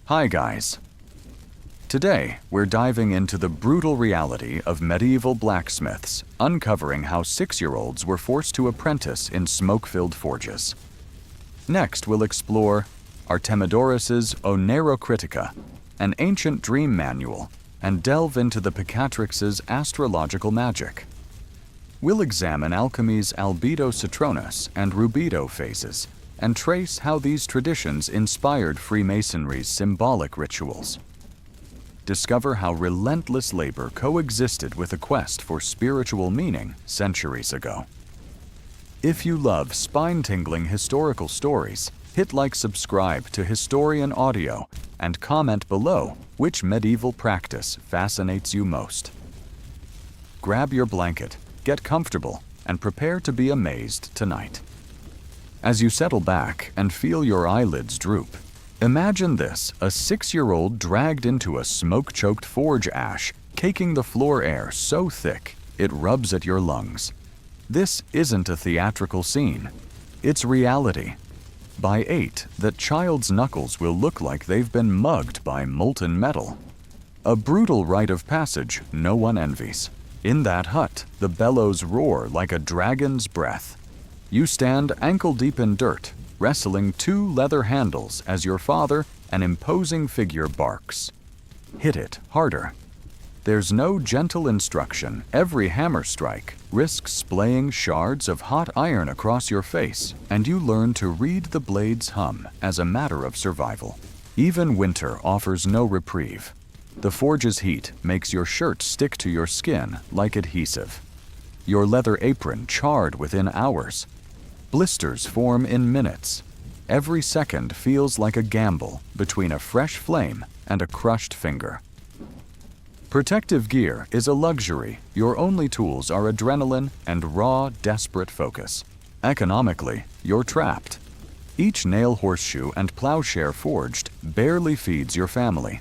Hi guys! Today, we're diving into the brutal reality of medieval blacksmiths, uncovering how 6-year-olds were forced to apprentice in smoke-filled forges. Next, we'll explore Artemidorus's Oneirocritica, an ancient dream manual, and delve into the Picatrix's astrological magic. We'll examine alchemy's albedo citronus and rubedo phases, and trace how these traditions inspired Freemasonry's symbolic rituals. Discover how relentless labor coexisted with a quest for spiritual meaning centuries ago. If you love spine-tingling historical stories, hit like subscribe to Historian Audio and comment below which medieval practice fascinates you most. Grab your blanket, get comfortable, and prepare to be amazed tonight. As you settle back and feel your eyelids droop, imagine this: a 6-year-old dragged into a smoke-choked forge ash, caking the floor air so thick it rubs at your lungs. This isn't a theatrical scene. It's reality. By 8, that child's knuckles will look like they've been mugged by molten metal. A brutal rite of passage no one envies. In that hut, the bellows roar like a dragon's breath. You stand ankle-deep in dirt, wrestling 2 leather handles as your father, an imposing figure, barks. Hit it harder. There's no gentle instruction. Every hammer strike risks splaying shards of hot iron across your face, and you learn to read the blade's hum as a matter of survival. Even winter offers no reprieve. The forge's heat makes your shirt stick to your skin like adhesive. Your leather apron charred within hours. Blisters form in minutes. Every second feels like a gamble between a fresh flame and a crushed finger. Protective gear is a luxury. Your only tools are adrenaline and raw, desperate focus. Economically, you're trapped. Each nail horseshoe and plowshare forged barely feeds your family.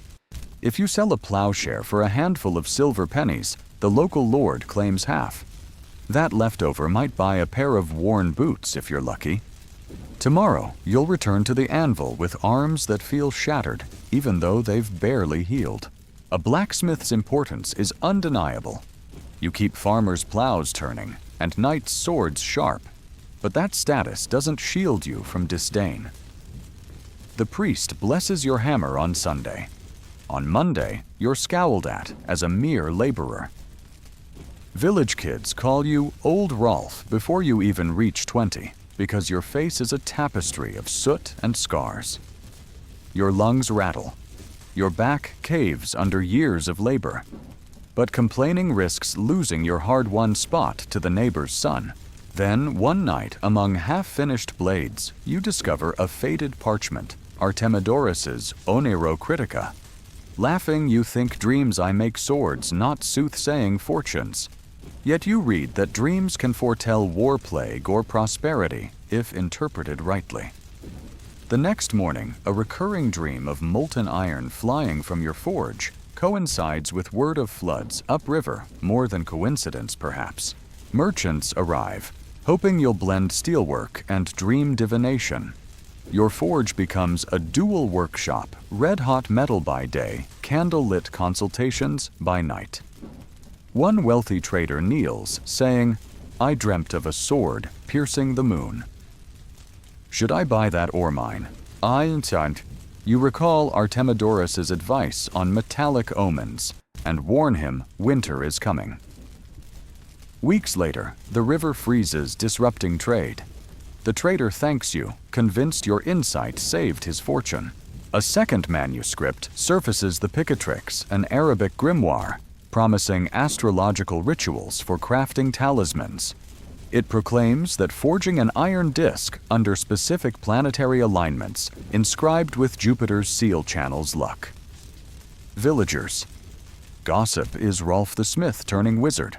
If you sell a plowshare for a handful of silver pennies, the local lord claims half. That leftover might buy a pair of worn boots if you're lucky. Tomorrow, you'll return to the anvil with arms that feel shattered, even though they've barely healed. A blacksmith's importance is undeniable. You keep farmers' plows turning and knights' swords sharp, but that status doesn't shield you from disdain. The priest blesses your hammer on Sunday. On Monday, you're scowled at as a mere laborer. Village kids call you Old Rolf before you even reach 20, because your face is a tapestry of soot and scars. Your lungs rattle. Your back caves under years of labor. But complaining risks losing your hard-won spot to the neighbor's son. Then, one night, among half-finished blades, you discover a faded parchment, Artemidorus's Oneirocritica. Laughing, you think, dreams I make swords, not soothsaying fortunes. Yet you read that dreams can foretell war plague or prosperity if interpreted rightly. The next morning, a recurring dream of molten iron flying from your forge coincides with word of floods upriver, more than coincidence perhaps. Merchants arrive, hoping you'll blend steelwork and dream divination. Your forge becomes a dual workshop, red-hot metal by day, candle-lit consultations by night. One wealthy trader kneels, saying, "I dreamt of a sword piercing the moon." Should I buy that ore mine? I intend. You recall Artemidorus's advice on metallic omens and warn him winter is coming. Weeks later, the river freezes, disrupting trade. The trader thanks you, convinced your insight saved his fortune. A second manuscript surfaces the Picatrix, an Arabic grimoire, promising astrological rituals for crafting talismans. It proclaims that forging an iron disc under specific planetary alignments, inscribed with Jupiter's seal channels luck. Villagers. Gossip is Rolf the Smith turning wizard.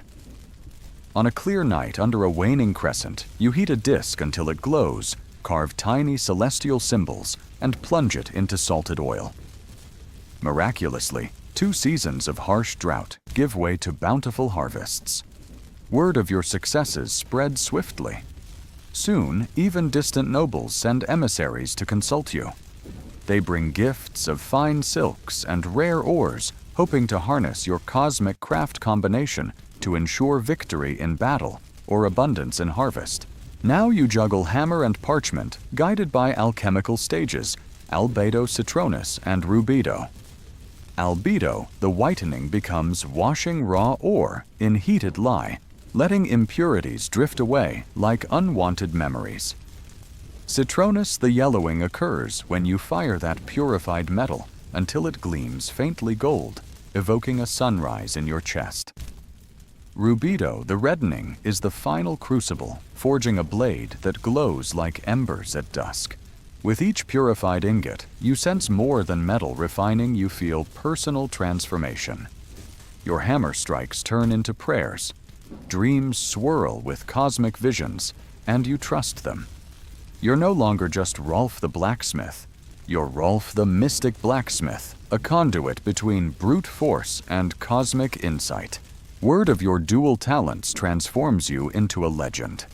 On a clear night under a waning crescent, you heat a disc until it glows, carve tiny celestial symbols, and plunge it into salted oil. Miraculously, 2 seasons of harsh drought give way to bountiful harvests. Word of your successes spreads swiftly. Soon, even distant nobles send emissaries to consult you. They bring gifts of fine silks and rare ores, hoping to harness your cosmic craft combination to ensure victory in battle or abundance in harvest. Now you juggle hammer and parchment, guided by alchemical stages, albedo citronus and rubedo. Albedo, the whitening, becomes washing raw ore in heated lye, letting impurities drift away like unwanted memories. Citronus, the yellowing, occurs when you fire that purified metal until it gleams faintly gold, evoking a sunrise in your chest. Rubedo, the reddening, is the final crucible, forging a blade that glows like embers at dusk. With each purified ingot, you sense more than metal refining, you feel personal transformation. Your hammer strikes turn into prayers. Dreams swirl with cosmic visions, and you trust them. You're no longer just Rolf the Blacksmith. You're Rolf the Mystic Blacksmith, a conduit between brute force and cosmic insight. Word of your dual talents transforms you into a legend.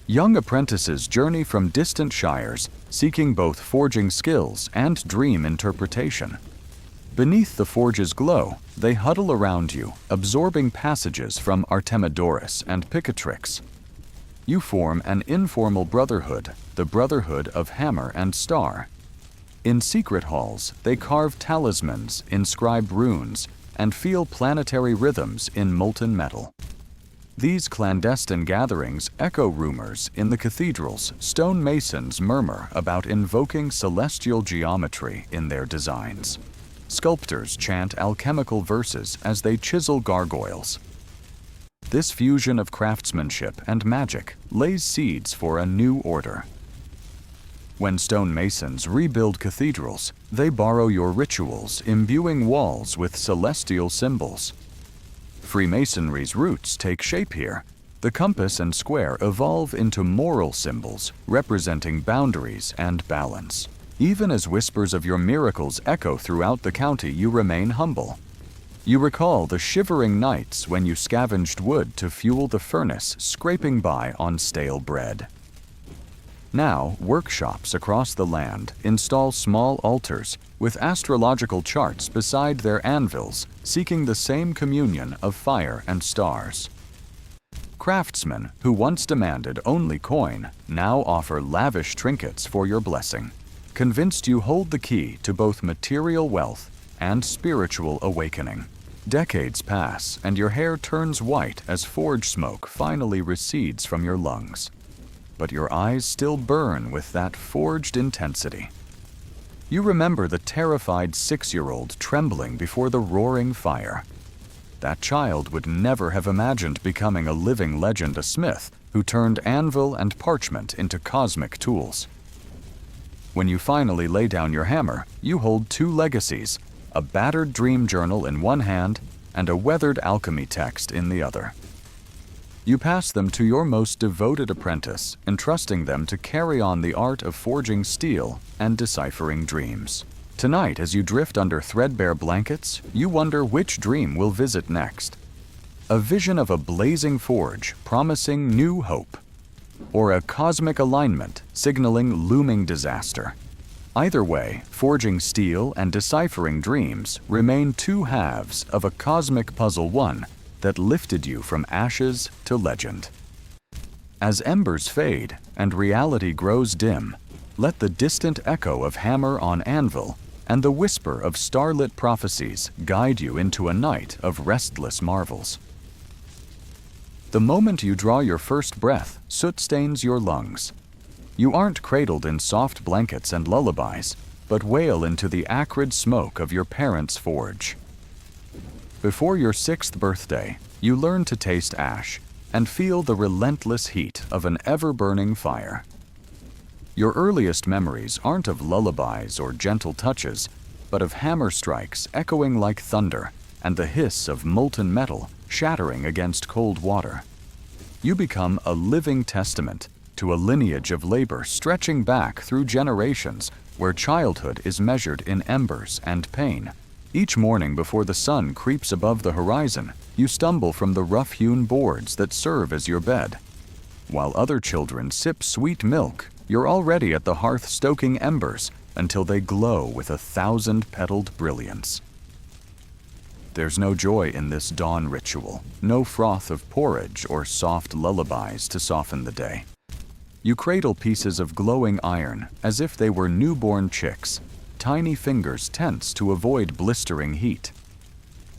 Young apprentices journey from distant shires, seeking both forging skills and dream interpretation. Beneath the forge's glow, they huddle around you, absorbing passages from Artemidorus and Picatrix. You form an informal brotherhood, the Brotherhood of Hammer and Star. In secret halls, they carve talismans, inscribe runes, and feel planetary rhythms in molten metal. These clandestine gatherings echo rumors in the cathedrals. Stonemasons murmur about invoking celestial geometry in their designs. Sculptors chant alchemical verses as they chisel gargoyles. This fusion of craftsmanship and magic lays seeds for a new order. When stonemasons rebuild cathedrals, they borrow your rituals, imbuing walls with celestial symbols. Freemasonry's roots take shape here. The compass and square evolve into moral symbols, representing boundaries and balance. Even as whispers of your miracles echo throughout the county, you remain humble. You recall the shivering nights when you scavenged wood to fuel the furnace, scraping by on stale bread. Now, workshops across the land install small altars with astrological charts beside their anvils, seeking the same communion of fire and stars. Craftsmen who once demanded only coin now offer lavish trinkets for your blessing, convinced you hold the key to both material wealth and spiritual awakening. Decades pass, and your hair turns white as forge smoke finally recedes from your lungs. But your eyes still burn with that forged intensity. You remember the terrified 6-year-old trembling before the roaring fire. That child would never have imagined becoming a living legend, a smith who turned anvil and parchment into cosmic tools. When you finally lay down your hammer, you hold two legacies, a battered dream journal in one hand and a weathered alchemy text in the other. You pass them to your most devoted apprentice, entrusting them to carry on the art of forging steel and deciphering dreams. Tonight, as you drift under threadbare blankets, you wonder which dream will visit next. A vision of a blazing forge promising new hope, or a cosmic alignment signaling looming disaster. Either way, forging steel and deciphering dreams remain two halves of a cosmic puzzle, one that lifted you from ashes to legend. As embers fade and reality grows dim, let the distant echo of hammer on anvil and the whisper of starlit prophecies guide you into a night of restless marvels. The moment you draw your first breath, soot stains your lungs. You aren't cradled in soft blankets and lullabies, but wail into the acrid smoke of your parents' forge. Before your 6th birthday, you learn to taste ash and feel the relentless heat of an ever-burning fire. Your earliest memories aren't of lullabies or gentle touches, but of hammer strikes echoing like thunder and the hiss of molten metal shattering against cold water. You become a living testament to a lineage of labor stretching back through generations, where childhood is measured in embers and pain. Each morning before the sun creeps above the horizon, you stumble from the rough-hewn boards that serve as your bed. While other children sip sweet milk, you're already at the hearth stoking embers, until they glow with 1,000-petaled brilliance. There's no joy in this dawn ritual, no froth of porridge or soft lullabies to soften the day. You cradle pieces of glowing iron as if they were newborn chicks, tiny fingers tense to avoid blistering heat.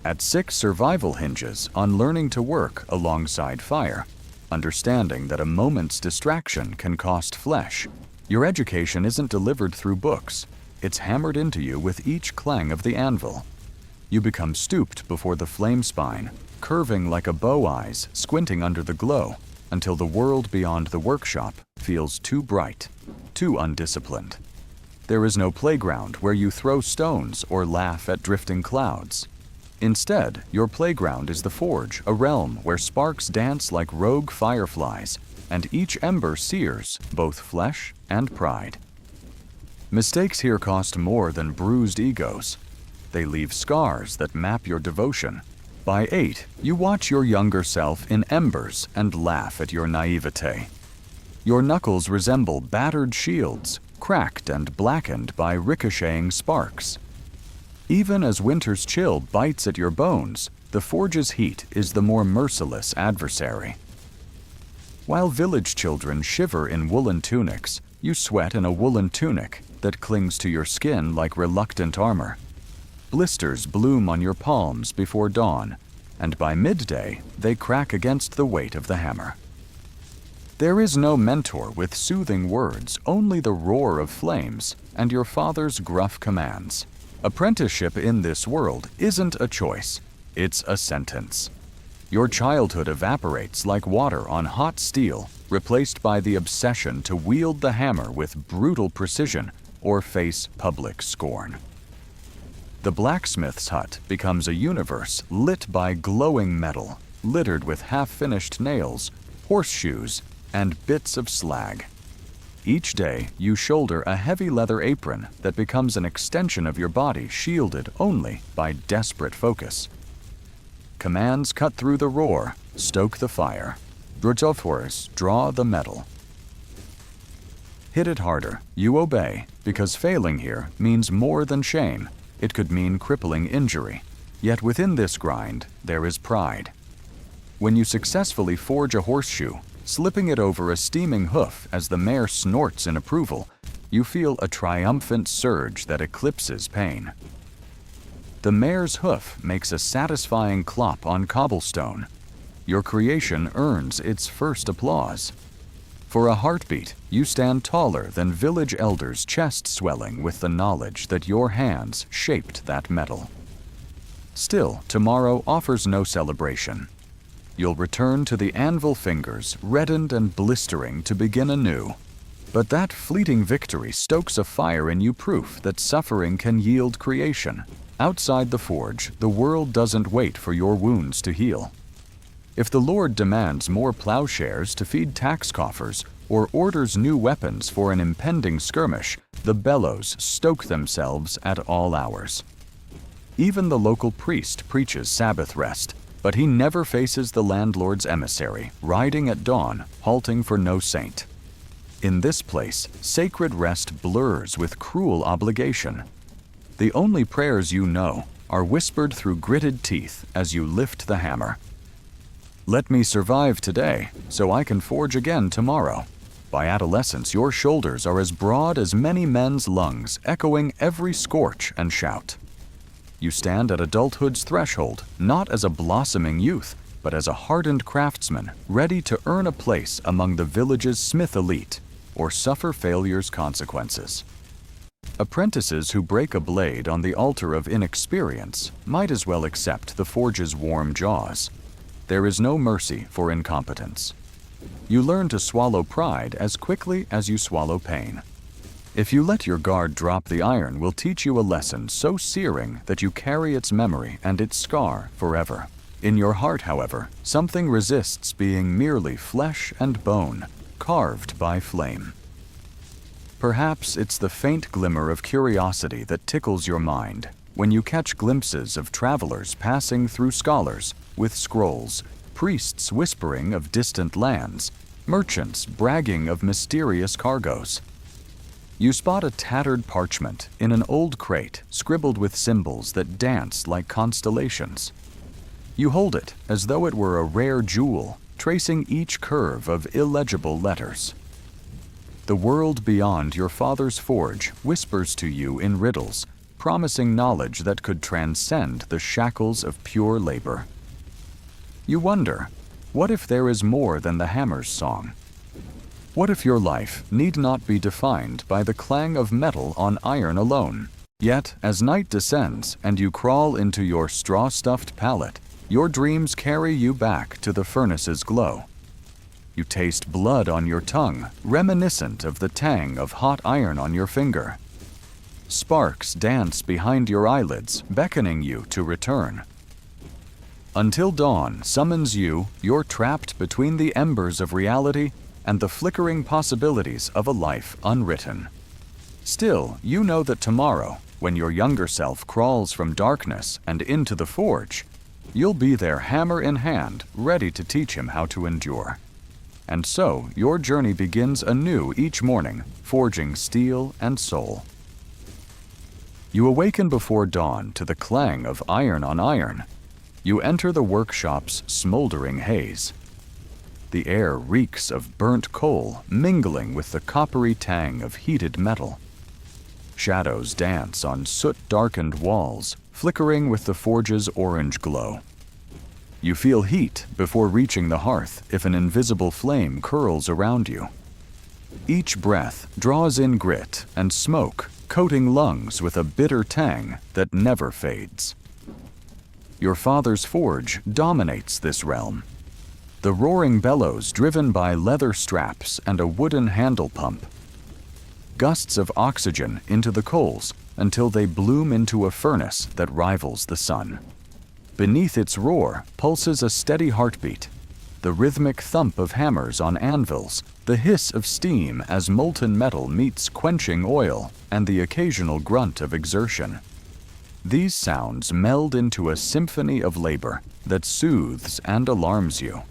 At 6 survival hinges on learning to work alongside fire, understanding that a moment's distraction can cost flesh, your education isn't delivered through books, it's hammered into you with each clang of the anvil. You become stooped before the flame spine, curving like a bow eyes, squinting under the glow, until the world beyond the workshop feels too bright, too undisciplined. There is no playground where you throw stones or laugh at drifting clouds. Instead, your playground is the forge, a realm where sparks dance like rogue fireflies, and each ember sears both flesh and pride. Mistakes here cost more than bruised egos. They leave scars that map your devotion. By 8, you watch your younger self in embers and laugh at your naivete. Your knuckles resemble battered shields, cracked and blackened by ricocheting sparks. Even as winter's chill bites at your bones, the forge's heat is the more merciless adversary. While village children shiver in woolen tunics, you sweat in a woolen tunic that clings to your skin like reluctant armor. Blisters bloom on your palms before dawn, and by midday they crack against the weight of the hammer. There is no mentor with soothing words, only the roar of flames and your father's gruff commands. Apprenticeship in this world isn't a choice, it's a sentence. Your childhood evaporates like water on hot steel, replaced by the obsession to wield the hammer with brutal precision or face public scorn. The blacksmith's hut becomes a universe lit by glowing metal, littered with half-finished nails, horseshoes, and bits of slag. Each day, you shoulder a heavy leather apron that becomes an extension of your body shielded only by desperate focus. Commands cut through the roar, stoke the fire. Brutofors draw the metal. Hit it harder, you obey, because failing here means more than shame. It could mean crippling injury. Yet within this grind, there is pride. When you successfully forge a horseshoe, slipping it over a steaming hoof as the mare snorts in approval, you feel a triumphant surge that eclipses pain. The mare's hoof makes a satisfying clop on cobblestone. Your creation earns its first applause. For a heartbeat, you stand taller than village elders' chest swelling with the knowledge that your hands shaped that metal. Still, tomorrow offers no celebration. You'll return to the anvil fingers, reddened and blistering, to begin anew. But that fleeting victory stokes a fire in you, proof that suffering can yield creation. Outside the forge, the world doesn't wait for your wounds to heal. If the Lord demands more plowshares to feed tax coffers, or orders new weapons for an impending skirmish, the bellows stoke themselves at all hours. Even the local priest preaches Sabbath rest, but he never faces the landlord's emissary, riding at dawn, halting for no saint. In this place, sacred rest blurs with cruel obligation. The only prayers you know are whispered through gritted teeth as you lift the hammer. Let me survive today, so I can forge again tomorrow. By adolescence, your shoulders are as broad as many men's lungs, echoing every scorch and shout. You stand at adulthood's threshold, not as a blossoming youth, but as a hardened craftsman, ready to earn a place among the village's smith elite, or suffer failure's consequences. Apprentices who break a blade on the altar of inexperience might as well accept the forge's warm jaws. There is no mercy for incompetence. You learn to swallow pride as quickly as you swallow pain. If you let your guard drop, the iron will teach you a lesson so searing that you carry its memory and its scar forever. In your heart, however, something resists being merely flesh and bone, carved by flame. Perhaps it's the faint glimmer of curiosity that tickles your mind when you catch glimpses of travelers passing through scholars with scrolls, priests whispering of distant lands, merchants bragging of mysterious cargoes. You spot a tattered parchment in an old crate scribbled with symbols that dance like constellations. You hold it as though it were a rare jewel, tracing each curve of illegible letters. The world beyond your father's forge whispers to you in riddles, promising knowledge that could transcend the shackles of pure labor. You wonder, what if there is more than the hammer's song? What if your life need not be defined by the clang of metal on iron alone? Yet, as night descends and you crawl into your straw-stuffed pallet, your dreams carry you back to the furnace's glow. You taste blood on your tongue, reminiscent of the tang of hot iron on your finger. Sparks dance behind your eyelids, beckoning you to return. Until dawn summons you, you're trapped between the embers of reality and the flickering possibilities of a life unwritten. Still, you know that tomorrow, when your younger self crawls from darkness and into the forge, you'll be there hammer in hand, ready to teach him how to endure. And so, your journey begins anew each morning, forging steel and soul. You awaken before dawn to the clang of iron on iron. You enter the workshop's smoldering haze. The air reeks of burnt coal, mingling with the coppery tang of heated metal. Shadows dance on soot-darkened walls, flickering with the forge's orange glow. You feel heat before reaching the hearth if an invisible flame curls around you. Each breath draws in grit and smoke, coating lungs with a bitter tang that never fades. Your father's forge dominates this realm. The roaring bellows driven by leather straps and a wooden handle pump. Gusts of oxygen into the coals until they bloom into a furnace that rivals the sun. Beneath its roar pulses a steady heartbeat, the rhythmic thump of hammers on anvils, the hiss of steam as molten metal meets quenching oil, and the occasional grunt of exertion. These sounds meld into a symphony of labor that soothes and alarms you.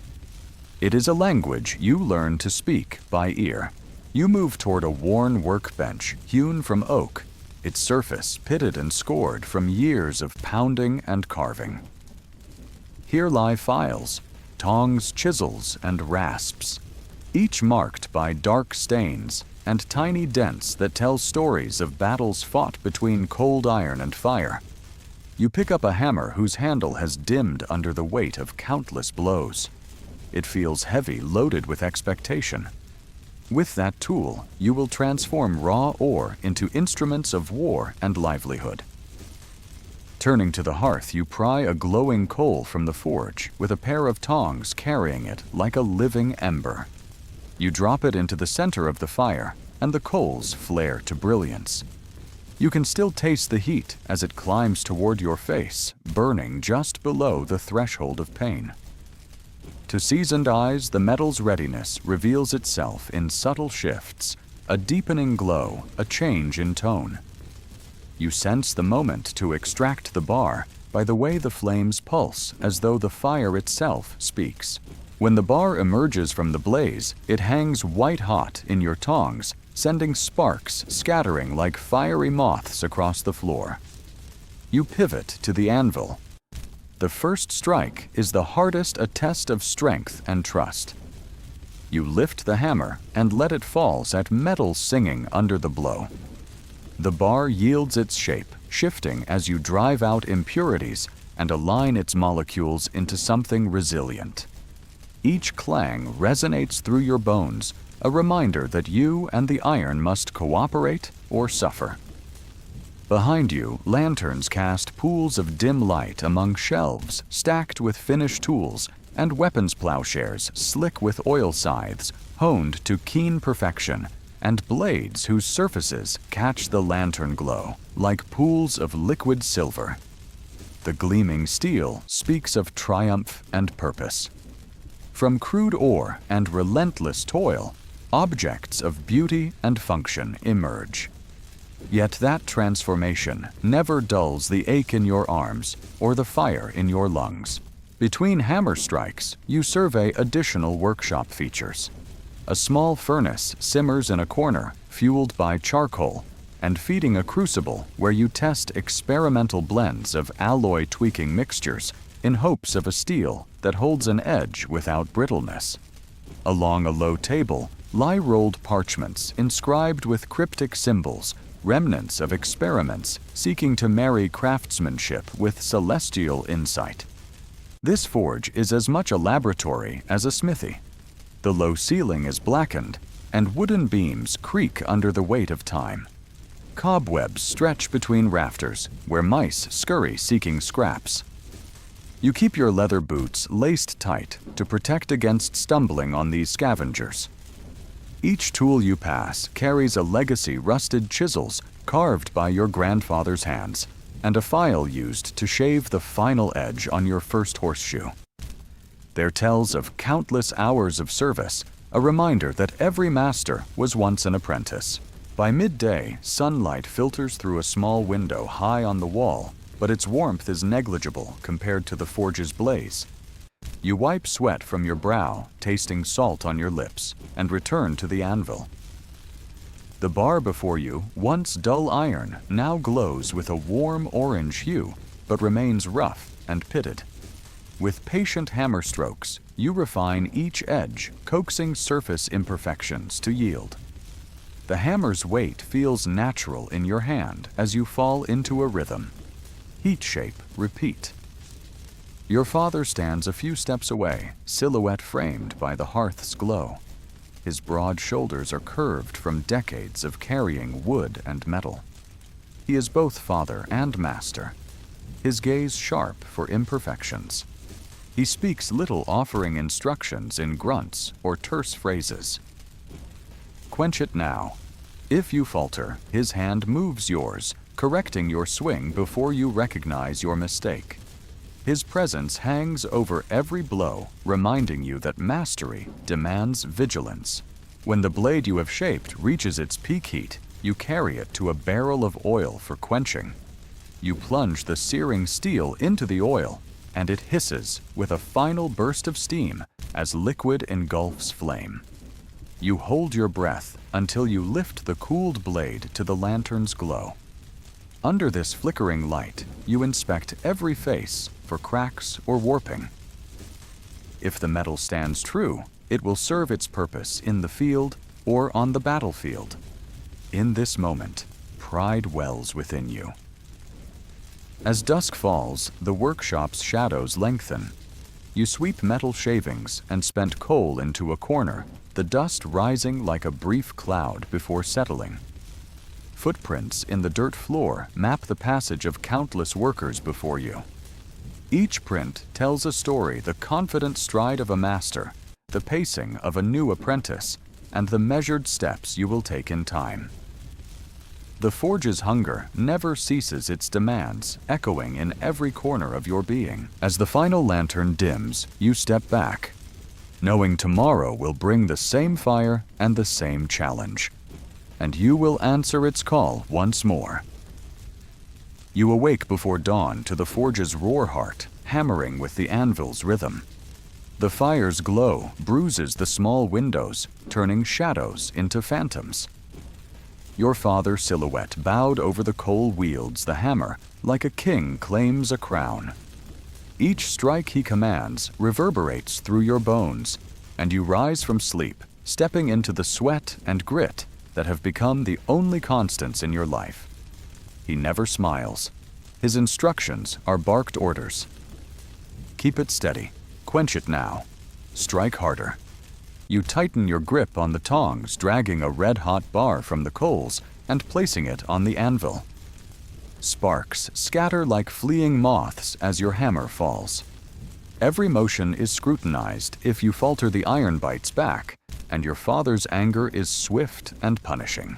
It is a language you learn to speak by ear. You move toward a worn workbench hewn from oak, its surface pitted and scored from years of pounding and carving. Here lie files, tongs, chisels, and rasps, each marked by dark stains and tiny dents that tell stories of battles fought between cold iron and fire. You pick up a hammer whose handle has dimmed under the weight of countless blows. It feels heavy, loaded with expectation. With that tool, you will transform raw ore into instruments of war and livelihood. Turning to the hearth, you pry a glowing coal from the forge with a pair of tongs carrying it like a living ember. You drop it into the center of the fire, and the coals flare to brilliance. You can still taste the heat as it climbs toward your face, burning just below the threshold of pain. To seasoned eyes, the metal's readiness reveals itself in subtle shifts, a deepening glow, a change in tone. You sense the moment to extract the bar by the way the flames pulse, as though the fire itself speaks. When the bar emerges from the blaze, it hangs white-hot in your tongs, sending sparks scattering like fiery moths across the floor. You pivot to the anvil. The first strike is the hardest a test of strength and trust. You lift the hammer and let it fall at metal singing under the blow. The bar yields its shape, shifting as you drive out impurities and align its molecules into something resilient. Each clang resonates through your bones, a reminder that you and the iron must cooperate or suffer. Behind you, lanterns cast pools of dim light among shelves stacked with finished tools and weapons plowshares slick with oil scythes honed to keen perfection, and blades whose surfaces catch the lantern glow like pools of liquid silver. The gleaming steel speaks of triumph and purpose. From crude ore and relentless toil, objects of beauty and function emerge. Yet that transformation never dulls the ache in your arms or the fire in your lungs. Between hammer strikes, you survey additional workshop features. A small furnace simmers in a corner, fueled by charcoal, and feeding a crucible where you test experimental blends of alloy tweaking mixtures in hopes of a steel that holds an edge without brittleness. Along a low table lie rolled parchments inscribed with cryptic symbols, remnants of experiments seeking to marry craftsmanship with celestial insight. This forge is as much a laboratory as a smithy. The low ceiling is blackened, and wooden beams creak under the weight of time. Cobwebs stretch between rafters, where mice scurry seeking scraps. You keep your leather boots laced tight to protect against stumbling on these scavengers. Each tool you pass carries a legacy rusted chisels carved by your grandfather's hands, and a file used to shave the final edge on your first horseshoe. They're tells of countless hours of service, a reminder that every master was once an apprentice. By midday, sunlight filters through a small window high on the wall, but its warmth is negligible compared to the forge's blaze. You wipe sweat from your brow, tasting salt on your lips, and return to the anvil. The bar before you, once dull iron, now glows with a warm orange hue, but remains rough and pitted. With patient hammer strokes, you refine each edge, coaxing surface imperfections to yield. The hammer's weight feels natural in your hand as you fall into a rhythm. Heat shape, repeat. Your father stands a few steps away, silhouette framed by the hearth's glow. His broad shoulders are curved from decades of carrying wood and metal. He is both father and master, his gaze sharp for imperfections. He speaks little, offering instructions in grunts or terse phrases. Quench it now. If you falter, his hand moves yours, correcting your swing before you recognize your mistake. His presence hangs over every blow, reminding you that mastery demands vigilance. When the blade you have shaped reaches its peak heat, you carry it to a barrel of oil for quenching. You plunge the searing steel into the oil, and it hisses with a final burst of steam as liquid engulfs flame. You hold your breath until you lift the cooled blade to the lantern's glow. Under this flickering light, you inspect every face for cracks or warping. If the metal stands true, it will serve its purpose in the field or on the battlefield. In this moment, pride wells within you. As dusk falls, the workshop's shadows lengthen. You sweep metal shavings and spent coal into a corner, the dust rising like a brief cloud before settling. Footprints in the dirt floor map the passage of countless workers before you. Each print tells a story: the confident stride of a master, the pacing of a new apprentice, and the measured steps you will take in time. The forge's hunger never ceases its demands, echoing in every corner of your being. As the final lantern dims, you step back, knowing tomorrow will bring the same fire and the same challenge, and you will answer its call once more. You awake before dawn to the forge's roar heart, hammering with the anvil's rhythm. The fire's glow bruises the small windows, turning shadows into phantoms. Your father's silhouette bowed over the coal wields the hammer like a king claims a crown. Each strike he commands reverberates through your bones, and you rise from sleep, stepping into the sweat and grit that have become the only constants in your life. He never smiles. His instructions are barked orders. Keep it steady. Quench it now. Strike harder. You tighten your grip on the tongs, dragging a red-hot bar from the coals and placing it on the anvil. Sparks scatter like fleeing moths as your hammer falls. Every motion is scrutinized. If you falter, the iron bites back, and your father's anger is swift and punishing.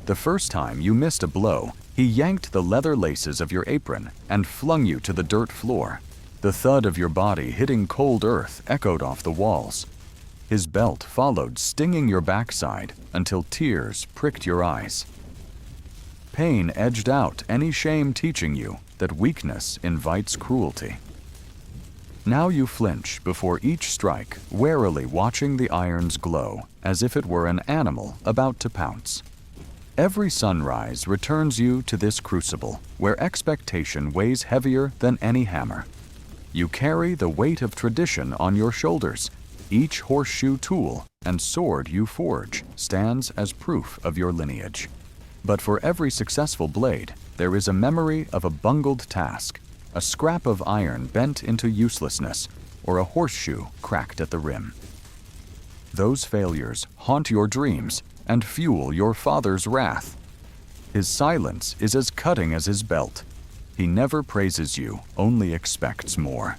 The first time you missed a blow, he yanked the leather laces of your apron and flung you to the dirt floor. The thud of your body hitting cold earth echoed off the walls. His belt followed, stinging your backside until tears pricked your eyes. Pain edged out any shame, teaching you that weakness invites cruelty. Now you flinch before each strike, warily watching the irons glow as if it were an animal about to pounce. Every sunrise returns you to this crucible where expectation weighs heavier than any hammer. You carry the weight of tradition on your shoulders. Each horseshoe tool and sword you forge stands as proof of your lineage. But for every successful blade, there is a memory of a bungled task, a scrap of iron bent into uselessness, or a horseshoe cracked at the rim. Those failures haunt your dreams and fuel your father's wrath. His silence is as cutting as his belt. He never praises you, only expects more.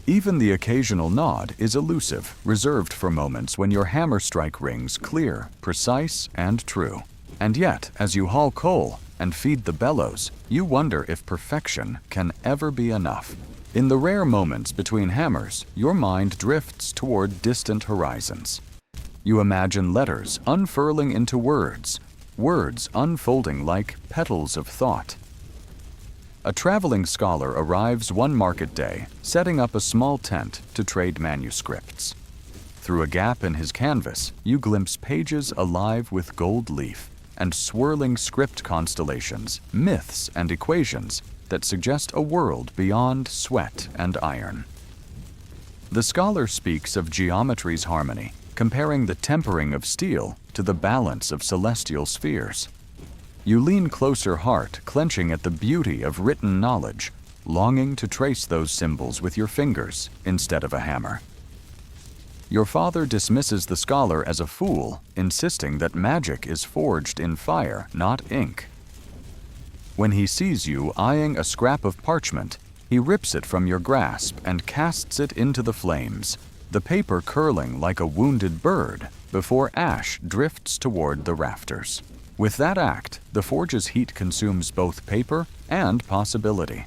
Even the occasional nod is elusive, reserved for moments when your hammer strike rings clear, precise, and true. And yet, as you haul coal and feed the bellows, you wonder if perfection can ever be enough. In the rare moments between hammers, your mind drifts toward distant horizons. You imagine letters unfurling into words, words unfolding like petals of thought. A traveling scholar arrives one market day, setting up a small tent to trade manuscripts. Through a gap in his canvas, you glimpse pages alive with gold leaf and swirling script constellations, myths and equations that suggest a world beyond sweat and iron. The scholar speaks of geometry's harmony, comparing the tempering of steel to the balance of celestial spheres. You lean closer, heart clenching at the beauty of written knowledge, longing to trace those symbols with your fingers instead of a hammer. Your father dismisses the scholar as a fool, insisting that magic is forged in fire, not ink. When he sees you eyeing a scrap of parchment, he rips it from your grasp and casts it into the flames, the paper curling like a wounded bird before ash drifts toward the rafters. With that act, the forge's heat consumes both paper and possibility.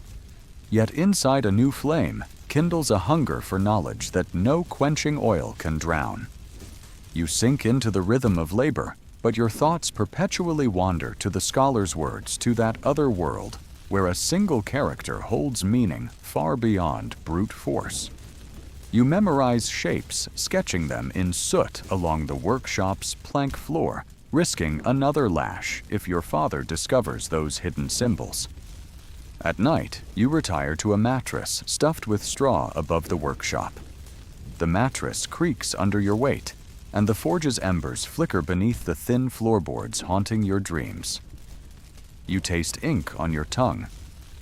Yet inside a new flame kindles a hunger for knowledge that no quenching oil can drown. You sink into the rhythm of labor, but your thoughts perpetually wander to the scholar's words, to that other world where a single character holds meaning far beyond brute force. You memorize shapes, sketching them in soot along the workshop's plank floor, risking another lash if your father discovers those hidden symbols. At night, you retire to a mattress stuffed with straw above the workshop. The mattress creaks under your weight, and the forge's embers flicker beneath the thin floorboards haunting your dreams. You taste ink on your tongue.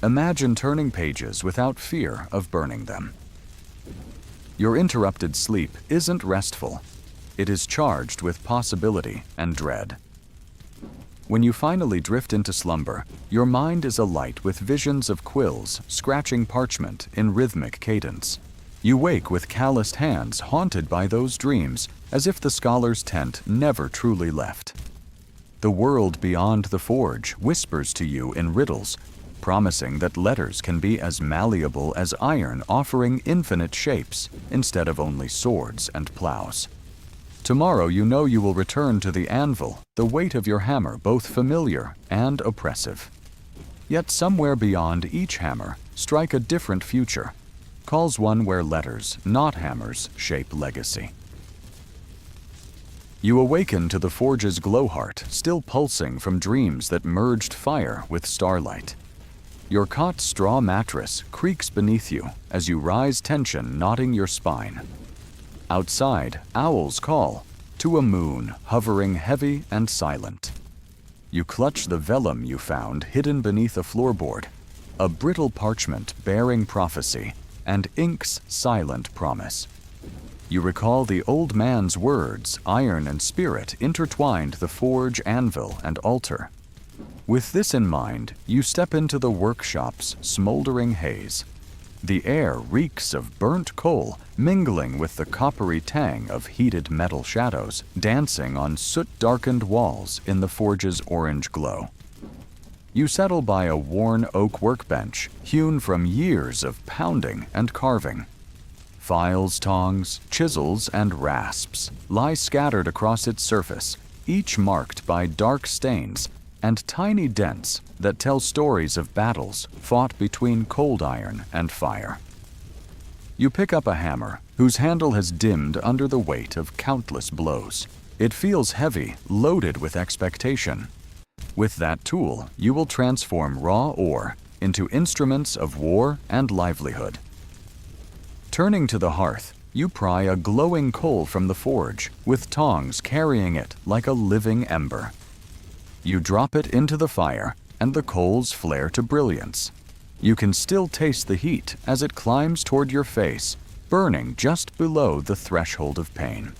Imagine turning pages without fear of burning them. Your interrupted sleep isn't restful. It is charged with possibility and dread. When you finally drift into slumber, your mind is alight with visions of quills scratching parchment in rhythmic cadence. You wake with calloused hands haunted by those dreams, as if the scholar's tent never truly left. The world beyond the forge whispers to you in riddles, promising that letters can be as malleable as iron, offering infinite shapes instead of only swords and plows. Tomorrow you know you will return to the anvil, the weight of your hammer both familiar and oppressive. Yet somewhere beyond each hammer, strike a different future, calls one where letters, not hammers, shape legacy. You awaken to the forge's glowheart, still pulsing from dreams that merged fire with starlight. Your cot straw mattress creaks beneath you as you rise, tension knotting your spine. Outside, owls call to a moon hovering heavy and silent. You clutch the vellum you found hidden beneath a floorboard, a brittle parchment bearing prophecy and ink's silent promise. You recall the old man's words, iron and spirit intertwined the forge, anvil, and altar. With this in mind, you step into the workshop's smoldering haze. The air reeks of burnt coal, mingling with the coppery tang of heated metal shadows, dancing on soot-darkened walls in the forge's orange glow. You settle by a worn oak workbench, hewn from years of pounding and carving. Files, tongs, chisels, and rasps lie scattered across its surface, each marked by dark stains and tiny dents that tell stories of battles fought between cold iron and fire. You pick up a hammer whose handle has dimmed under the weight of countless blows. It feels heavy, loaded with expectation. With that tool, you will transform raw ore into instruments of war and livelihood. Turning to the hearth, you pry a glowing coal from the forge, with tongs carrying it like a living ember. You drop it into the fire, and the coals flare to brilliance. You can still taste the heat as it climbs toward your face, burning just below the threshold of pain.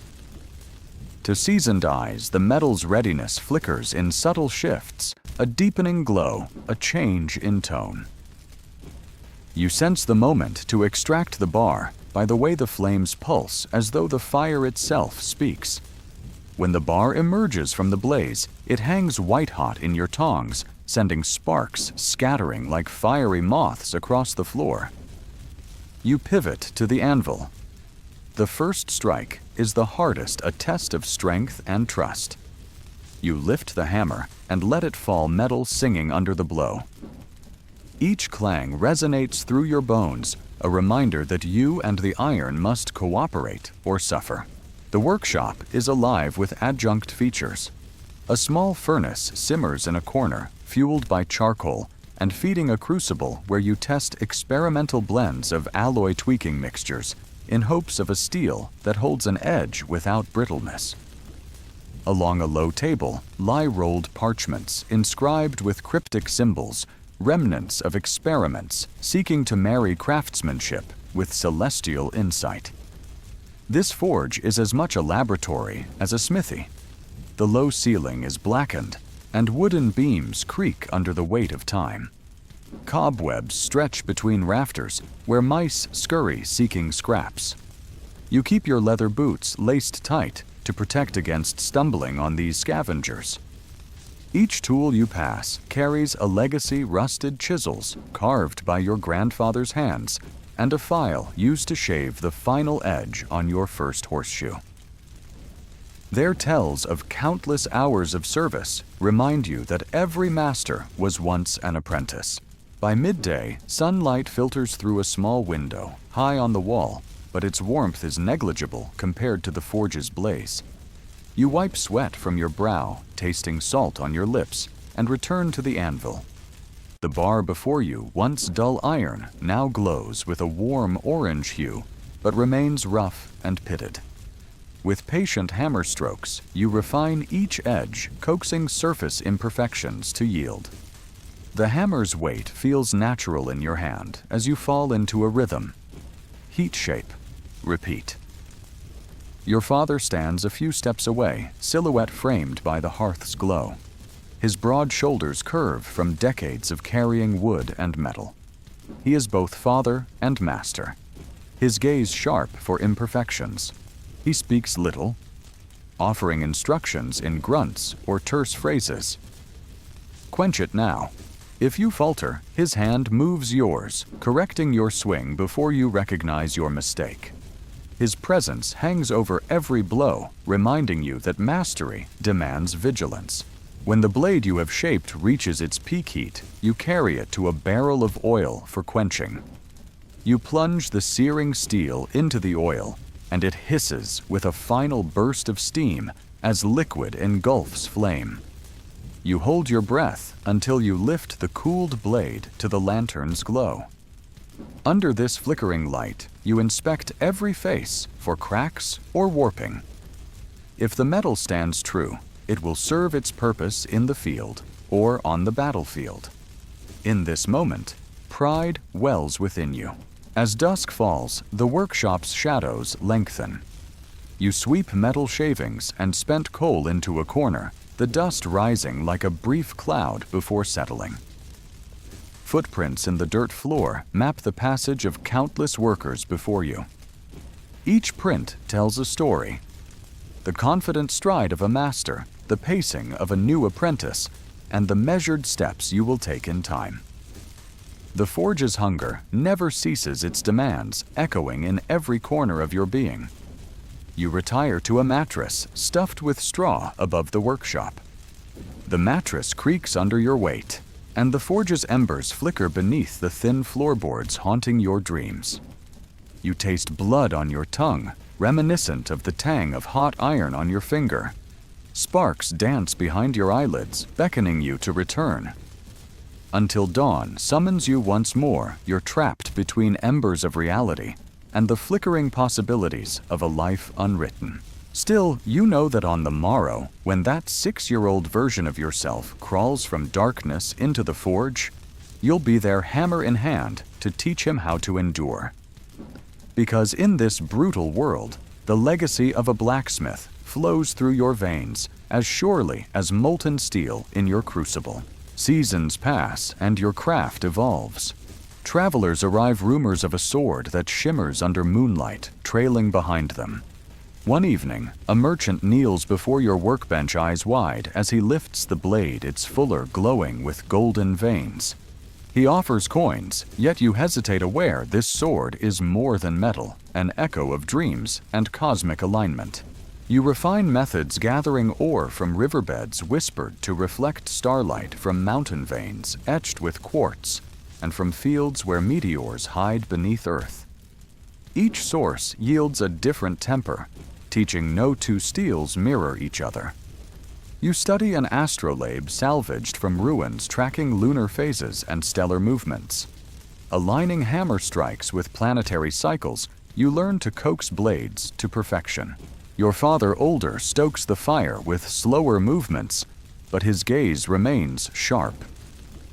To seasoned eyes, the metal's readiness flickers in subtle shifts, a deepening glow, a change in tone. You sense the moment to extract the bar by the way the flames pulse as though the fire itself speaks. When the bar emerges from the blaze, it hangs white-hot in your tongs, sending sparks scattering like fiery moths across the floor. You pivot to the anvil. The first strike is the hardest, a test of strength and trust. You lift the hammer and let it fall, metal singing under the blow. Each clang resonates through your bones, a reminder that you and the iron must cooperate or suffer. The workshop is alive with adjunct features. A small furnace simmers in a corner, fueled by charcoal, and feeding a crucible where you test experimental blends of alloy tweaking mixtures in hopes of a steel that holds an edge without brittleness. Along a low table lie rolled parchments inscribed with cryptic symbols, remnants of experiments seeking to marry craftsmanship with celestial insight. This forge is as much a laboratory as a smithy. The low ceiling is blackened, and wooden beams creak under the weight of time. Cobwebs stretch between rafters where mice scurry seeking scraps. You keep your leather boots laced tight to protect against stumbling on these scavengers. Each tool you pass carries a legacy: rusted chisels carved by your grandfather's hands, and a file used to shave the final edge on your first horseshoe. Their tells of countless hours of service remind you that every master was once an apprentice. By midday, sunlight filters through a small window high on the wall, but its warmth is negligible compared to the forge's blaze. You wipe sweat from your brow, tasting salt on your lips, and return to the anvil. The bar before you, once dull iron, now glows with a warm orange hue, but remains rough and pitted. With patient hammer strokes, you refine each edge, coaxing surface imperfections to yield. The hammer's weight feels natural in your hand as you fall into a rhythm. Heat shape. Repeat. Your father stands a few steps away, silhouette framed by the hearth's glow. His broad shoulders curve from decades of carrying wood and metal. He is both father and master, his gaze sharp for imperfections. He speaks little, offering instructions in grunts or terse phrases. Quench it now. If you falter, his hand moves yours, correcting your swing before you recognize your mistake. His presence hangs over every blow, reminding you that mastery demands vigilance. When the blade you have shaped reaches its peak heat, you carry it to a barrel of oil for quenching. You plunge the searing steel into the oil, and it hisses with a final burst of steam as liquid engulfs flame. You hold your breath until you lift the cooled blade to the lantern's glow. Under this flickering light, you inspect every face for cracks or warping. If the metal stands true, it will serve its purpose in the field or on the battlefield. In this moment, pride wells within you. As dusk falls, the workshop's shadows lengthen. You sweep metal shavings and spent coal into a corner, the dust rising like a brief cloud before settling. Footprints in the dirt floor map the passage of countless workers before you. Each print tells a story. The confident stride of a master, the pacing of a new apprentice, and the measured steps you will take in time. The forge's hunger never ceases its demands, echoing in every corner of your being. You retire to a mattress stuffed with straw above the workshop. The mattress creaks under your weight, and the forge's embers flicker beneath the thin floorboards haunting your dreams. You taste blood on your tongue, reminiscent of the tang of hot iron on your finger. Sparks dance behind your eyelids, beckoning you to return. Until dawn summons you once more, you're trapped between embers of reality and the flickering possibilities of a life unwritten. Still, you know that on the morrow, when that 6-year-old version of yourself crawls from darkness into the forge, you'll be there hammer in hand to teach him how to endure. Because in this brutal world, the legacy of a blacksmith flows through your veins as surely as molten steel in your crucible. Seasons pass and your craft evolves. Travelers arrive rumors of a sword that shimmers under moonlight, trailing behind them. One evening, a merchant kneels before your workbench eyes wide as he lifts the blade, its fuller glowing with golden veins. He offers coins, yet you hesitate, aware this sword is more than metal, an echo of dreams and cosmic alignment. You refine methods, gathering ore from riverbeds whispered to reflect starlight, from mountain veins etched with quartz, and from fields where meteors hide beneath earth. Each source yields a different temper, teaching no two steels mirror each other. You study an astrolabe salvaged from ruins, tracking lunar phases and stellar movements. Aligning hammer strikes with planetary cycles, you learn to coax blades to perfection. Your father, older, stokes the fire with slower movements, but his gaze remains sharp.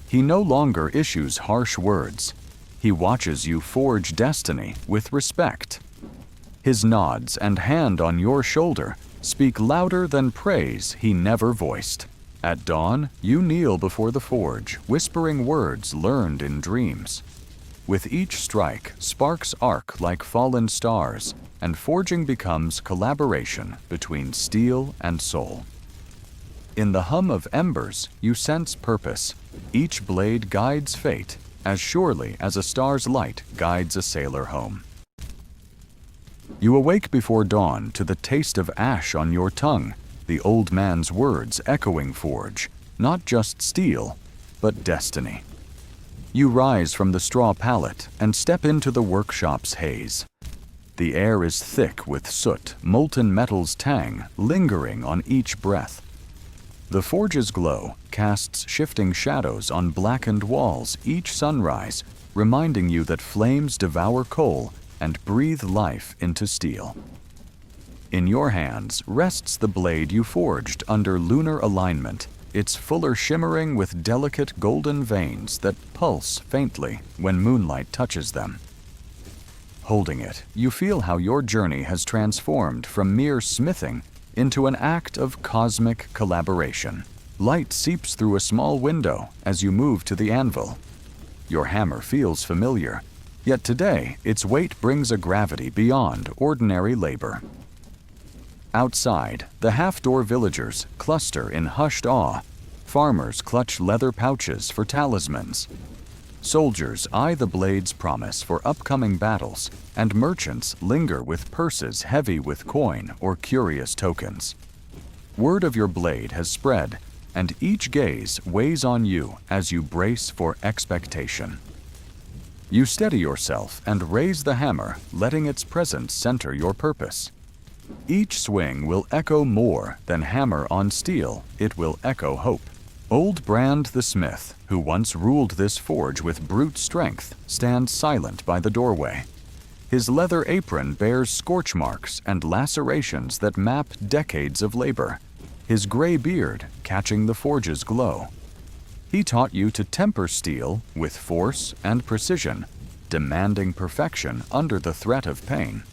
He no longer issues harsh words. He watches you forge destiny with respect. His nods and hand on your shoulder speak louder than praise he never voiced. At dawn, you kneel before the forge, whispering words learned in dreams. With each strike, sparks arc like fallen stars, and forging becomes collaboration between steel and soul. In the hum of embers, you sense purpose. Each blade guides fate, as surely as a star's light guides a sailor home. You awake before dawn to the taste of ash on your tongue, the old man's words echoing forge, not just steel, but destiny. You rise from the straw pallet and step into the workshop's haze. The air is thick with soot, molten metal's tang lingering on each breath. The forge's glow casts shifting shadows on blackened walls each sunrise, reminding you that flames devour coal and breathe life into steel. In your hands rests the blade you forged under lunar alignment, its fuller shimmering with delicate golden veins that pulse faintly when moonlight touches them. Holding it, you feel how your journey has transformed from mere smithing into an act of cosmic collaboration. Light seeps through a small window as you move to the anvil. Your hammer feels familiar, yet today its weight brings a gravity beyond ordinary labor. Outside, the half-door villagers cluster in hushed awe. Farmers clutch leather pouches for talismans. Soldiers eye the blade's promise for upcoming battles, and merchants linger with purses heavy with coin or curious tokens. Word of your blade has spread, and each gaze weighs on you as you brace for expectation. You steady yourself and raise the hammer, letting its presence center your purpose. Each swing will echo more than hammer on steel, it will echo hope. Old Brand the smith, who once ruled this forge with brute strength, stands silent by the doorway. His leather apron bears scorch marks and lacerations that map decades of labor, his gray beard catching the forge's glow. He taught you to temper steel with force and precision, demanding perfection under the threat of pain.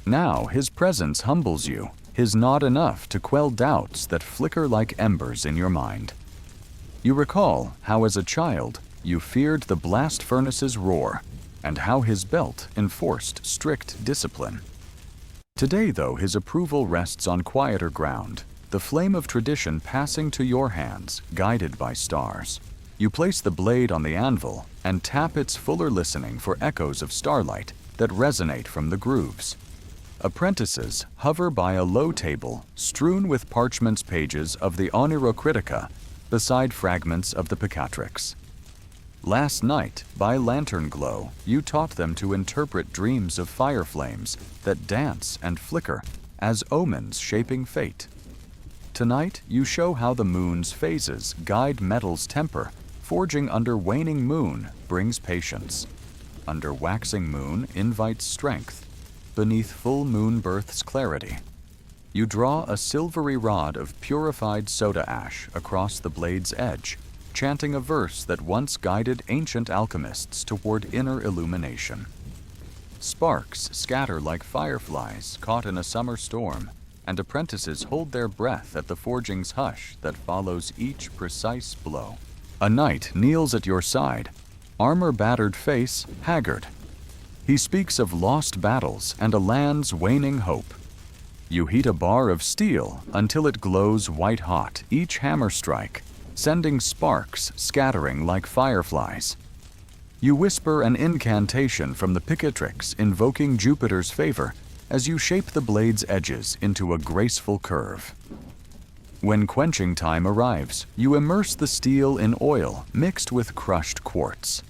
Now his presence humbles you, his nod enough to quell doubts that flicker like embers in your mind. You recall how as a child you feared the blast furnace's roar, and how his belt enforced strict discipline. Today, though, his approval rests on quieter ground, the flame of tradition passing to your hands, guided by stars. You place the blade on the anvil and tap its fuller, listening for echoes of starlight that resonate from the grooves. Apprentices hover by a low table strewn with parchment's pages of the Oneirocritica beside fragments of the Picatrix. Last night, by lantern glow, you taught them to interpret dreams of fire flames that dance and flicker as omens shaping fate. Tonight, you show how the moon's phases guide metal's temper. Forging under waning moon brings patience. Under waxing moon invites strength. Beneath full moon births clarity. You draw a silvery rod of purified soda ash across the blade's edge, chanting a verse that once guided ancient alchemists toward inner illumination. Sparks scatter like fireflies caught in a summer storm, and apprentices hold their breath at the forging's hush that follows each precise blow. A knight kneels at your side, armor-battered face haggard. He speaks of lost battles and a land's waning hope. You heat a bar of steel until it glows white-hot, each hammer strike, sending sparks scattering like fireflies. You whisper an incantation from the Picatrix invoking Jupiter's favor as you shape the blade's edges into a graceful curve. When quenching time arrives, you immerse the steel in oil mixed with crushed quartz.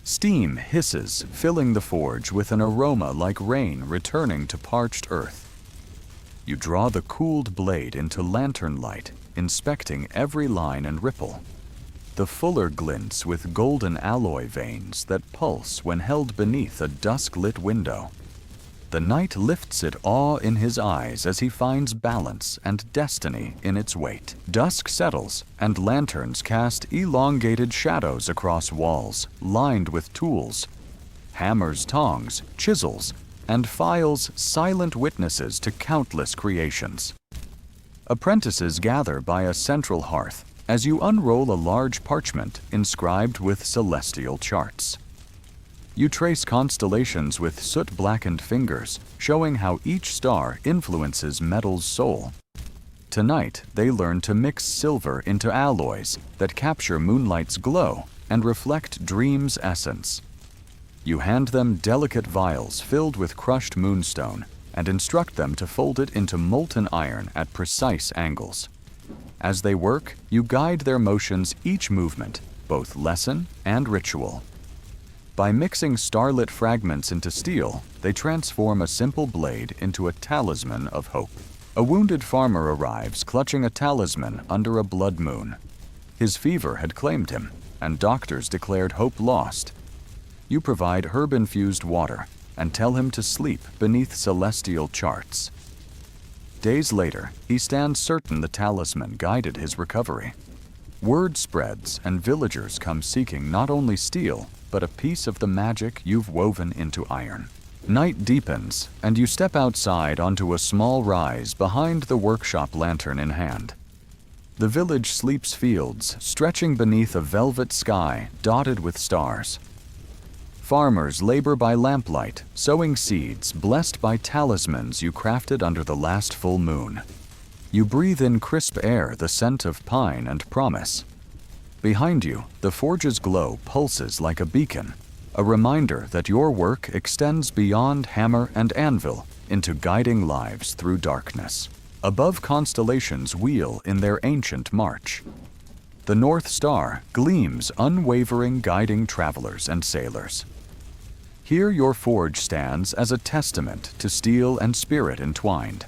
Steam hisses, filling the forge with an aroma like rain returning to parched earth. You draw the cooled blade into lantern light, inspecting every line and ripple. The fuller glints with golden alloy veins that pulse when held beneath a dusk-lit window. The knight lifts it awe in his eyes as he finds balance and destiny in its weight. Dusk settles, and lanterns cast elongated shadows across walls, lined with tools. Hammers, tongs, chisels, and files silent witnesses to countless creations. Apprentices gather by a central hearth as you unroll a large parchment inscribed with celestial charts. You trace constellations with soot-blackened fingers, showing how each star influences metal's soul. Tonight, they learn to mix silver into alloys that capture moonlight's glow and reflect dream's essence. You hand them delicate vials filled with crushed moonstone and instruct them to fold it into molten iron at precise angles. As they work, you guide their motions, each movement, both lesson and ritual. By mixing starlit fragments into steel, they transform a simple blade into a talisman of hope. A wounded farmer arrives clutching a talisman under a blood moon. His fever had claimed him, and doctors declared hope lost. You provide herb-infused water and tell him to sleep beneath celestial charts. Days later, he stands certain the talisman guided his recovery. Word spreads, and villagers come seeking not only steel, but a piece of the magic you've woven into iron. Night deepens, and you step outside onto a small rise behind the workshop, lantern in hand. The village sleeps fields, stretching beneath a velvet sky dotted with stars. Farmers labor by lamplight, sowing seeds blessed by talismans you crafted under the last full moon. You breathe in crisp air, the scent of pine and promise. Behind you, the forge's glow pulses like a beacon, a reminder that your work extends beyond hammer and anvil into guiding lives through darkness. Above, constellations wheel in their ancient march. The North Star gleams, unwavering, guiding travelers and sailors. Here your forge stands as a testament to steel and spirit entwined.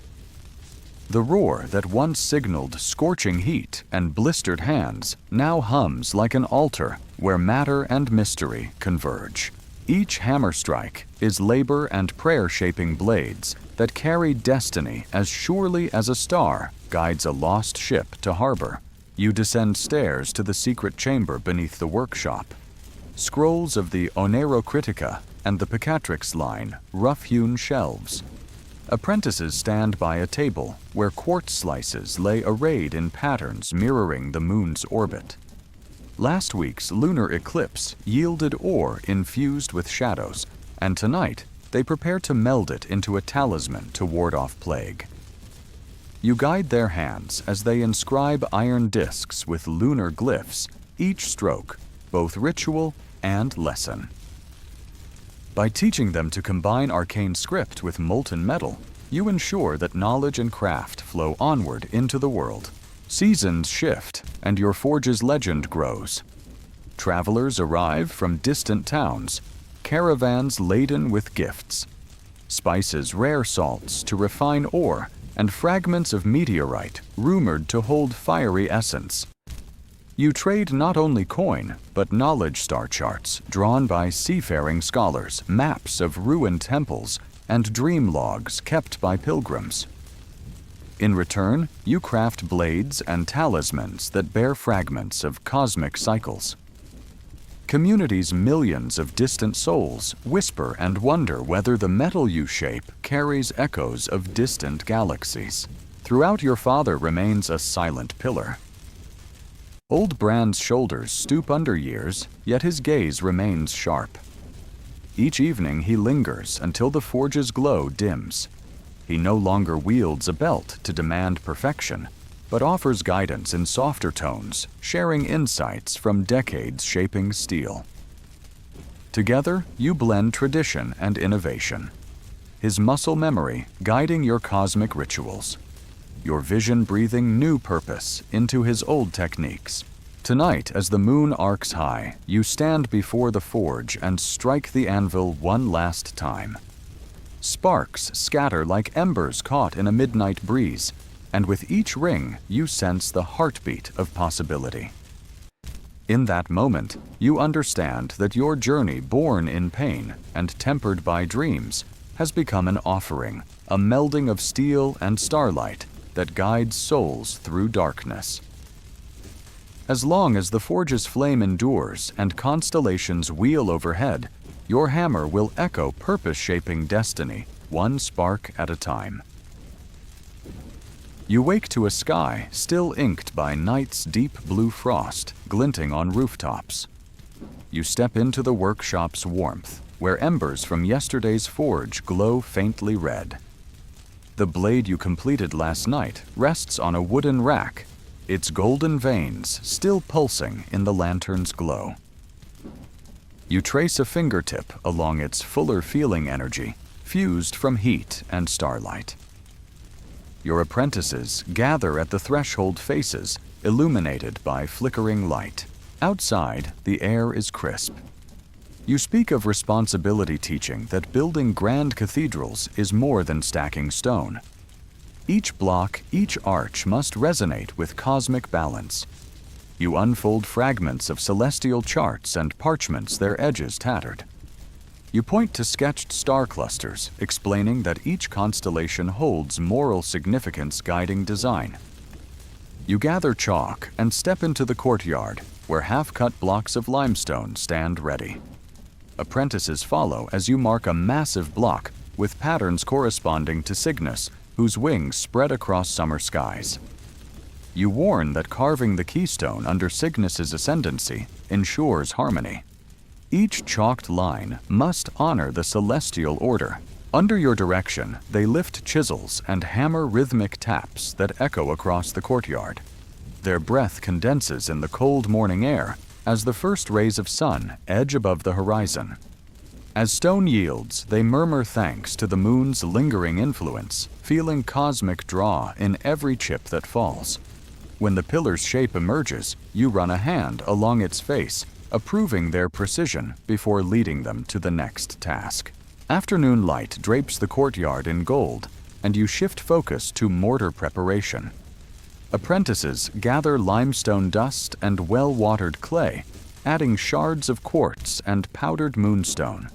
The roar that once signaled scorching heat and blistered hands now hums like an altar where matter and mystery converge. Each hammer strike is labor and prayer shaping blades that carry destiny as surely as a star guides a lost ship to harbor. You descend stairs to the secret chamber beneath the workshop. Scrolls of the Onero Critica and the Picatrix line, rough-hewn shelves. Apprentices stand by a table where quartz slices lay arrayed in patterns mirroring the moon's orbit. Last week's lunar eclipse yielded ore infused with shadows, and tonight they prepare to meld it into a talisman to ward off plague. You guide their hands as they inscribe iron discs with lunar glyphs, each stroke both ritual and lesson. By teaching them to combine arcane script with molten metal, you ensure that knowledge and craft flow onward into the world. Seasons shift, and your forge's legend grows. Travelers arrive from distant towns, caravans laden with gifts, spices, rare salts to refine ore, and fragments of meteorite rumored to hold fiery essence. You trade not only coin, but knowledge star charts drawn by seafaring scholars, maps of ruined temples, and dream logs kept by pilgrims. In return, you craft blades and talismans that bear fragments of cosmic cycles. Communities' millions of distant souls whisper and wonder whether the metal you shape carries echoes of distant galaxies. Throughout, your father remains a silent pillar. Old Brand's shoulders stoop under years, yet his gaze remains sharp. Each evening he lingers until the forge's glow dims. He no longer wields a belt to demand perfection, but offers guidance in softer tones, sharing insights from decades shaping steel. Together, you blend tradition and innovation. His muscle memory guiding your cosmic rituals. Your vision breathing new purpose into his old techniques. Tonight, as the moon arcs high, you stand before the forge and strike the anvil one last time. Sparks scatter like embers caught in a midnight breeze, and with each ring, you sense the heartbeat of possibility. In that moment, you understand that your journey, born in pain and tempered by dreams, has become an offering, a melding of steel and starlight that guides souls through darkness. As long as the forge's flame endures and constellations wheel overhead, your hammer will echo purpose-shaping destiny, one spark at a time. You wake to a sky still inked by night's deep blue frost glinting on rooftops. You step into the workshop's warmth, where embers from yesterday's forge glow faintly red. The blade you completed last night rests on a wooden rack, its golden veins still pulsing in the lantern's glow. You trace a fingertip along its fuller feeling energy, fused from heat and starlight. Your apprentices gather at the threshold faces, illuminated by flickering light. Outside, the air is crisp. You speak of responsibility, teaching that building grand cathedrals is more than stacking stone. Each block, each arch must resonate with cosmic balance. You unfold fragments of celestial charts and parchments, their edges tattered. You point to sketched star clusters, explaining that each constellation holds moral significance guiding design. You gather chalk and step into the courtyard, where half-cut blocks of limestone stand ready. Apprentices follow as you mark a massive block with patterns corresponding to Cygnus, whose wings spread across summer skies. You warn that carving the keystone under Cygnus's ascendancy ensures harmony. Each chalked line must honor the celestial order. Under your direction, they lift chisels and hammer rhythmic taps that echo across the courtyard. Their breath condenses in the cold morning air as the first rays of sun edge above the horizon. As stone yields, they murmur thanks to the moon's lingering influence, feeling cosmic draw in every chip that falls. When the pillar's shape emerges, you run a hand along its face, approving their precision before leading them to the next task. Afternoon light drapes the courtyard in gold, and you shift focus to mortar preparation. Apprentices gather limestone dust and well-watered clay, adding shards of quartz and powdered moonstone.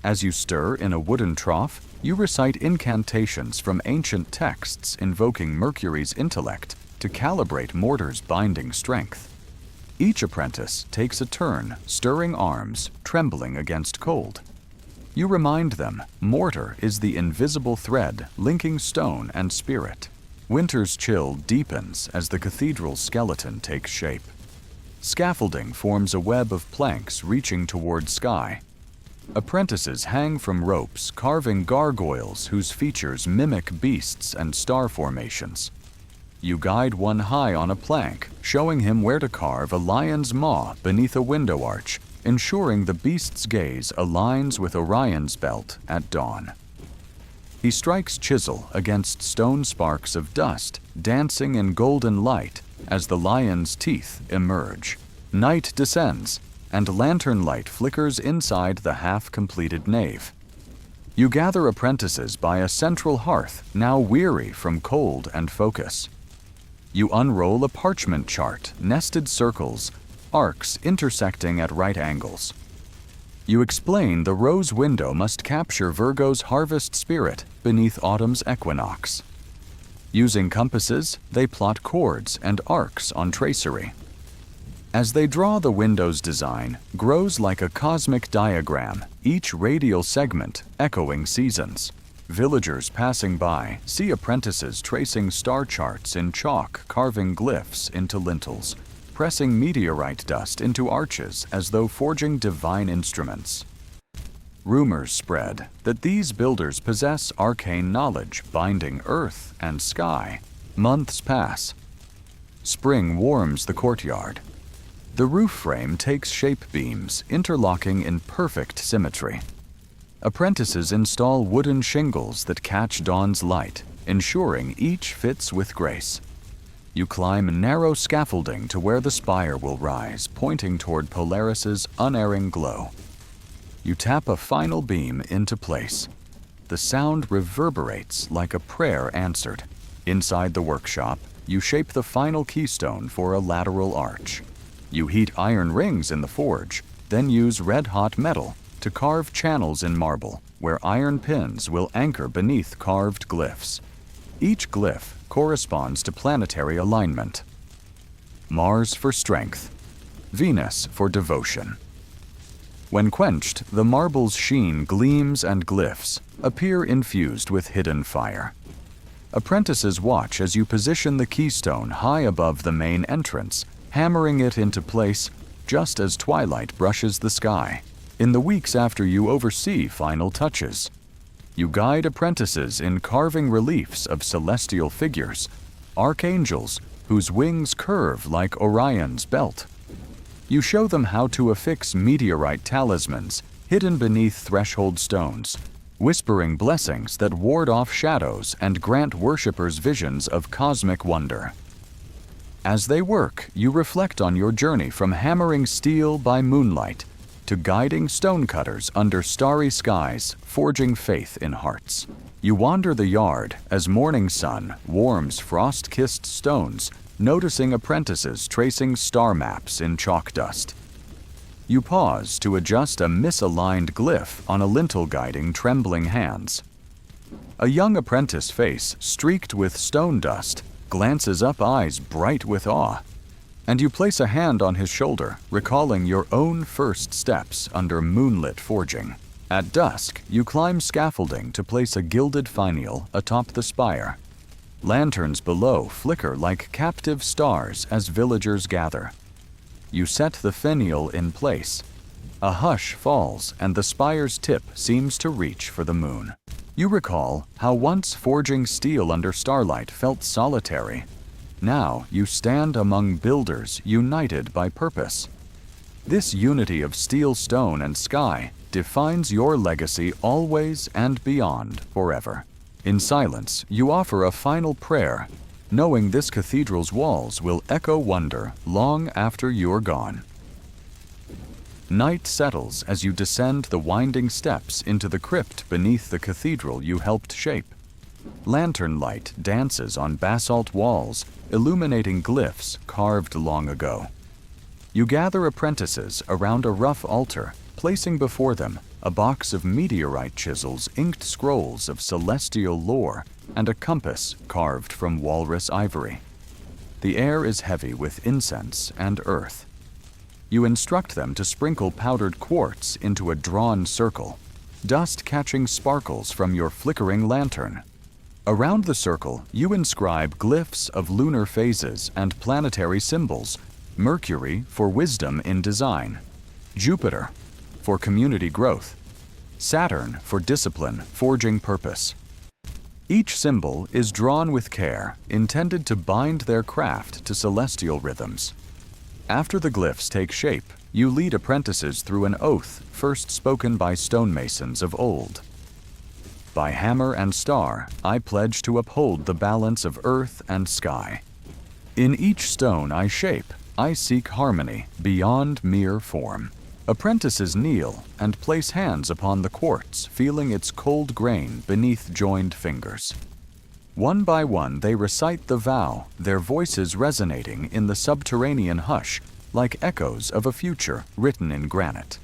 As you stir in a wooden trough, you recite incantations from ancient texts invoking Mercury's intellect to calibrate mortar's binding strength. Each apprentice takes a turn, stirring arms, trembling against cold. You remind them mortar is the invisible thread linking stone and spirit. Winter's chill deepens as the cathedral's skeleton takes shape. Scaffolding forms a web of planks reaching toward sky. Apprentices hang from ropes, carving gargoyles whose features mimic beasts and star formations. You guide one high on a plank, showing him where to carve a lion's maw beneath a window arch, ensuring the beast's gaze aligns with Orion's belt at dawn. He strikes chisel against stone sparks of dust, dancing in golden light as the lion's teeth emerge. Night descends, and lantern light flickers inside the half-completed nave. You gather apprentices by a central hearth, now weary from cold and focus. You unroll a parchment chart, nested circles, arcs intersecting at right angles. You explain the rose window must capture Virgo's harvest spirit beneath autumn's equinox. Using compasses, they plot chords and arcs on tracery. As they draw, the window's design grows like a cosmic diagram, each radial segment echoing seasons. Villagers passing by see apprentices tracing star charts in chalk, carving glyphs into lintels, pressing meteorite dust into arches as though forging divine instruments. Rumors spread that these builders possess arcane knowledge binding earth and sky. Months pass. Spring warms the courtyard. The roof frame takes shape beams, interlocking in perfect symmetry. Apprentices install wooden shingles that catch dawn's light, ensuring each fits with grace. You climb narrow scaffolding to where the spire will rise, pointing toward Polaris's unerring glow. You tap a final beam into place. The sound reverberates like a prayer answered. Inside the workshop, you shape the final keystone for a lateral arch. You heat iron rings in the forge, then use red-hot metal to carve channels in marble, where iron pins will anchor beneath carved glyphs. Each glyph corresponds to planetary alignment. Mars for strength, Venus for devotion. When quenched, the marble's sheen gleams and glyphs appear infused with hidden fire. Apprentices watch as you position the keystone high above the main entrance, hammering it into place just as twilight brushes the sky. In the weeks after you oversee final touches, you guide apprentices in carving reliefs of celestial figures, archangels whose wings curve like Orion's belt. You show them how to affix meteorite talismans hidden beneath threshold stones, whispering blessings that ward off shadows and grant worshippers visions of cosmic wonder. As they work, you reflect on your journey from hammering steel by moonlight to guiding stonecutters under starry skies, forging faith in hearts. You wander the yard as morning sun warms frost-kissed stones, noticing apprentices tracing star maps in chalk dust. You pause to adjust a misaligned glyph on a lintel guiding trembling hands. A young apprentice face streaked with stone dust glances up, eyes bright with awe, and you place a hand on his shoulder, recalling your own first steps under moonlit forging. At dusk, you climb scaffolding to place a gilded finial atop the spire. Lanterns below flicker like captive stars as villagers gather. You set the finial in place. A hush falls, and the spire's tip seems to reach for the moon. You recall how once forging steel under starlight felt solitary. Now you stand among builders united by purpose. This unity of steel, stone, and sky defines your legacy always and beyond forever. In silence, you offer a final prayer, knowing this cathedral's walls will echo wonder long after you're gone. Night settles as you descend the winding steps into the crypt beneath the cathedral you helped shape. Lantern light dances on basalt walls, illuminating glyphs carved long ago. You gather apprentices around a rough altar, placing before them a box of meteorite chisels, inked scrolls of celestial lore, and a compass carved from walrus ivory. The air is heavy with incense and earth. You instruct them to sprinkle powdered quartz into a drawn circle, dust catching sparkles from your flickering lantern. Around the circle, you inscribe glyphs of lunar phases and planetary symbols: Mercury for wisdom in design, Jupiter for community growth, Saturn for discipline, forging purpose. Each symbol is drawn with care, intended to bind their craft to celestial rhythms. After the glyphs take shape, you lead apprentices through an oath first spoken by stonemasons of old. By hammer and star, I pledge to uphold the balance of earth and sky. In each stone I shape, I seek harmony beyond mere form. Apprentices kneel and place hands upon the quartz, feeling its cold grain beneath joined fingers. One by one, they recite the vow, their voices resonating in the subterranean hush like echoes of a future written in granite.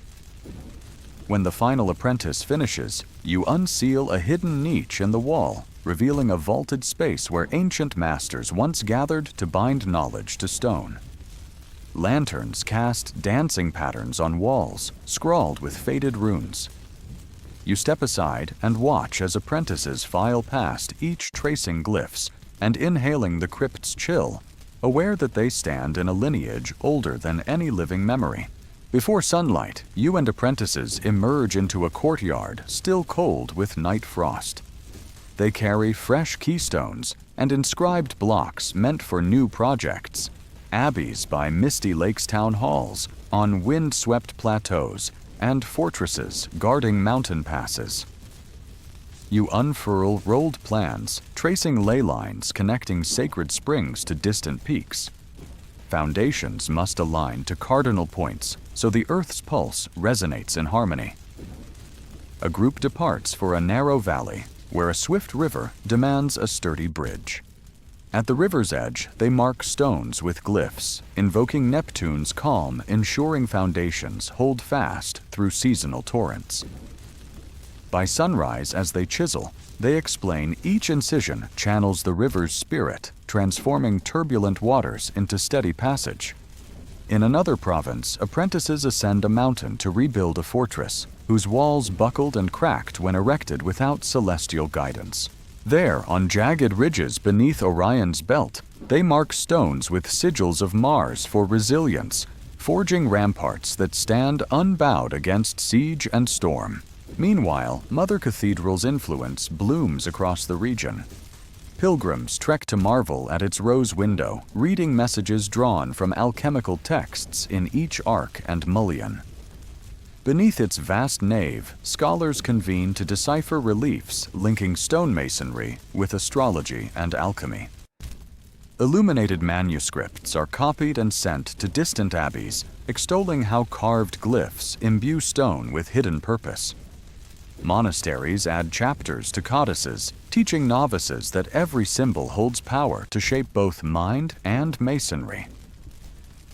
When the final apprentice finishes, you unseal a hidden niche in the wall, revealing a vaulted space where ancient masters once gathered to bind knowledge to stone. Lanterns cast dancing patterns on walls, scrawled with faded runes. You step aside and watch as apprentices file past, each tracing glyphs and inhaling the crypt's chill, aware that they stand in a lineage older than any living memory. Before sunlight, you and apprentices emerge into a courtyard still cold with night frost. They carry fresh keystones and inscribed blocks meant for new projects. Abbeys by misty lakes town halls, on wind-swept plateaus, and fortresses guarding mountain passes. You unfurl rolled plans, tracing ley lines connecting sacred springs to distant peaks. Foundations must align to cardinal points so the Earth's pulse resonates in harmony. A group departs for a narrow valley where a swift river demands a sturdy bridge. At the river's edge, they mark stones with glyphs, invoking Neptune's calm, ensuring foundations hold fast through seasonal torrents. By sunrise, as they chisel, they explain each incision channels the river's spirit, transforming turbulent waters into steady passage. In another province, apprentices ascend a mountain to rebuild a fortress, whose walls buckled and cracked when erected without celestial guidance. There, on jagged ridges beneath Orion's belt, they mark stones with sigils of Mars for resilience, forging ramparts that stand unbowed against siege and storm. Meanwhile, Mother Cathedral's influence blooms across the region. Pilgrims trek to marvel at its rose window, reading messages drawn from alchemical texts in each arch and mullion. Beneath its vast nave, scholars convene to decipher reliefs linking stonemasonry with astrology and alchemy. Illuminated manuscripts are copied and sent to distant abbeys, extolling how carved glyphs imbue stone with hidden purpose. Monasteries add chapters to codices, teaching novices that every symbol holds power to shape both mind and masonry.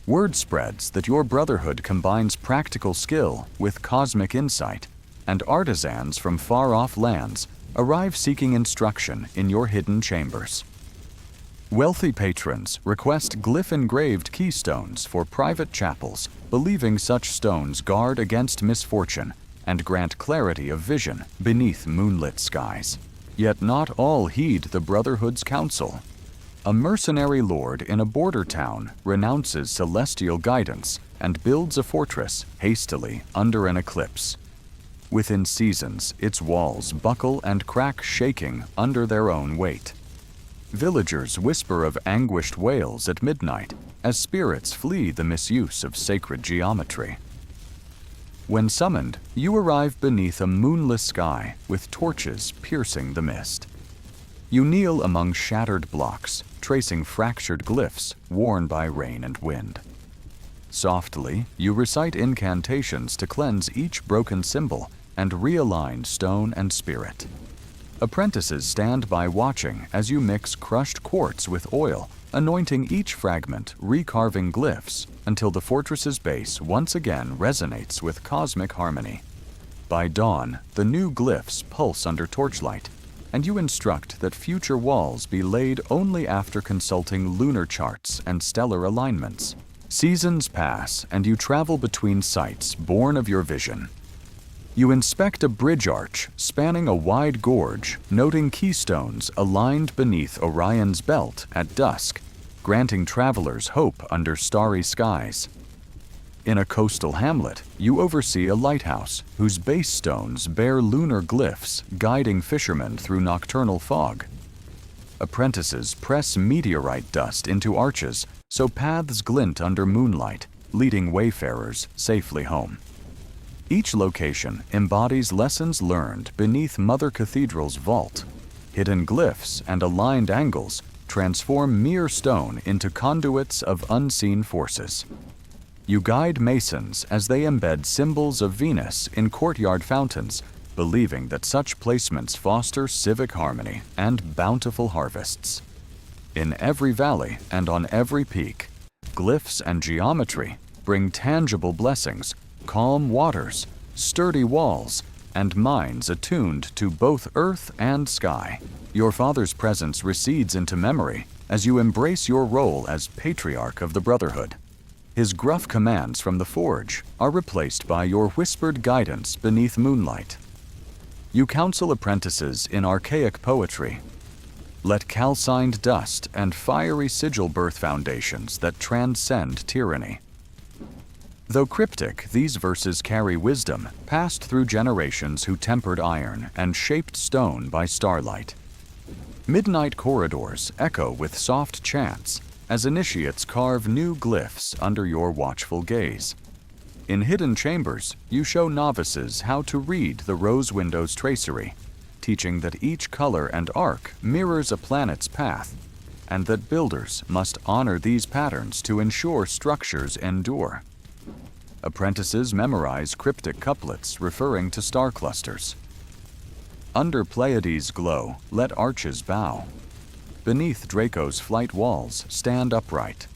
Word spreads that your brotherhood combines practical skill with cosmic insight, and artisans from far-off lands arrive seeking instruction in your hidden chambers. Wealthy patrons request glyph-engraved keystones for private chapels, believing such stones guard against misfortune and grant clarity of vision beneath moonlit skies. Yet not all heed the Brotherhood's counsel. A mercenary lord in a border town renounces celestial guidance and builds a fortress hastily under an eclipse. Within seasons, its walls buckle and crack, shaking under their own weight. Villagers whisper of anguished wails at midnight as spirits flee the misuse of sacred geometry. When summoned, you arrive beneath a moonless sky with torches piercing the mist. You kneel among shattered blocks, tracing fractured glyphs worn by rain and wind. Softly, you recite incantations to cleanse each broken symbol and realign stone and spirit. Apprentices stand by watching as you mix crushed quartz with oil, anointing each fragment, recarving glyphs until the fortress's base once again resonates with cosmic harmony. By dawn, the new glyphs pulse under torchlight, and you instruct that future walls be laid only after consulting lunar charts and stellar alignments. Seasons pass, and you travel between sites born of your vision. You inspect a bridge arch spanning a wide gorge, noting keystones aligned beneath Orion's belt at dusk, granting travelers hope under starry skies. In a coastal hamlet, you oversee a lighthouse whose base stones bear lunar glyphs guiding fishermen through nocturnal fog. Apprentices press meteorite dust into arches so paths glint under moonlight, leading wayfarers safely home. Each location embodies lessons learned beneath Mother Cathedral's vault. Hidden glyphs and aligned angles transform mere stone into conduits of unseen forces. You guide masons as they embed symbols of Venus in courtyard fountains, believing that such placements foster civic harmony and bountiful harvests. In every valley and on every peak, glyphs and geometry bring tangible blessings, calm waters, sturdy walls, and minds attuned to both earth and sky. Your father's presence recedes into memory as you embrace your role as patriarch of the Brotherhood. His gruff commands from the forge are replaced by your whispered guidance beneath moonlight. You counsel apprentices in archaic poetry. Let calcined dust and fiery sigil birth foundations that transcend tyranny. Though cryptic, these verses carry wisdom passed through generations who tempered iron and shaped stone by starlight. Midnight corridors echo with soft chants as initiates carve new glyphs under your watchful gaze. In hidden chambers, you show novices how to read the rose window's tracery, teaching that each color and arc mirrors a planet's path, and that builders must honor these patterns to ensure structures endure. Apprentices memorize cryptic couplets referring to star clusters. Under Pleiades' glow, let arches bow. Beneath Draco's flight walls, stand upright.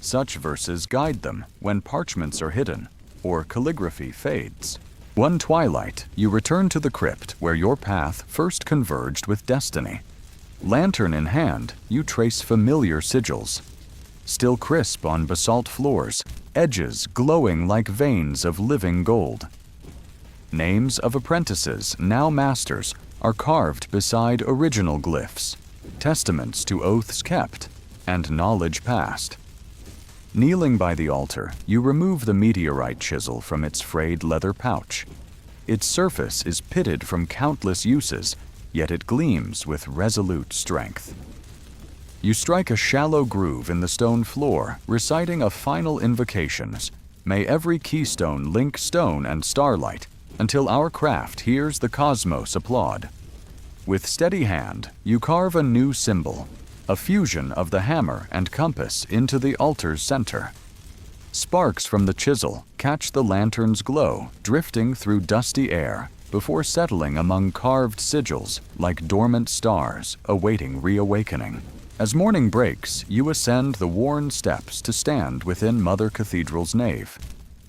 Such verses guide them when parchments are hidden or calligraphy fades. One twilight, you return to the crypt where your path first converged with destiny. Lantern in hand, you trace familiar sigils. Still crisp on basalt floors, edges glowing like veins of living gold. Names of apprentices, now masters, are carved beside original glyphs, testaments to oaths kept and knowledge passed. Kneeling by the altar, you remove the meteorite chisel from its frayed leather pouch. Its surface is pitted from countless uses, yet it gleams with resolute strength. You strike a shallow groove in the stone floor, reciting a final invocation. May every keystone link stone and starlight, until our craft hears the cosmos applaud. With steady hand, you carve a new symbol, a fusion of the hammer and compass into the altar's center. Sparks from the chisel catch the lantern's glow, drifting through dusty air before settling among carved sigils like dormant stars awaiting reawakening. As morning breaks, you ascend the worn steps to stand within Mother Cathedral's nave.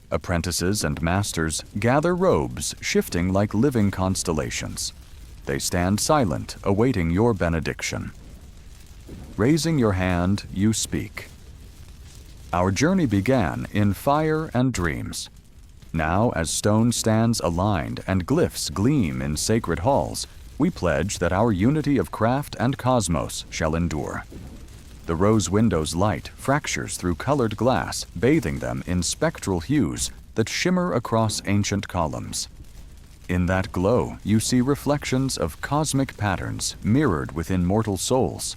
Apprentices and masters gather robes shifting like living constellations. They stand silent, awaiting your benediction. Raising your hand, you speak. Our journey began in fire and dreams. Now, as stone stands aligned and glyphs gleam in sacred halls, we pledge that our unity of craft and cosmos shall endure. The rose window's light fractures through colored glass, bathing them in spectral hues that shimmer across ancient columns. In that glow, you see reflections of cosmic patterns mirrored within mortal souls.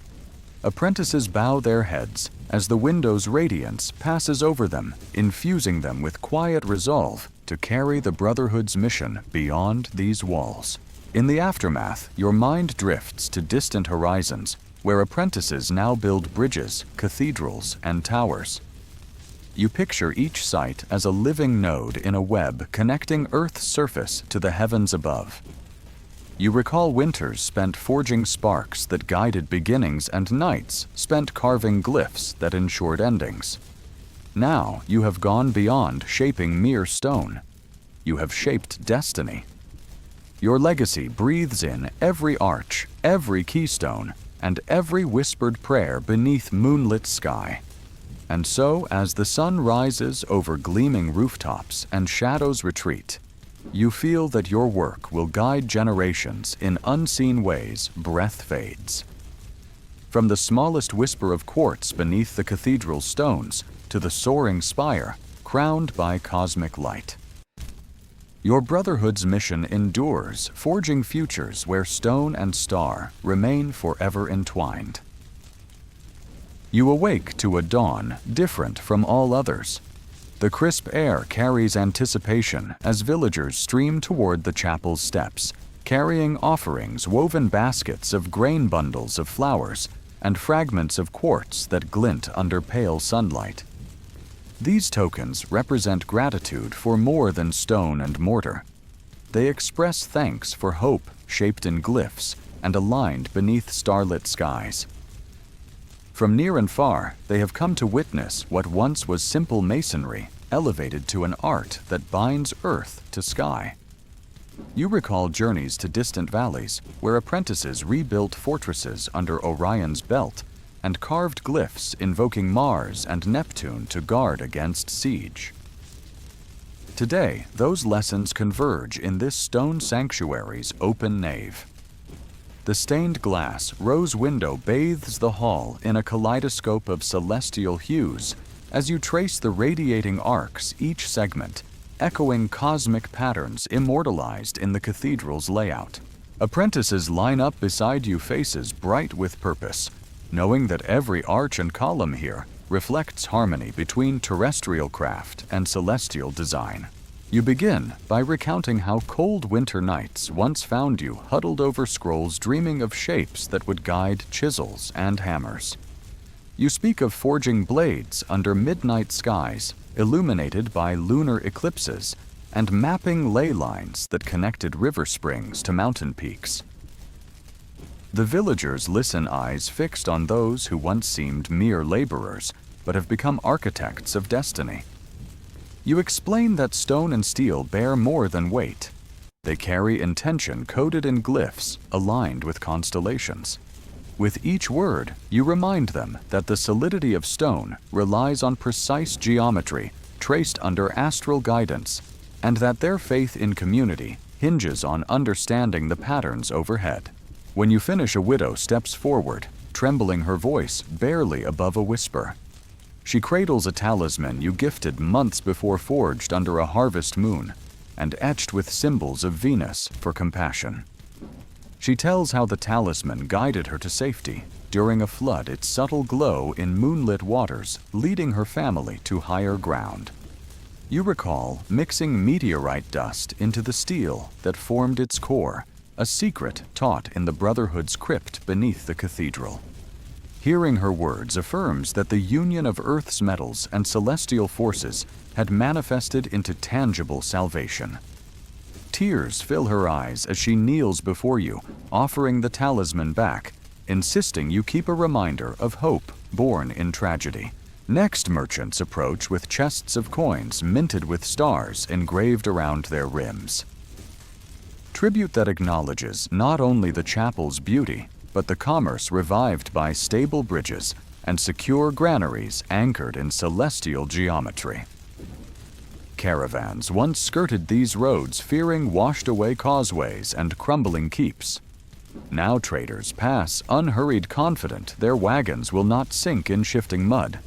Apprentices bow their heads as the window's radiance passes over them, infusing them with quiet resolve to carry the Brotherhood's mission beyond these walls. In the aftermath, your mind drifts to distant horizons, where apprentices now build bridges, cathedrals, and towers. You picture each site as a living node in a web connecting Earth's surface to the heavens above. You recall winters spent forging sparks that guided beginnings and nights spent carving glyphs that ensured endings. Now you have gone beyond shaping mere stone. You have shaped destiny. Your legacy breathes in every arch, every keystone, and every whispered prayer beneath moonlit sky. And so, as the sun rises over gleaming rooftops and shadows retreat, you feel that your work will guide generations in unseen ways breath fades. From the smallest whisper of quartz beneath the cathedral's stones to the soaring spire crowned by cosmic light. Your Brotherhood's mission endures, forging futures where stone and star remain forever entwined. You awake to a dawn different from all others. The crisp air carries anticipation as villagers stream toward the chapel's steps, carrying offerings woven baskets of grain bundles of flowers and fragments of quartz that glint under pale sunlight. These tokens represent gratitude for more than stone and mortar. They express thanks for hope shaped in glyphs and aligned beneath starlit skies. From near and far, they have come to witness what once was simple masonry elevated to an art that binds earth to sky. You recall journeys to distant valleys where apprentices rebuilt fortresses under Orion's belt and carved glyphs invoking Mars and Neptune to guard against siege. Today, those lessons converge in this stone sanctuary's open nave. The stained glass rose window bathes the hall in a kaleidoscope of celestial hues as you trace the radiating arcs each segment, echoing cosmic patterns immortalized in the cathedral's layout. Apprentices line up beside you, faces bright with purpose, knowing that every arch and column here reflects harmony between terrestrial craft and celestial design. You begin by recounting how cold winter nights once found you huddled over scrolls dreaming of shapes that would guide chisels and hammers. You speak of forging blades under midnight skies, illuminated by lunar eclipses, and mapping ley lines that connected river springs to mountain peaks. The villagers listen, eyes fixed on those who once seemed mere laborers, but have become architects of destiny. You explain that stone and steel bear more than weight. They carry intention coded in glyphs aligned with constellations. With each word, you remind them that the solidity of stone relies on precise geometry traced under astral guidance, and that their faith in community hinges on understanding the patterns overhead. When you finish, a widow steps forward, trembling, her voice barely above a whisper. She cradles a talisman you gifted months before, forged under a harvest moon and etched with symbols of Venus for compassion. She tells how the talisman guided her to safety during a flood, its subtle glow in moonlit waters leading her family to higher ground. You recall mixing meteorite dust into the steel that formed its core, a secret taught in the Brotherhood's crypt beneath the cathedral. Hearing her words affirms that the union of Earth's metals and celestial forces had manifested into tangible salvation. Tears fill her eyes as she kneels before you, offering the talisman back, insisting you keep a reminder of hope born in tragedy. Next, merchants approach with chests of coins minted with stars engraved around their rims. Tribute that acknowledges not only the chapel's beauty, but the commerce revived by stable bridges and secure granaries anchored in celestial geometry. Caravans once skirted these roads, fearing washed-away causeways and crumbling keeps. Now traders pass unhurried, confident their wagons will not sink in shifting mud.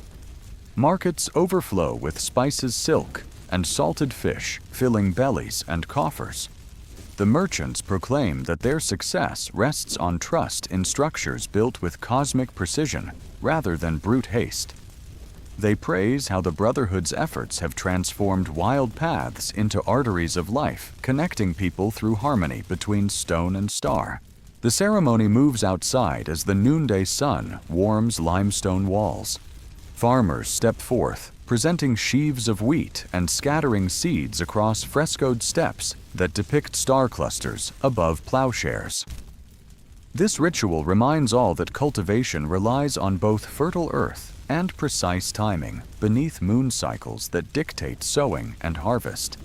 Markets overflow with spices, silk, and salted fish, filling bellies and coffers. The merchants proclaim that their success rests on trust in structures built with cosmic precision rather than brute haste. They praise how the Brotherhood's efforts have transformed wild paths into arteries of life, connecting people through harmony between stone and star. The ceremony moves outside as the noonday sun warms limestone walls. Farmers step forth, presenting sheaves of wheat and scattering seeds across frescoed steps that depict star clusters above plowshares. This ritual reminds all that cultivation relies on both fertile earth and precise timing beneath moon cycles that dictate sowing and harvest.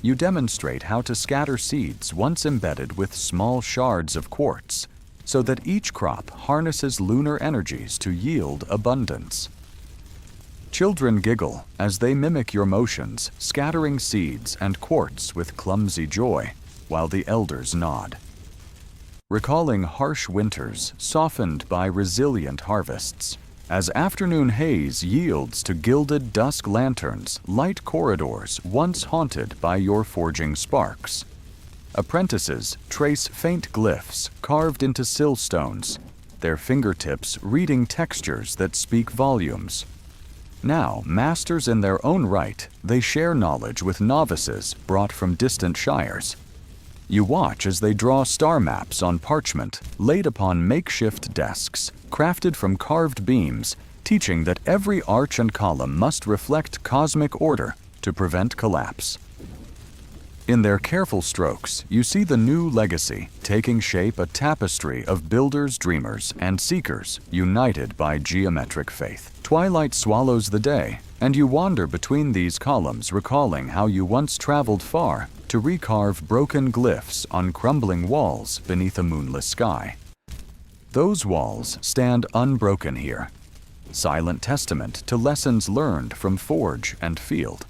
You demonstrate how to scatter seeds once embedded with small shards of quartz, so that each crop harnesses lunar energies to yield abundance. Children giggle as they mimic your motions, scattering seeds and quartz with clumsy joy, while the elders nod. Recalling harsh winters softened by resilient harvests, as afternoon haze yields to gilded dusk lanterns, light corridors once haunted by your forging sparks. Apprentices trace faint glyphs carved into sill stones, their fingertips reading textures that speak volumes. Now, masters in their own right, they share knowledge with novices brought from distant shires. You watch as they draw star maps on parchment laid upon makeshift desks, crafted from carved beams, teaching that every arch and column must reflect cosmic order to prevent collapse. In their careful strokes, you see the new legacy taking shape, a tapestry of builders, dreamers, and seekers united by geometric faith. Twilight swallows the day, and you wander between these columns, recalling how you once traveled far to recarve broken glyphs on crumbling walls beneath a moonless sky. Those walls stand unbroken here, silent testament to lessons learned from forge and field.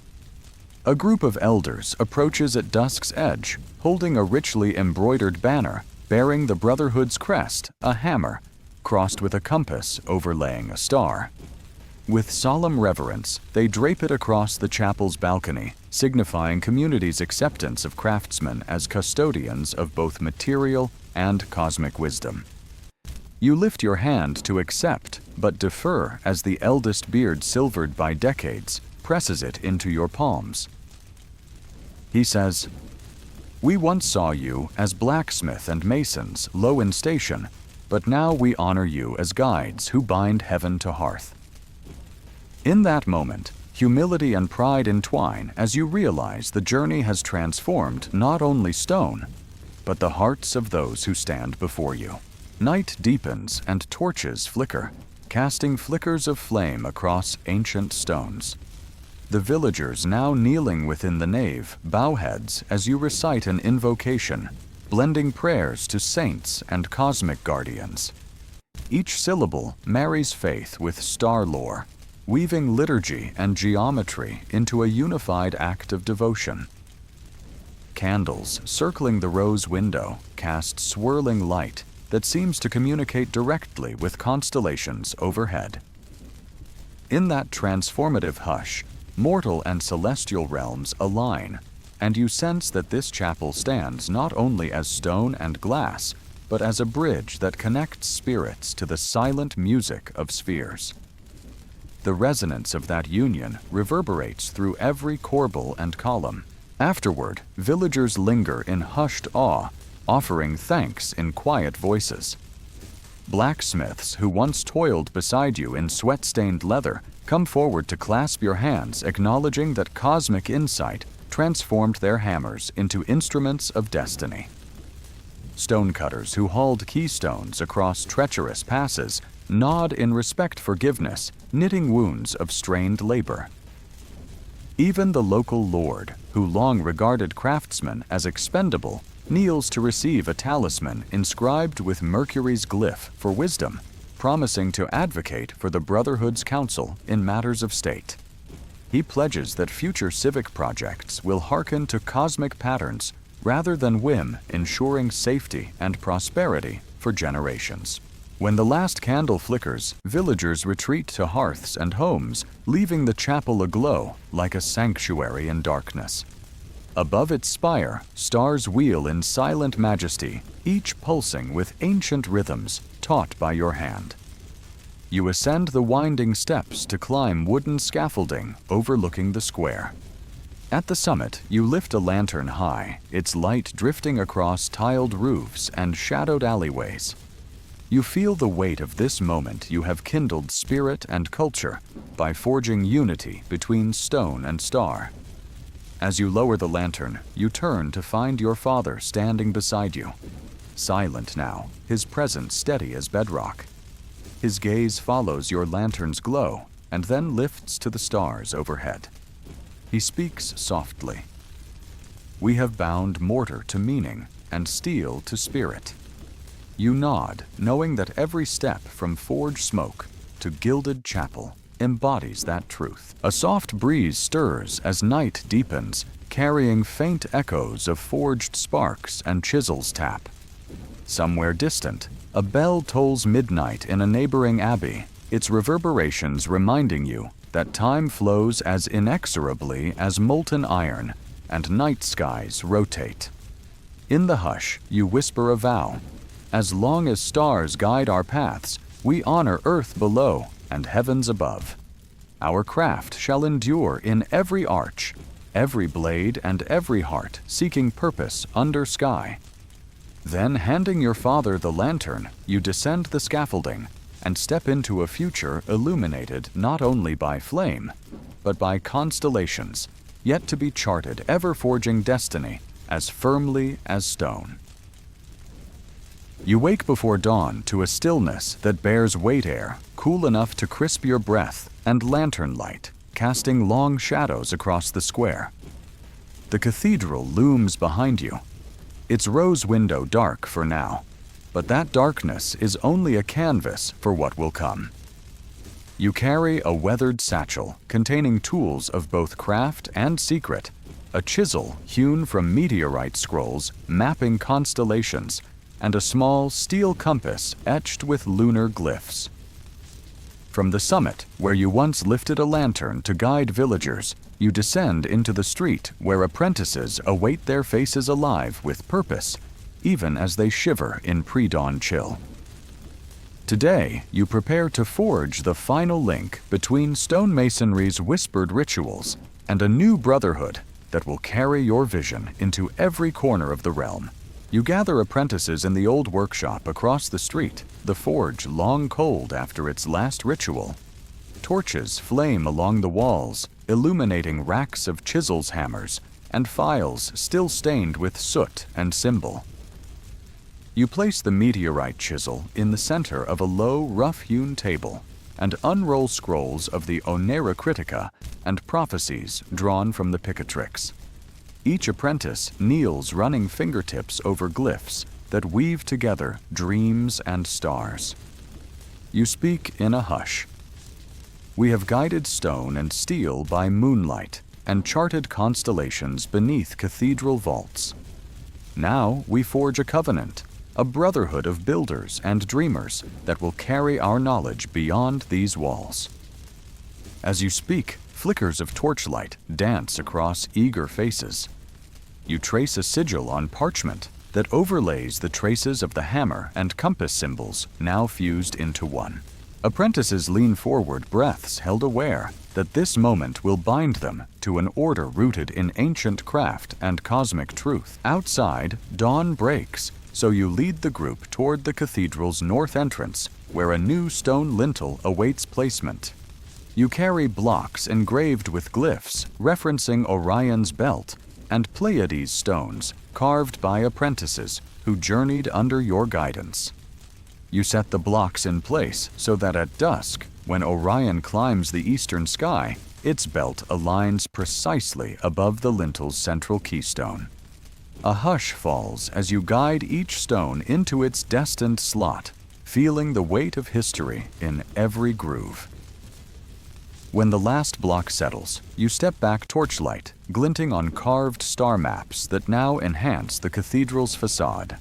A group of elders approaches at dusk's edge, holding a richly embroidered banner bearing the Brotherhood's crest, a hammer, crossed with a compass overlaying a star. With solemn reverence, they drape it across the chapel's balcony, signifying community's acceptance of craftsmen as custodians of both material and cosmic wisdom. You lift your hand to accept, but defer as the eldest beard, silvered by decades, presses it into your palms. He says, "We once saw you as blacksmith and masons, low in station, but now we honor you as guides who bind heaven to hearth." In that moment, humility and pride entwine as you realize the journey has transformed not only stone, but the hearts of those who stand before you. Night deepens and torches flicker, casting flickers of flame across ancient stones. The villagers, now kneeling within the nave, bow heads as you recite an invocation, blending prayers to saints and cosmic guardians. Each syllable marries faith with star lore, weaving liturgy and geometry into a unified act of devotion. Candles circling the rose window cast swirling light that seems to communicate directly with constellations overhead. In that transformative hush, mortal and celestial realms align, and you sense that this chapel stands not only as stone and glass, but as a bridge that connects spirits to the silent music of spheres. The resonance of that union reverberates through every corbel and column. Afterward, villagers linger in hushed awe, offering thanks in quiet voices. Blacksmiths who once toiled beside you in sweat-stained leather come forward to clasp your hands, acknowledging that cosmic insight transformed their hammers into instruments of destiny. Stonecutters who hauled keystones across treacherous passes nod in respect forgiveness, knitting wounds of strained labor. Even the local lord, who long regarded craftsmen as expendable, kneels to receive a talisman inscribed with Mercury's glyph for wisdom, promising to advocate for the Brotherhood's counsel in matters of state. He pledges that future civic projects will hearken to cosmic patterns rather than whim, ensuring safety and prosperity for generations. When the last candle flickers, villagers retreat to hearths and homes, leaving the chapel aglow like a sanctuary in darkness. Above its spire, stars wheel in silent majesty, each pulsing with ancient rhythms taught by your hand. You ascend the winding steps to climb wooden scaffolding overlooking the square. At the summit, you lift a lantern high, its light drifting across tiled roofs and shadowed alleyways. You feel the weight of this moment. You have kindled spirit and culture by forging unity between stone and star. As you lower the lantern, you turn to find your father standing beside you. Silent now, his presence steady as bedrock. His gaze follows your lantern's glow and then lifts to the stars overhead. He speaks softly. "We have bound mortar to meaning and steel to spirit." You nod, knowing that every step from forge smoke to gilded chapel embodies that truth. A soft breeze stirs as night deepens, carrying faint echoes of forged sparks and chisels tap. Somewhere distant, a bell tolls midnight in a neighboring abbey, its reverberations reminding you that time flows as inexorably as molten iron, and night skies rotate. In the hush, you whisper a vow. As long as stars guide our paths, we honor earth below and heavens above. Our craft shall endure in every arch, every blade and every heart seeking purpose under sky. Then, handing your father the lantern, you descend the scaffolding and step into a future illuminated not only by flame, but by constellations, yet to be charted, ever forging destiny as firmly as stone. You wake before dawn to a stillness that bears weight air, cool enough to crisp your breath, and lantern light, casting long shadows across the square. The cathedral looms behind you, its rose window dark for now, but that darkness is only a canvas for what will come. You carry a weathered satchel containing tools of both craft and secret, a chisel hewn from meteorite scrolls mapping constellations, and a small steel compass etched with lunar glyphs. From the summit, where you once lifted a lantern to guide villagers, you descend into the street where apprentices await their faces alive with purpose, even as they shiver in pre-dawn chill. Today, you prepare to forge the final link between stonemasonry's whispered rituals and a new brotherhood that will carry your vision into every corner of the realm. You gather apprentices in the old workshop across the street, the forge long cold after its last ritual. Torches flame along the walls, illuminating racks of chisels, hammers, and files still stained with soot and symbol. You place the meteorite chisel in the center of a low, rough-hewn table and unroll scrolls of the Onera Critica and prophecies drawn from the Picatrix. Each apprentice kneels, running fingertips over glyphs that weave together dreams and stars. You speak in a hush. We have guided stone and steel by moonlight and charted constellations beneath cathedral vaults. Now we forge a covenant, a brotherhood of builders and dreamers that will carry our knowledge beyond these walls. As you speak, flickers of torchlight dance across eager faces. You trace a sigil on parchment that overlays the traces of the hammer and compass symbols now fused into one. Apprentices lean forward, breaths held aware that this moment will bind them to an order rooted in ancient craft and cosmic truth. Outside, dawn breaks, so you lead the group toward the cathedral's north entrance, where a new stone lintel awaits placement. You carry blocks engraved with glyphs referencing Orion's belt and Pleiades stones carved by apprentices who journeyed under your guidance. You set the blocks in place so that at dusk, when Orion climbs the eastern sky, its belt aligns precisely above the lintel's central keystone. A hush falls as you guide each stone into its destined slot, feeling the weight of history in every groove. When the last block settles, you step back, torchlight glinting on carved star maps that now enhance the cathedral's facade.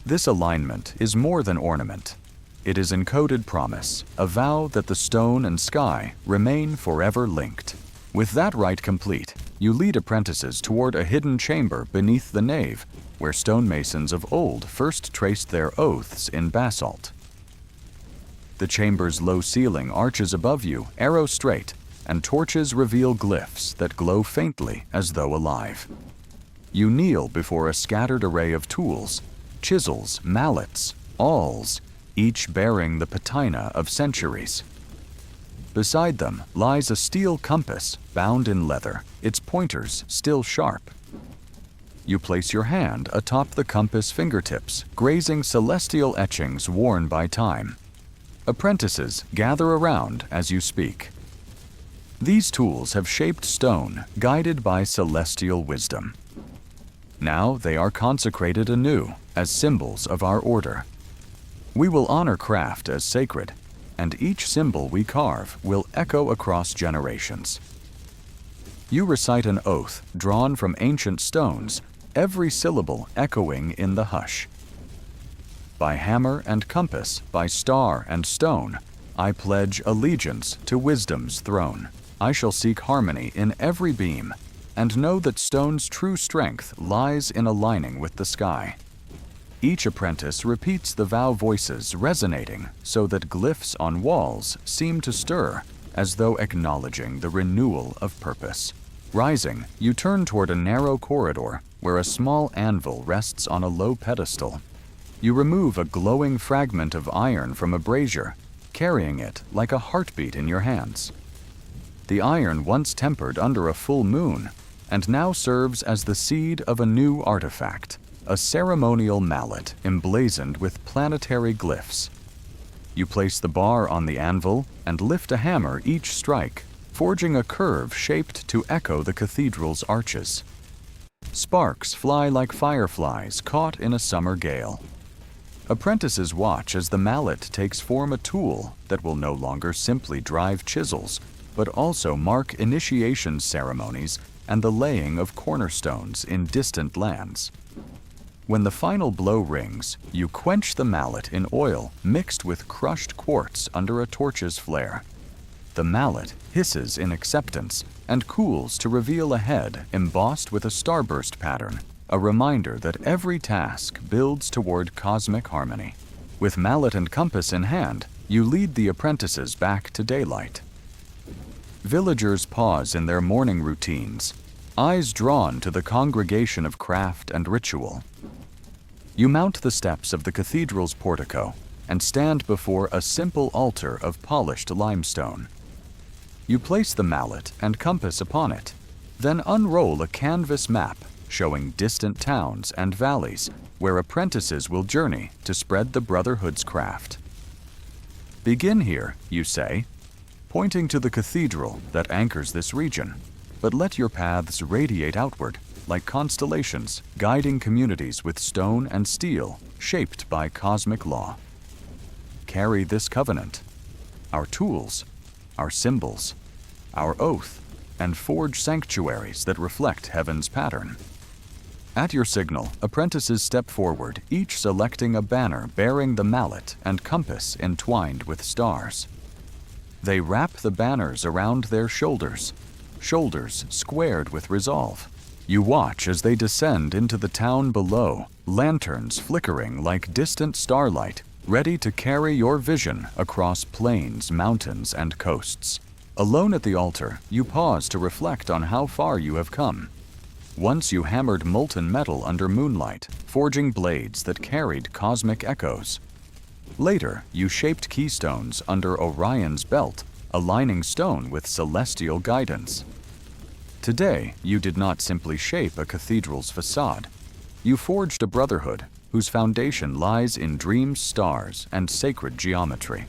This alignment is more than ornament. It is encoded promise, a vow that the stone and sky remain forever linked. With that rite complete, you lead apprentices toward a hidden chamber beneath the nave, where stonemasons of old first traced their oaths in basalt. The chamber's low ceiling arches above you, arrow straight, and torches reveal glyphs that glow faintly as though alive. You kneel before a scattered array of tools, chisels, mallets, awls, each bearing the patina of centuries. Beside them lies a steel compass bound in leather, its pointers still sharp. You place your hand atop the compass fingertips, grazing celestial etchings worn by time. Apprentices gather around as you speak. These tools have shaped stone, guided by celestial wisdom. Now they are consecrated anew as symbols of our order. We will honor craft as sacred, and each symbol we carve will echo across generations. You recite an oath drawn from ancient stones, every syllable echoing in the hush. By hammer and compass, by star and stone, I pledge allegiance to wisdom's throne. I shall seek harmony in every beam, and know that stone's true strength lies in aligning with the sky. Each apprentice repeats the vow, voices resonating so that glyphs on walls seem to stir, as though acknowledging the renewal of purpose. Rising, you turn toward a narrow corridor where a small anvil rests on a low pedestal. You remove a glowing fragment of iron from a brazier, carrying it like a heartbeat in your hands. The iron once tempered under a full moon, and now serves as the seed of a new artifact, a ceremonial mallet emblazoned with planetary glyphs. You place the bar on the anvil and lift a hammer each strike, forging a curve shaped to echo the cathedral's arches. Sparks fly like fireflies caught in a summer gale. Apprentices watch as the mallet takes form, a tool that will no longer simply drive chisels, but also mark initiation ceremonies and the laying of cornerstones in distant lands. When the final blow rings, you quench the mallet in oil mixed with crushed quartz under a torch's flare. The mallet hisses in acceptance and cools to reveal a head embossed with a starburst pattern, a reminder that every task builds toward cosmic harmony. With mallet and compass in hand, you lead the apprentices back to daylight. Villagers pause in their morning routines, eyes drawn to the congregation of craft and ritual. You mount the steps of the cathedral's portico and stand before a simple altar of polished limestone. You place the mallet and compass upon it, then unroll a canvas map showing distant towns and valleys where apprentices will journey to spread the Brotherhood's craft. Begin here, you say, pointing to the cathedral that anchors this region, but let your paths radiate outward like constellations guiding communities with stone and steel shaped by cosmic law. Carry this covenant, our tools, our symbols, our oath, and forge sanctuaries that reflect heaven's pattern. At your signal, apprentices step forward, each selecting a banner bearing the mallet and compass entwined with stars. They wrap the banners around their shoulders, shoulders squared with resolve. You watch as they descend into the town below, lanterns flickering like distant starlight, ready to carry your vision across plains, mountains, and coasts. Alone at the altar, you pause to reflect on how far you have come. Once you hammered molten metal under moonlight, forging blades that carried cosmic echoes. Later, you shaped keystones under Orion's belt, aligning stone with celestial guidance. Today, you did not simply shape a cathedral's facade. You forged a brotherhood whose foundation lies in dreams, stars, and sacred geometry.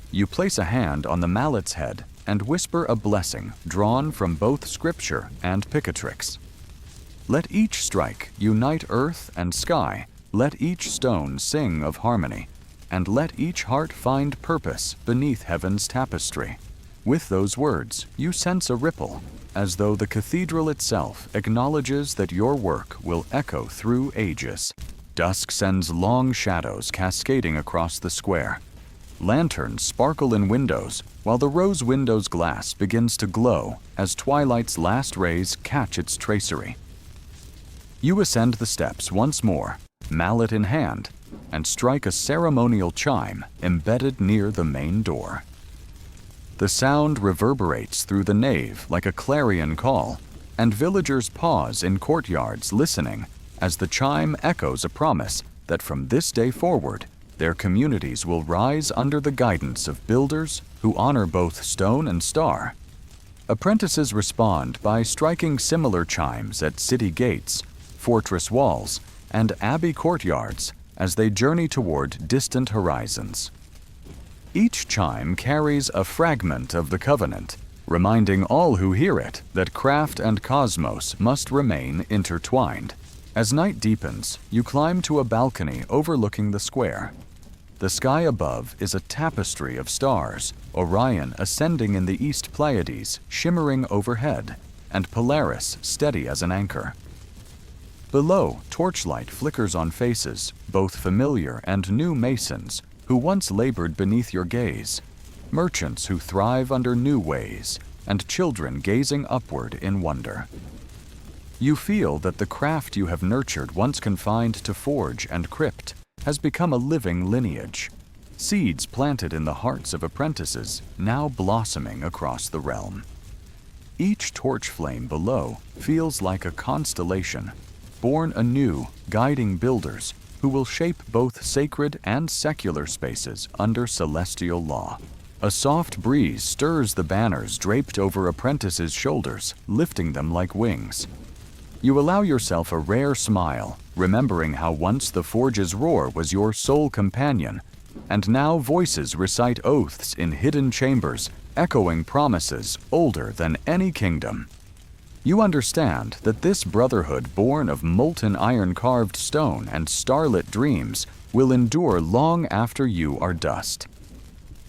You place a hand on the mallet's head and whisper a blessing drawn from both scripture and Picatrix. Let each strike unite earth and sky, let each stone sing of harmony, and let each heart find purpose beneath heaven's tapestry. With those words, you sense a ripple, as though the cathedral itself acknowledges that your work will echo through ages. Dusk sends long shadows cascading across the square. Lanterns sparkle in windows, while the rose window's glass begins to glow as twilight's last rays catch its tracery. You ascend the steps once more, mallet in hand, and strike a ceremonial chime embedded near the main door. The sound reverberates through the nave like a clarion call, and villagers pause in courtyards listening as the chime echoes a promise that from this day forward, their communities will rise under the guidance of builders who honor both stone and star. Apprentices respond by striking similar chimes at city gates, fortress walls, and abbey courtyards as they journey toward distant horizons. Each chime carries a fragment of the covenant, reminding all who hear it that craft and cosmos must remain intertwined. As night deepens, you climb to a balcony overlooking the square. The sky above is a tapestry of stars, Orion ascending in the East Pleiades, shimmering overhead, and Polaris steady as an anchor. Below, torchlight flickers on faces, both familiar and new masons, who once labored beneath your gaze, merchants who thrive under new ways, and children gazing upward in wonder. You feel that the craft you have nurtured, once confined to forge and crypt, has become a living lineage, seeds planted in the hearts of apprentices now blossoming across the realm. Each torch flame below feels like a constellation, born anew, guiding builders who will shape both sacred and secular spaces under celestial law. A soft breeze stirs the banners draped over apprentices' shoulders, lifting them like wings. You allow yourself a rare smile, remembering how once the forge's roar was your sole companion, and now voices recite oaths in hidden chambers, echoing promises older than any kingdom. You understand that this brotherhood born of molten iron-carved stone and starlit dreams will endure long after you are dust.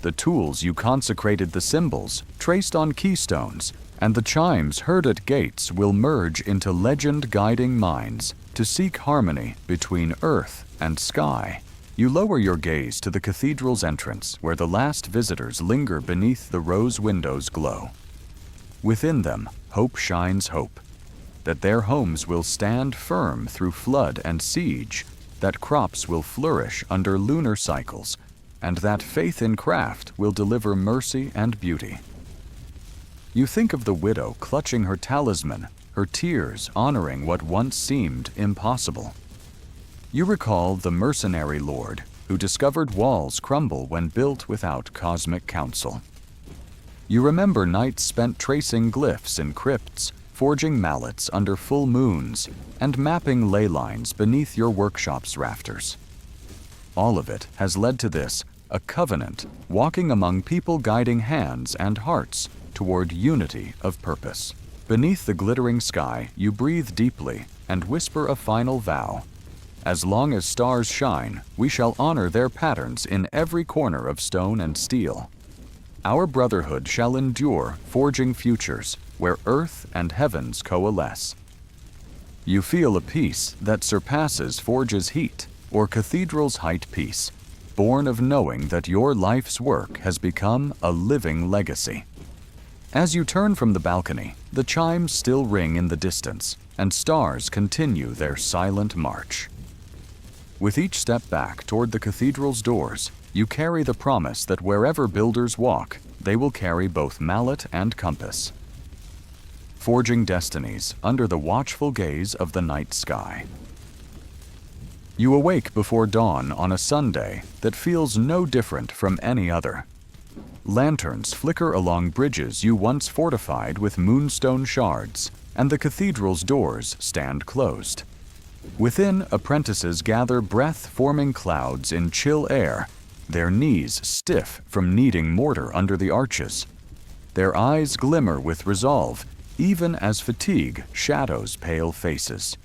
The tools you consecrated, the symbols traced on keystones, and the chimes heard at gates will merge into legend-guiding minds to seek harmony between earth and sky. You lower your gaze to the cathedral's entrance, where the last visitors linger beneath the rose windows' glow. Within them, hope shines hope, that their homes will stand firm through flood and siege, that crops will flourish under lunar cycles, and that faith in craft will deliver mercy and beauty. You think of the widow clutching her talisman, her tears honoring what once seemed impossible. You recall the mercenary lord who discovered walls crumble when built without cosmic counsel. You remember nights spent tracing glyphs in crypts, forging mallets under full moons, and mapping ley lines beneath your workshop's rafters. All of it has led to this, a covenant, walking among people guiding hands and hearts toward unity of purpose. Beneath the glittering sky, you breathe deeply and whisper a final vow. As long as stars shine, we shall honor their patterns in every corner of stone and steel. Our brotherhood shall endure, forging futures where earth and heavens coalesce. You feel a peace that surpasses forge's heat or cathedral's height peace, born of knowing that your life's work has become a living legacy. As you turn from the balcony, the chimes still ring in the distance, and stars continue their silent march. With each step back toward the cathedral's doors, you carry the promise that wherever builders walk, they will carry both mallet and compass, forging destinies under the watchful gaze of the night sky. You awake before dawn on a Sunday that feels no different from any other. Lanterns flicker along bridges you once fortified with moonstone shards, and the cathedral's doors stand closed. Within, apprentices gather breath-forming clouds in chill air, their knees stiff from kneading mortar under the arches. Their eyes glimmer with resolve, even as fatigue shadows pale faces.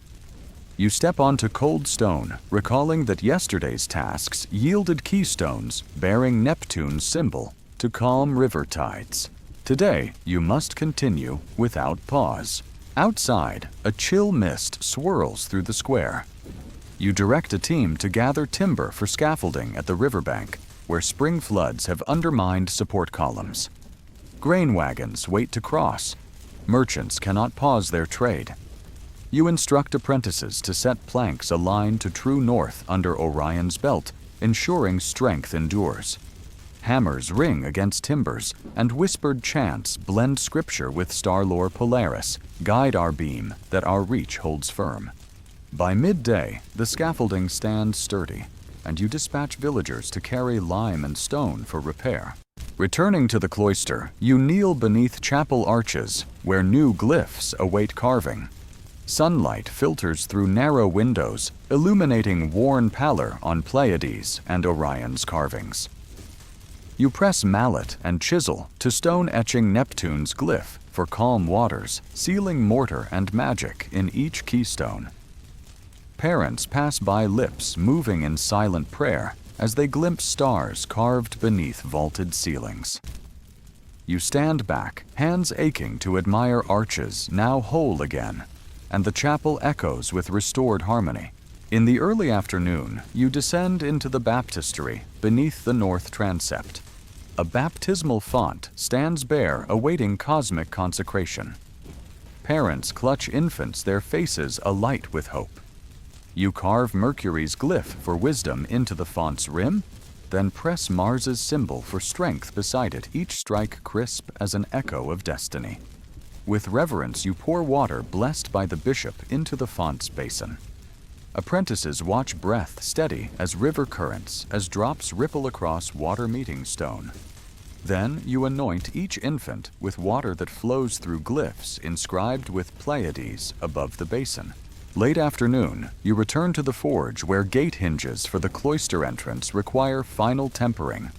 You step onto cold stone, recalling that yesterday's tasks yielded keystones bearing Neptune's symbol to calm river tides. Today, you must continue without pause. Outside, a chill mist swirls through the square. You direct a team to gather timber for scaffolding at the riverbank, where spring floods have undermined support columns. Grain wagons wait to cross. Merchants cannot pause their trade. You instruct apprentices to set planks aligned to true north under Orion's belt, ensuring strength endures. Hammers ring against timbers, and whispered chants blend scripture with star lore Polaris, guide our beam that our reach holds firm. By midday, the scaffolding stands sturdy, and you dispatch villagers to carry lime and stone for repair. Returning to the cloister, you kneel beneath chapel arches, where new glyphs await carving. Sunlight filters through narrow windows, illuminating worn pallor on Pleiades and Orion's carvings. You press mallet and chisel to stone etching Neptune's glyph for calm waters, sealing mortar and magic in each keystone. Parents pass by lips moving in silent prayer as they glimpse stars carved beneath vaulted ceilings. You stand back, hands aching to admire arches now whole again, and the chapel echoes with restored harmony. In the early afternoon, you descend into the baptistery beneath the north transept. A baptismal font stands bare awaiting cosmic consecration. Parents clutch infants, their faces alight with hope. You carve Mercury's glyph for wisdom into the font's rim, then press Mars's symbol for strength beside it, each strike crisp as an echo of destiny. With reverence, you pour water blessed by the bishop into the font's basin. Apprentices watch breath steady as river currents, as drops ripple across water-meeting stone. Then you anoint each infant with water that flows through glyphs inscribed with Pleiades above the basin. Late afternoon, you return to the forge where gate hinges for the cloister entrance require final tempering.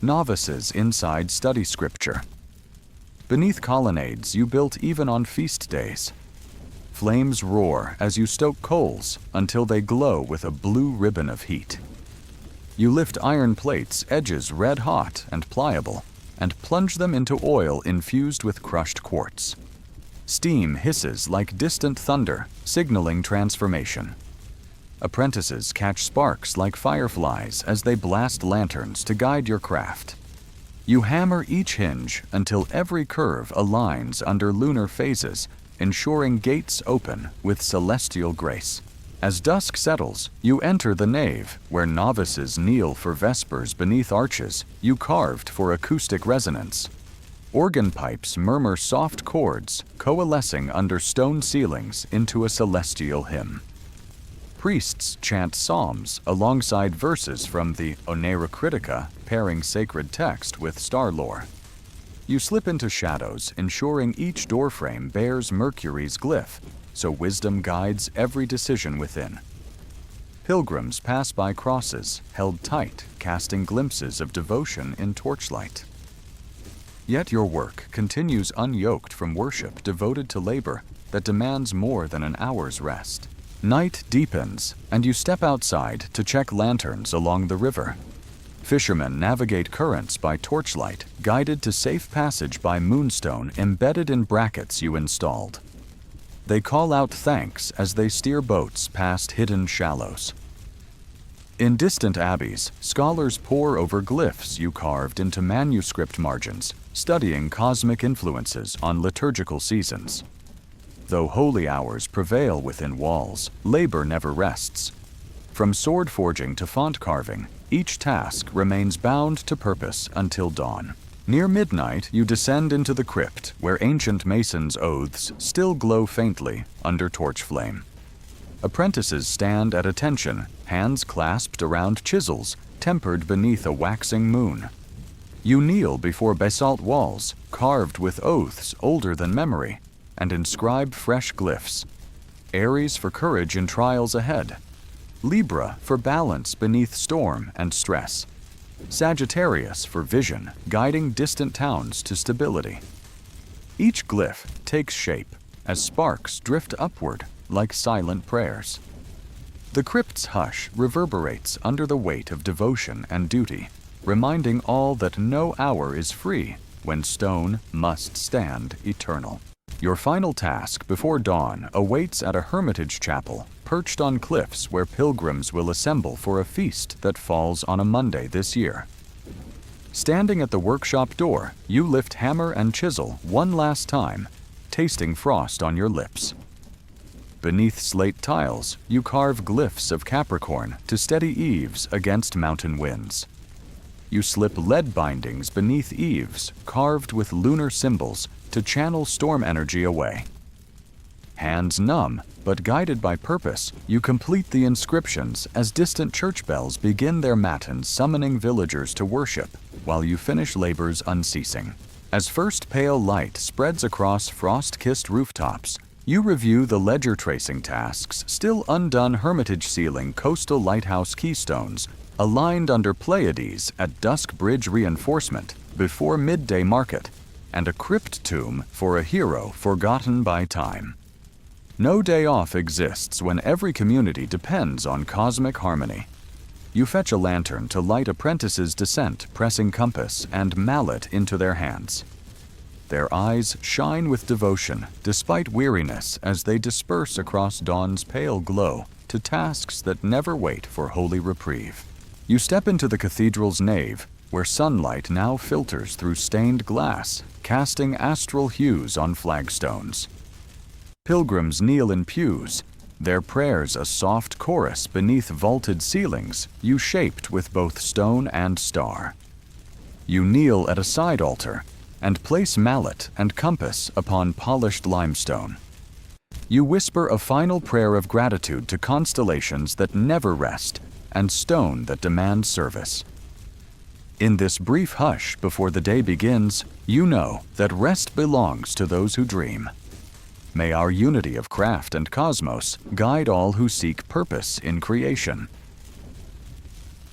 Novices inside study scripture. Beneath colonnades you built even on feast days. Flames roar as you stoke coals until they glow with a blue ribbon of heat. You lift iron plates, edges red hot and pliable, and plunge them into oil infused with crushed quartz. Steam hisses like distant thunder, signaling transformation. Apprentices catch sparks like fireflies as they blast lanterns to guide your craft. You hammer each hinge until every curve aligns under lunar phases, ensuring gates open with celestial grace. As dusk settles, you enter the nave, where novices kneel for vespers beneath arches you carved for acoustic resonance. Organ pipes murmur soft chords, coalescing under stone ceilings into a celestial hymn. Priests chant psalms alongside verses from the Onera Critica, pairing sacred text with star lore. You slip into shadows, ensuring each doorframe bears Mercury's glyph, so wisdom guides every decision within. Pilgrims pass by crosses, held tight, casting glimpses of devotion in torchlight. Yet your work continues unyoked from worship devoted to labor that demands more than an hour's rest. Night deepens, and you step outside to check lanterns along the river. Fishermen navigate currents by torchlight, guided to safe passage by moonstone embedded in brackets you installed. They call out thanks as they steer boats past hidden shallows. In distant abbeys, scholars pore over glyphs you carved into manuscript margins, studying cosmic influences on liturgical seasons. Though holy hours prevail within walls, labor never rests. From sword forging to font carving, each task remains bound to purpose until dawn. Near midnight, you descend into the crypt, where ancient masons' oaths still glow faintly under torch flame. Apprentices stand at attention, hands clasped around chisels, tempered beneath a waxing moon. You kneel before basalt walls, carved with oaths older than memory, and inscribe fresh glyphs. Aries for courage in trials ahead. Libra for balance beneath storm and stress. Sagittarius for vision, guiding distant towns to stability. Each glyph takes shape as sparks drift upward like silent prayers. The crypt's hush reverberates under the weight of devotion and duty, reminding all that no hour is free when stone must stand eternal. Your final task before dawn awaits at a hermitage chapel perched on cliffs where pilgrims will assemble for a feast that falls on a Monday this year. Standing at the workshop door, you lift hammer and chisel one last time, tasting frost on your lips. Beneath slate tiles, you carve glyphs of Capricorn to steady eaves against mountain winds. You slip lead bindings beneath eaves, carved with lunar symbols to channel storm energy away. Hands numb, but guided by purpose, you complete the inscriptions as distant church bells begin their matins summoning villagers to worship, while you finish labors unceasing. As first pale light spreads across frost-kissed rooftops, you review the ledger tracing tasks, still undone hermitage ceiling coastal lighthouse keystones, aligned under Pleiades at Dusk Bridge reinforcement before midday market, and a crypt tomb for a hero forgotten by time. No day off exists when every community depends on cosmic harmony. You fetch a lantern to light apprentices' descent, pressing compass and mallet into their hands. Their eyes shine with devotion despite weariness as they disperse across dawn's pale glow to tasks that never wait for holy reprieve. You step into the cathedral's nave, where sunlight now filters through stained glass, casting astral hues on flagstones. Pilgrims kneel in pews, their prayers a soft chorus beneath vaulted ceilings you shaped with both stone and star. You kneel at a side altar, and place mallet and compass upon polished limestone. You whisper a final prayer of gratitude to constellations that never rest and stone that demands service. In this brief hush before the day begins, you know that rest belongs to those who dream. May our unity of craft and cosmos guide all who seek purpose in creation.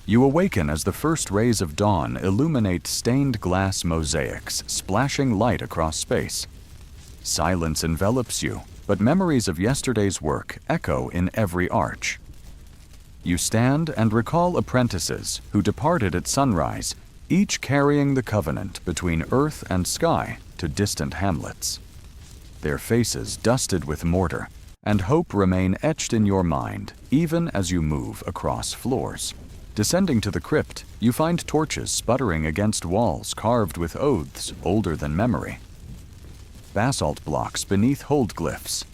You awaken as the first rays of dawn illuminate stained glass mosaics, splashing light across space. Silence envelops you, but memories of yesterday's work echo in every arch. You stand and recall apprentices who departed at sunrise, each carrying the covenant between earth and sky to distant hamlets. Their faces dusted with mortar, and hope remain etched in your mind even as you move across floors. Descending to the crypt, you find torches sputtering against walls carved with oaths older than memory. Basalt blocks beneath hold glyphs.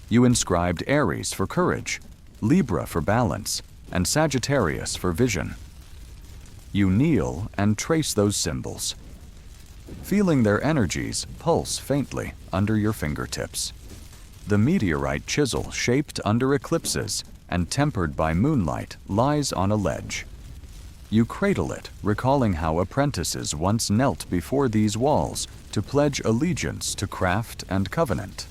You inscribed Aries for courage, Libra for balance, and Sagittarius for vision. You kneel and trace those symbols, feeling their energies pulse faintly under your fingertips. The meteorite chisel shaped under eclipses and tempered by moonlight lies on a ledge. You cradle it, recalling how apprentices once knelt before these walls to pledge allegiance to craft and covenant.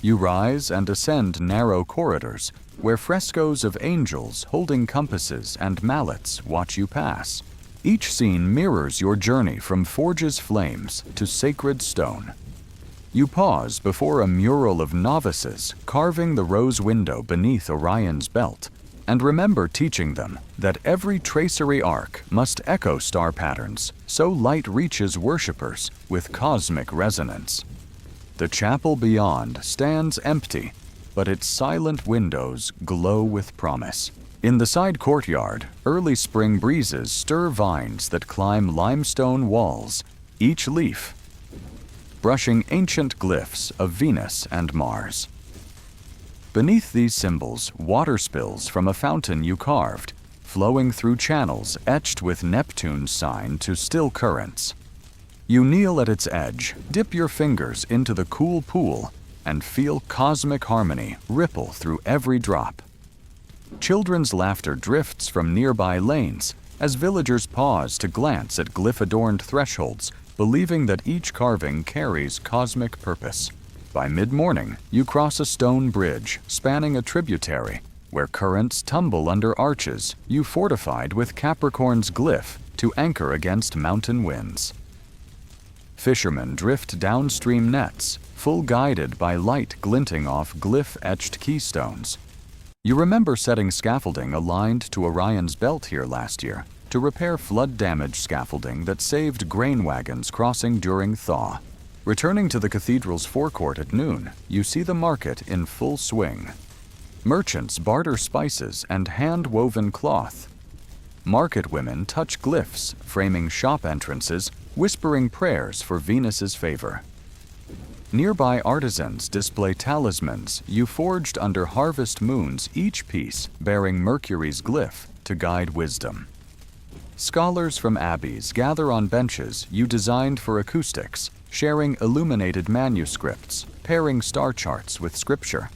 You rise and ascend narrow corridors where frescoes of angels holding compasses and mallets watch you pass. Each scene mirrors your journey from forge's flames to sacred stone. You pause before a mural of novices carving the rose window beneath Orion's belt, and remember teaching them that every tracery arc must echo star patterns so light reaches worshippers with cosmic resonance. The chapel beyond stands empty, but its silent windows glow with promise. In the side courtyard, early spring breezes stir vines that climb limestone walls, each leaf brushing ancient glyphs of Venus and Mars. Beneath these symbols, water spills from a fountain you carved, flowing through channels etched with Neptune's sign to still currents. You kneel at its edge, dip your fingers into the cool pool, and feel cosmic harmony ripple through every drop. Children's laughter drifts from nearby lanes as villagers pause to glance at glyph-adorned thresholds, believing that each carving carries cosmic purpose. By mid-morning, you cross a stone bridge spanning a tributary where currents tumble under arches you fortified with Capricorn's glyph to anchor against mountain winds. Fishermen drift downstream nets, full guided by light glinting off glyph-etched keystones. You remember setting scaffolding aligned to Orion's belt here last year to repair flood-damaged scaffolding that saved grain wagons crossing during thaw. Returning to the cathedral's forecourt at noon, you see the market in full swing. Merchants barter spices and hand-woven cloth. Market women touch glyphs, framing shop entrances, whispering prayers for Venus's favor. Nearby artisans display talismans you forged under harvest moons, each piece bearing Mercury's glyph to guide wisdom. Scholars from abbeys gather on benches you designed for acoustics, sharing illuminated manuscripts, pairing star charts with scripture.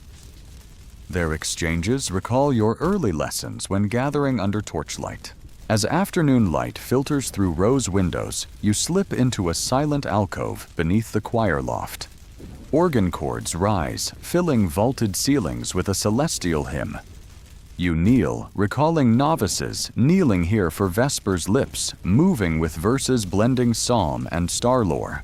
Their exchanges recall your early lessons when gathering under torchlight. As afternoon light filters through rose windows, you slip into a silent alcove beneath the choir loft. Organ chords rise, filling vaulted ceilings with a celestial hymn. You kneel, recalling novices kneeling here for Vesper's lips, moving with verses blending psalm and star lore.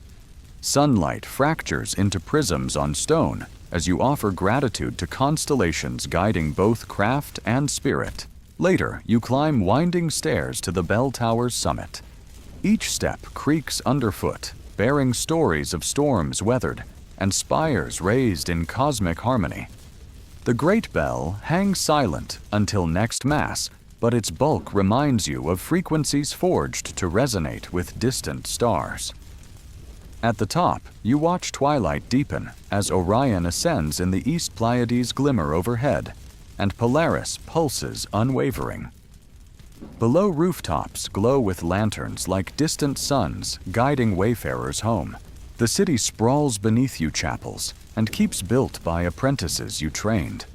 Sunlight fractures into prisms on stone as you offer gratitude to constellations guiding both craft and spirit. Later, you climb winding stairs to the bell tower's summit. Each step creaks underfoot, bearing stories of storms weathered and spires raised in cosmic harmony. The great bell hangs silent until next Mass, but its bulk reminds you of frequencies forged to resonate with distant stars. At the top, you watch twilight deepen as Orion ascends in the East Pleiades glimmer overhead, and Polaris pulses unwavering. Below rooftops glow with lanterns like distant suns guiding wayfarers home. The city sprawls beneath you chapels and keeps built by apprentices you trained.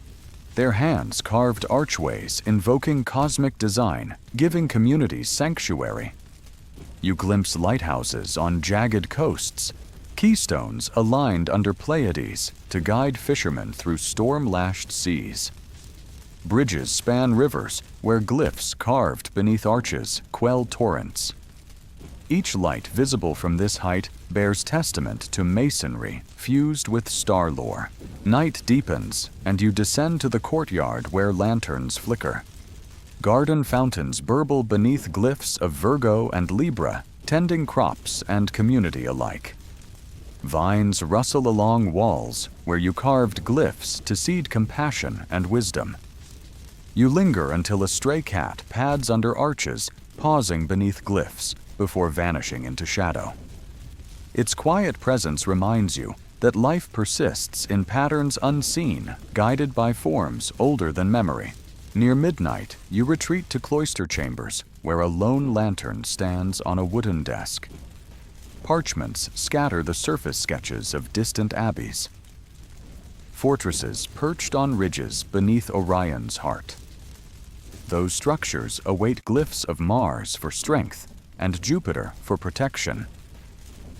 Their hands carved archways invoking cosmic design, giving communities sanctuary. You glimpse lighthouses on jagged coasts, keystones aligned under Pleiades to guide fishermen through storm-lashed seas. Bridges span rivers where glyphs carved beneath arches quell torrents. Each light visible from this height bears testament to masonry fused with star lore. Night deepens, and you descend to the courtyard where lanterns flicker. Garden fountains burble beneath glyphs of Virgo and Libra, tending crops and community alike. Vines rustle along walls where you carved glyphs to seed compassion and wisdom. You linger until a stray cat pads under arches, pausing beneath glyphs before vanishing into shadow. Its quiet presence reminds you that life persists in patterns unseen, guided by forms older than memory. Near midnight, you retreat to cloister chambers, where a lone lantern stands on a wooden desk. Parchments scatter the surface sketches of distant abbeys. Fortresses perched on ridges beneath Orion's heart. Those structures await glyphs of Mars for strength and Jupiter for protection.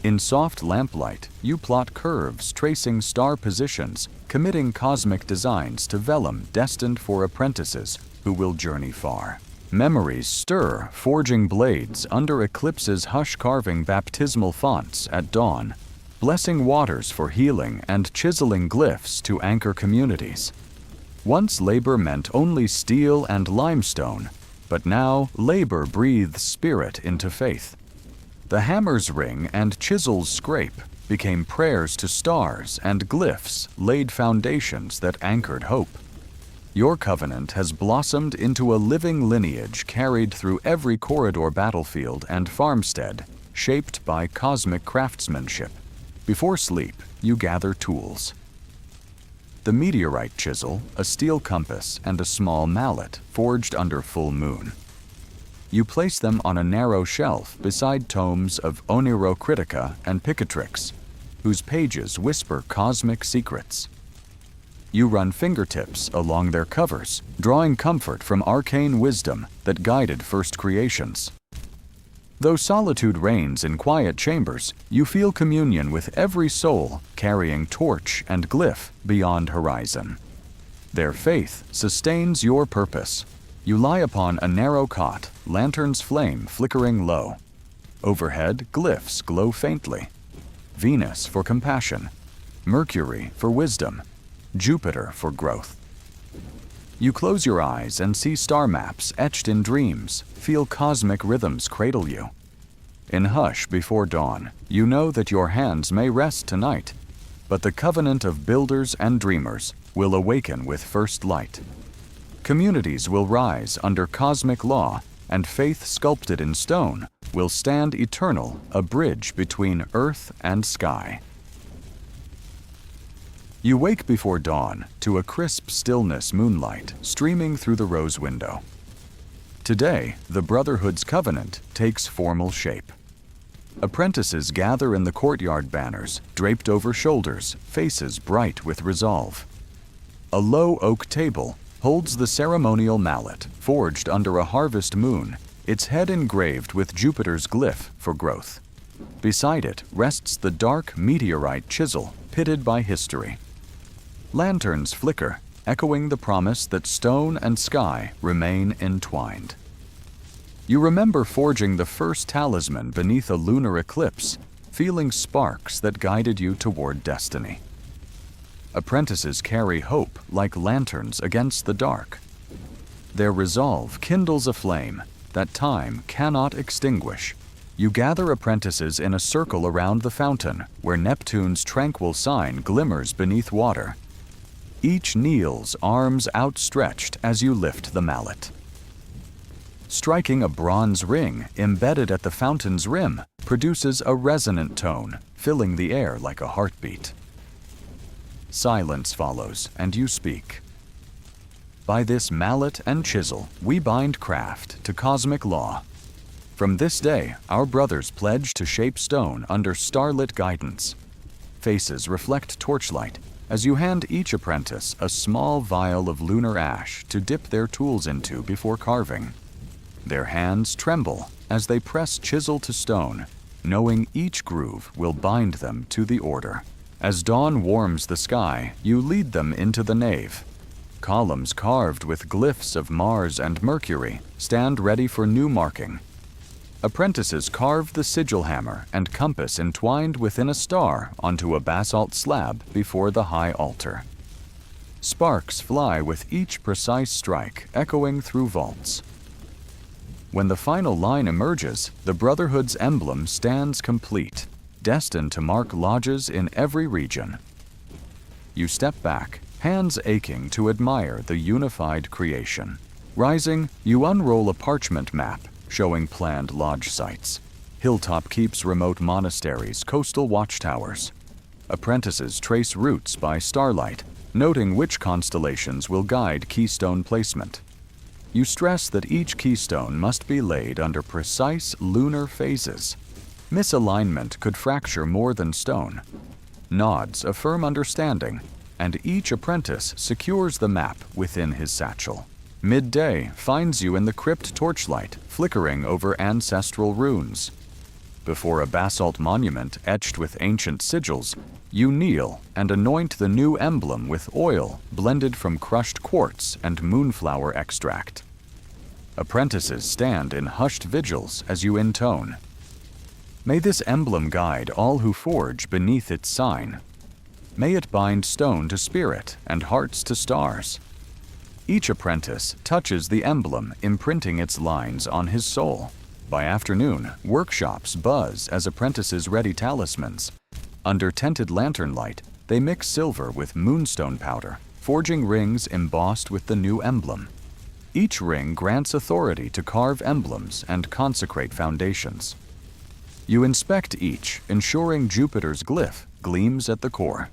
In soft lamplight, you plot curves tracing star positions, committing cosmic designs to vellum destined for apprentices who will journey far. Memories stir, forging blades under eclipse's hush-carving baptismal fonts at dawn, blessing waters for healing and chiseling glyphs to anchor communities. Once labor meant only steel and limestone, but now labor breathes spirit into faith. The hammer's ring and chisel's scrape became prayers to stars, and glyphs laid foundations that anchored hope. Your covenant has blossomed into a living lineage carried through every corridor, battlefield, and farmstead, shaped by cosmic craftsmanship. Before sleep, you gather tools. The meteorite chisel, a steel compass, and a small mallet forged under full moon. You place them on a narrow shelf beside tomes of Onirocritica and Picatrix, whose pages whisper cosmic secrets. You run fingertips along their covers, drawing comfort from arcane wisdom that guided first creations. Though solitude reigns in quiet chambers, you feel communion with every soul carrying torch and glyph beyond horizon. Their faith sustains your purpose. You lie upon a narrow cot, lantern's flame flickering low. Overhead, glyphs glow faintly. Venus for compassion, Mercury for wisdom, Jupiter for growth. You close your eyes and see star maps etched in dreams, feel cosmic rhythms cradle you. In hush before dawn, you know that your hands may rest tonight, but the covenant of builders and dreamers will awaken with first light. Communities will rise under cosmic law, and faith sculpted in stone will stand eternal, a bridge between earth and sky. You wake before dawn to a crisp stillness moonlight streaming through the rose window. Today, the Brotherhood's covenant takes formal shape. Apprentices gather in the courtyard, banners draped over shoulders, faces bright with resolve. A low oak table holds the ceremonial mallet, forged under a harvest moon, its head engraved with Jupiter's glyph for growth. Beside it rests the dark meteorite chisel, pitted by history. Lanterns flicker, echoing the promise that stone and sky remain entwined. You remember forging the first talisman beneath a lunar eclipse, feeling sparks that guided you toward destiny. Apprentices carry hope like lanterns against the dark. Their resolve kindles a flame that time cannot extinguish. You gather apprentices in a circle around the fountain, where Neptune's tranquil sign glimmers beneath water. Each kneels, arms outstretched as you lift the mallet. Striking a bronze ring embedded at the fountain's rim produces a resonant tone, filling the air like a heartbeat. Silence follows, and you speak. By this mallet and chisel, we bind craft to cosmic law. From this day, our brothers pledge to shape stone under starlit guidance. Faces reflect torchlight as you hand each apprentice a small vial of lunar ash to dip their tools into before carving. Their hands tremble as they press chisel to stone, knowing each groove will bind them to the order. As dawn warms the sky, you lead them into the nave. Columns carved with glyphs of Mars and Mercury stand ready for new marking. Apprentices carve the sigil hammer and compass entwined within a star onto a basalt slab before the high altar. Sparks fly with each precise strike, echoing through vaults. When the final line emerges, the Brotherhood's emblem stands complete, destined to mark lodges in every region. You step back, hands aching to admire the unified creation. Rising, you unroll a parchment map showing planned lodge sites. Hilltop keeps remote monasteries, coastal watchtowers. Apprentices trace routes by starlight, noting which constellations will guide keystone placement. You stress that each keystone must be laid under precise lunar phases. Misalignment could fracture more than stone. Nods affirm understanding, and each apprentice secures the map within his satchel. Midday finds you in the crypt torchlight, flickering over ancestral runes. Before a basalt monument etched with ancient sigils, you kneel and anoint the new emblem with oil blended from crushed quartz and moonflower extract. Apprentices stand in hushed vigils as you intone. May this emblem guide all who forge beneath its sign. May it bind stone to spirit and hearts to stars. Each apprentice touches the emblem, imprinting its lines on his soul. By afternoon, workshops buzz as apprentices ready talismans. Under tented lantern light, they mix silver with moonstone powder, forging rings embossed with the new emblem. Each ring grants authority to carve emblems and consecrate foundations. You inspect each, ensuring Jupiter's glyph gleams at the core.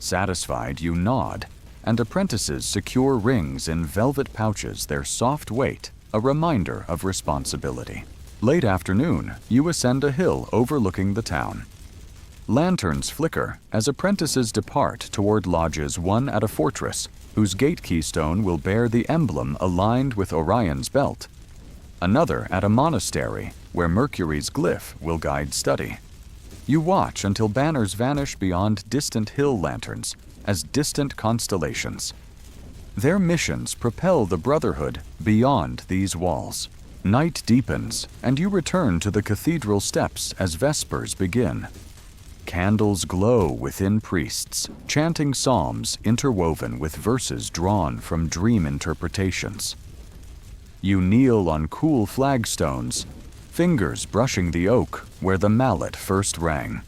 Satisfied, you nod, and apprentices secure rings in velvet pouches, their soft weight a reminder of responsibility. Late afternoon, you ascend a hill overlooking the town. Lanterns flicker as apprentices depart toward lodges, one at a fortress, whose gate keystone will bear the emblem aligned with Orion's belt. Another at a monastery, where Mercury's glyph will guide study. You watch until banners vanish beyond distant hill lanterns as distant constellations. Their missions propel the Brotherhood beyond these walls. Night deepens, and you return to the cathedral steps as Vespers begin. Candles glow within priests, chanting psalms interwoven with verses drawn from dream interpretations. You kneel on cool flagstones, fingers brushing the oak where the mallet first rang.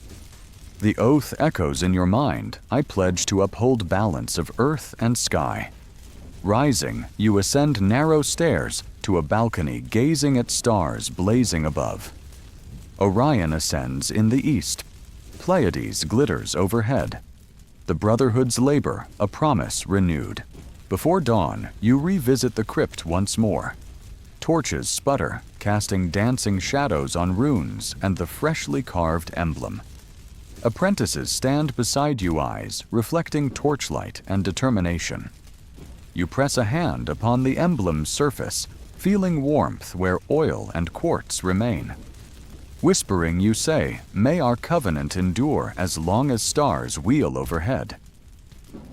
The oath echoes in your mind, I pledge to uphold balance of earth and sky. Rising, you ascend narrow stairs to a balcony gazing at stars blazing above. Orion ascends in the east. Pleiades glitters overhead. The Brotherhood's labor, a promise renewed. Before dawn, you revisit the crypt once more. Torches sputter, casting dancing shadows on runes and the freshly carved emblem. Apprentices stand beside you, eyes reflecting torchlight and determination. You press a hand upon the emblem's surface, feeling warmth where oil and quartz remain. Whispering, you say, may our covenant endure as long as stars wheel overhead.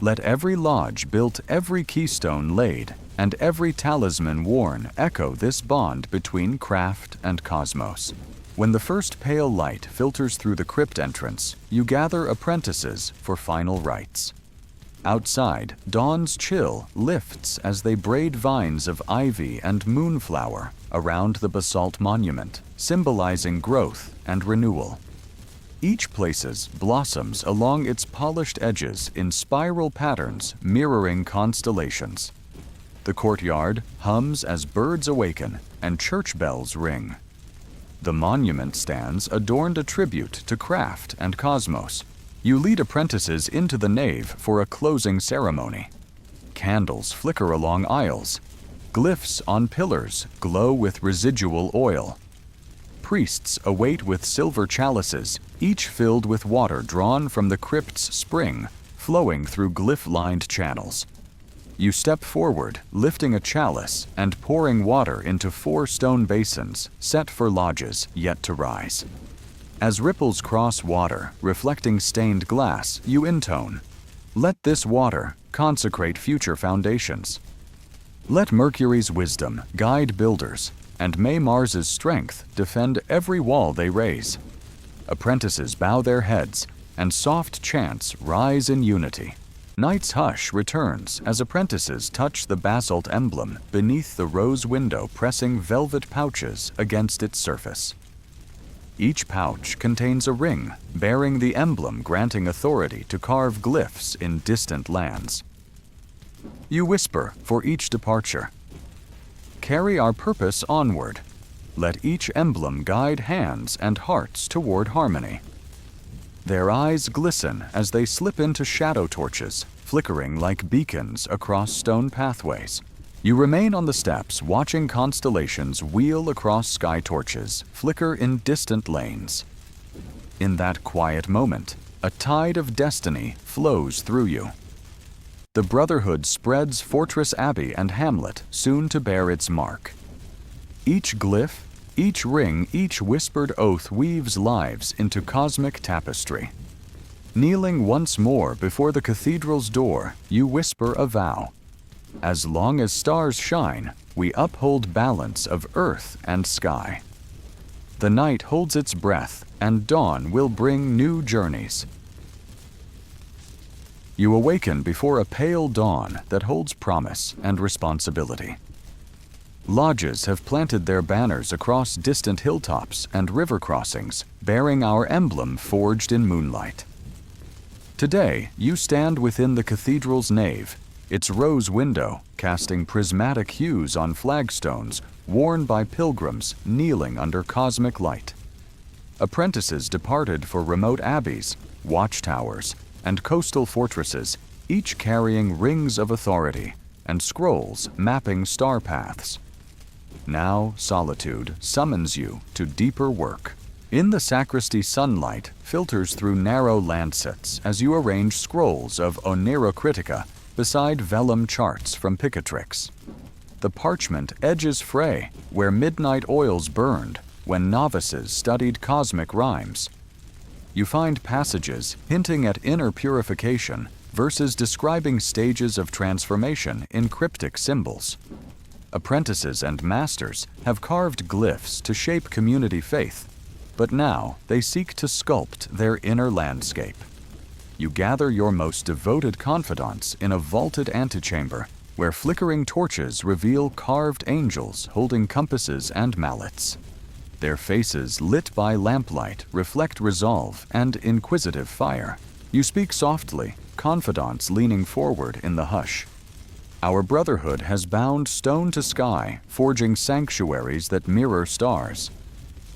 Let every lodge built, every keystone laid, and every talisman worn echo this bond between craft and cosmos. When the first pale light filters through the crypt entrance, you gather apprentices for final rites. Outside, dawn's chill lifts as they braid vines of ivy and moonflower around the basalt monument, symbolizing growth and renewal. Each places blossoms along its polished edges in spiral patterns mirroring constellations. The courtyard hums as birds awaken and church bells ring. The monument stands adorned a tribute to craft and cosmos. You lead apprentices into the nave for a closing ceremony. candles flicker along aisles. Glyphs on pillars glow with residual oil. Priests await with silver chalices, each filled with water drawn from the crypt's spring, flowing through glyph-lined channels. You step forward, lifting a chalice and pouring water into 4 stone basins set for lodges yet to rise. As ripples cross water, reflecting stained glass, you intone, "Let this water consecrate future foundations. Let Mercury's wisdom guide builders, and may Mars's strength defend every wall they raise." Apprentices bow their heads, and soft chants rise in unity. Night's hush returns as apprentices touch the basalt emblem beneath the rose window, pressing velvet pouches against its surface. Each pouch contains a ring bearing the emblem granting authority to carve glyphs in distant lands. You whisper for each departure, "Carry our purpose onward. Let each emblem guide hands and hearts toward harmony." Their eyes glisten as they slip into shadow torches, flickering like beacons across stone pathways. You remain on the steps, watching constellations wheel across sky torches, flicker in distant lanes. In that quiet moment, a tide of destiny flows through you. The Brotherhood spreads fortress abbey and hamlet, soon to bear its mark. Each glyph, each ring, each whispered oath weaves lives into cosmic tapestry. Kneeling once more before the cathedral's door, you whisper a vow. As long as stars shine, we uphold balance of earth and sky. The night holds its breath, and dawn will bring new journeys. You awaken before a pale dawn that holds promise and responsibility. Lodges have planted their banners across distant hilltops and river crossings, bearing our emblem forged in moonlight. Today, you stand within the cathedral's nave, its rose window casting prismatic hues on flagstones worn by pilgrims kneeling under cosmic light. Apprentices departed for remote abbeys, watchtowers, and coastal fortresses, each carrying rings of authority and scrolls mapping star paths. Now solitude summons you to deeper work. In the sacristy, sunlight filters through narrow lancets as you arrange scrolls of Onera Critica beside vellum charts from Picatrix. The parchment edges fray where midnight oils burned when novices studied cosmic rhymes. You find passages hinting at inner purification, verses describing stages of transformation in cryptic symbols. Apprentices and masters have carved glyphs to shape community faith, but now they seek to sculpt their inner landscape. You gather your most devoted confidants in a vaulted antechamber where flickering torches reveal carved angels holding compasses and mallets. Their faces, lit by lamplight, reflect resolve and inquisitive fire. You speak softly, confidants leaning forward in the hush. Our brotherhood has bound stone to sky, forging sanctuaries that mirror stars.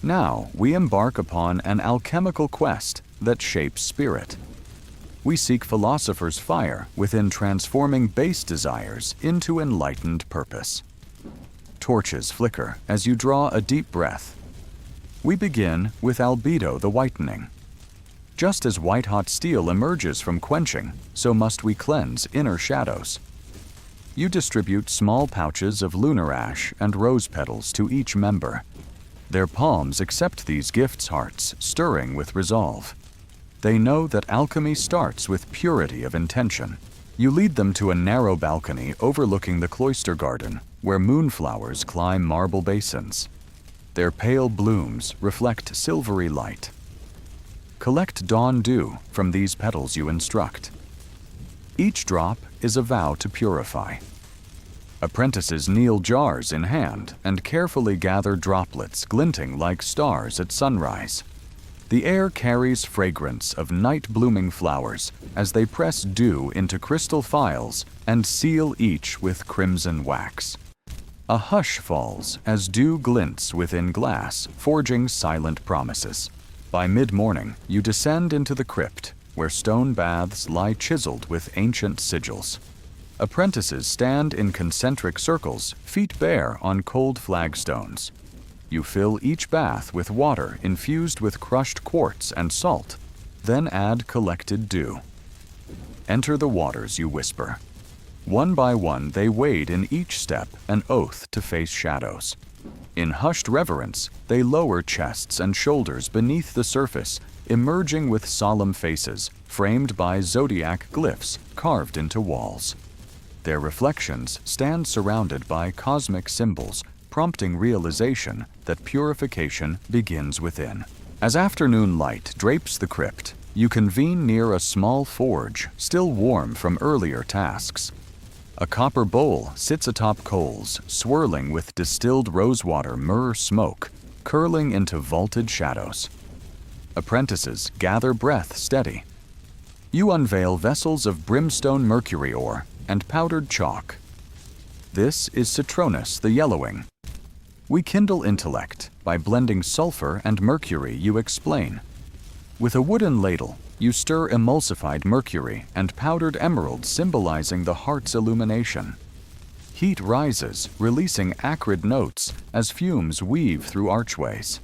Now we embark upon an alchemical quest that shapes spirit. We seek philosopher's fire within transforming base desires into enlightened purpose. Torches flicker as you draw a deep breath. We begin with albedo the whitening. Just as white-hot steel emerges from quenching, so must we cleanse inner shadows. You distribute small pouches of lunar ash and rose petals to each member. Their palms accept these gifts, hearts stirring with resolve. They know that alchemy starts with purity of intention. You lead them to a narrow balcony overlooking the cloister garden, where moonflowers climb marble basins. Their pale blooms reflect silvery light. Collect dawn dew from these petals, you instruct. Each drop is a vow to purify. Apprentices kneel, jars in hand, and carefully gather droplets glinting like stars at sunrise. The air carries fragrance of night-blooming flowers as they press dew into crystal phials and seal each with crimson wax. A hush falls as dew glints within glass, forging silent promises. By mid-morning, you descend into the crypt, where stone baths lie chiseled with ancient sigils. Apprentices stand in concentric circles, feet bare on cold flagstones. You fill each bath with water infused with crushed quartz and salt, then add collected dew. Enter the waters, you whisper. One by one they wade in each step, an oath to face shadows. In hushed reverence, they lower chests and shoulders beneath the surface, emerging with solemn faces, framed by zodiac glyphs carved into walls. Their reflections stand surrounded by cosmic symbols, prompting realization that purification begins within. As afternoon light drapes the crypt, you convene near a small forge, still warm from earlier tasks. A copper bowl sits atop coals, swirling with distilled rosewater myrrh smoke, curling into vaulted shadows. Apprentices gather breath steady. You unveil vessels of brimstone mercury ore and powdered chalk. This is Citronus the Yellowing. We kindle intellect by blending sulfur and mercury, you explain. With a wooden ladle, you stir emulsified mercury and powdered emerald, symbolizing the heart's illumination. Heat rises, releasing acrid notes as fumes weave through archways.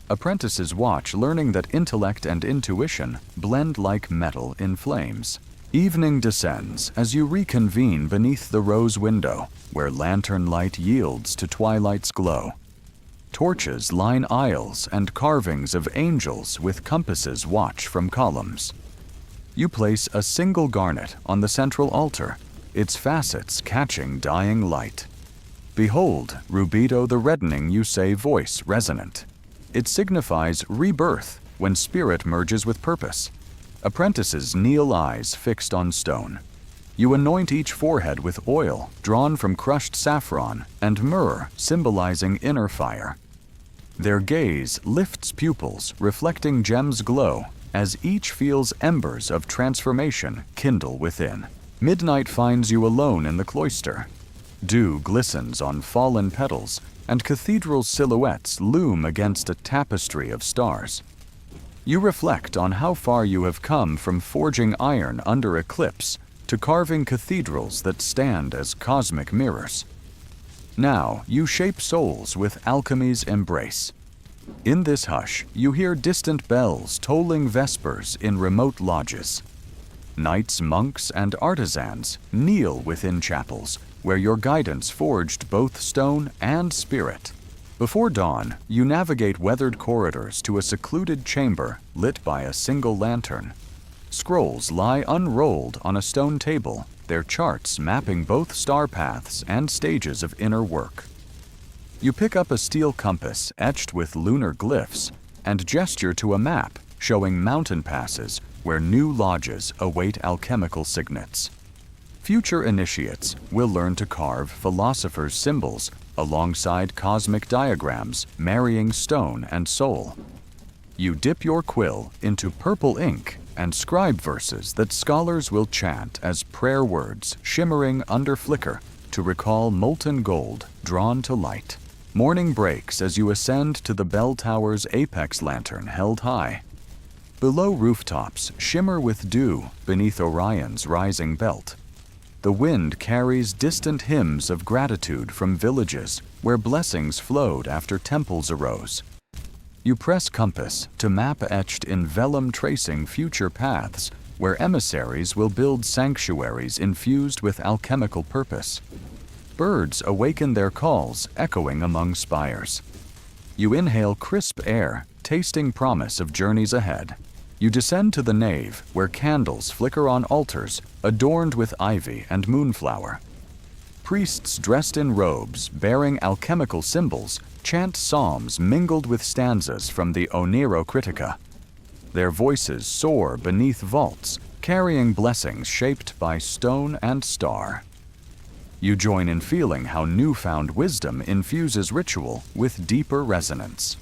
Apprentices watch, learning that intellect and intuition blend like metal in flames. Evening descends as you reconvene beneath the rose window, where lantern light yields to twilight's glow. Torches line aisles, and carvings of angels with compasses watch from columns. You place a single garnet on the central altar, its facets catching dying light. Behold, Rubido the reddening, you say, voice resonant. It signifies rebirth when spirit merges with purpose. Apprentices kneel, eyes fixed on stone. You anoint each forehead with oil drawn from crushed saffron and myrrh, symbolizing inner fire. Their gaze lifts pupils, reflecting gems glow as each feels embers of transformation kindle within. Midnight finds you alone in the cloister. Dew glistens on fallen petals, and cathedral silhouettes loom against a tapestry of stars. You reflect on how far you have come from forging iron under eclipse to carving cathedrals that stand as cosmic mirrors. Now you shape souls with alchemy's embrace. In this hush, you hear distant bells tolling vespers in remote lodges. Knights, monks, and artisans kneel within chapels, where your guidance forged both stone and spirit. Before dawn, you navigate weathered corridors to a secluded chamber lit by a single lantern. Scrolls lie unrolled on a stone table, their charts mapping both star paths and stages of inner work. You pick up a steel compass etched with lunar glyphs and gesture to a map showing mountain passes where new lodges await alchemical signets. Future initiates will learn to carve philosophers' symbols alongside cosmic diagrams marrying stone and soul. You dip your quill into purple ink and scribe verses that scholars will chant as prayer words shimmering under flicker to recall molten gold drawn to light. Morning breaks as you ascend to the bell tower's apex lantern held high. Below, rooftops shimmer with dew beneath Orion's rising belt. The wind carries distant hymns of gratitude from villages where blessings flowed after temples arose. You press compass to map etched in vellum, tracing future paths where emissaries will build sanctuaries infused with alchemical purpose. Birds awaken their calls, echoing among spires. You inhale crisp air, tasting promise of journeys ahead. You descend to the nave, where candles flicker on altars adorned with ivy and moonflower. Priests dressed in robes bearing alchemical symbols chant psalms mingled with stanzas from the Oniro Critica. Their voices soar beneath vaults, carrying blessings shaped by stone and star. You join in feeling how newfound wisdom infuses ritual with deeper resonance.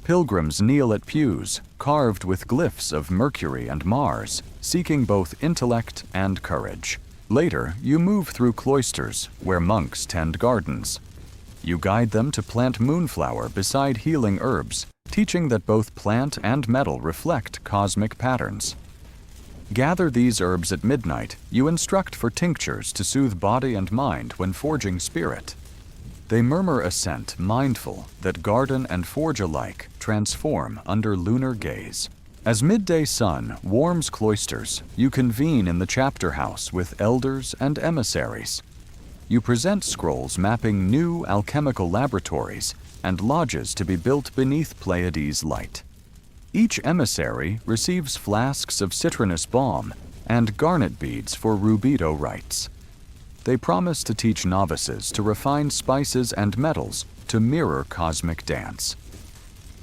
Pilgrims kneel at pews, carved with glyphs of Mercury and Mars, seeking both intellect and courage. Later, you move through cloisters, where monks tend gardens. You guide them to plant moonflower beside healing herbs, teaching that both plant and metal reflect cosmic patterns. Gather these herbs at midnight. You instruct for tinctures to soothe body and mind when forging spirit. They murmur a scent, mindful that garden and forge alike transform under lunar gaze. As midday sun warms cloisters, you convene in the chapter house with elders and emissaries. You present scrolls mapping new alchemical laboratories and lodges to be built beneath Pleiades light. Each emissary receives flasks of citronous balm and garnet beads for rubido rites. They promise to teach novices to refine spices and metals to mirror cosmic dance.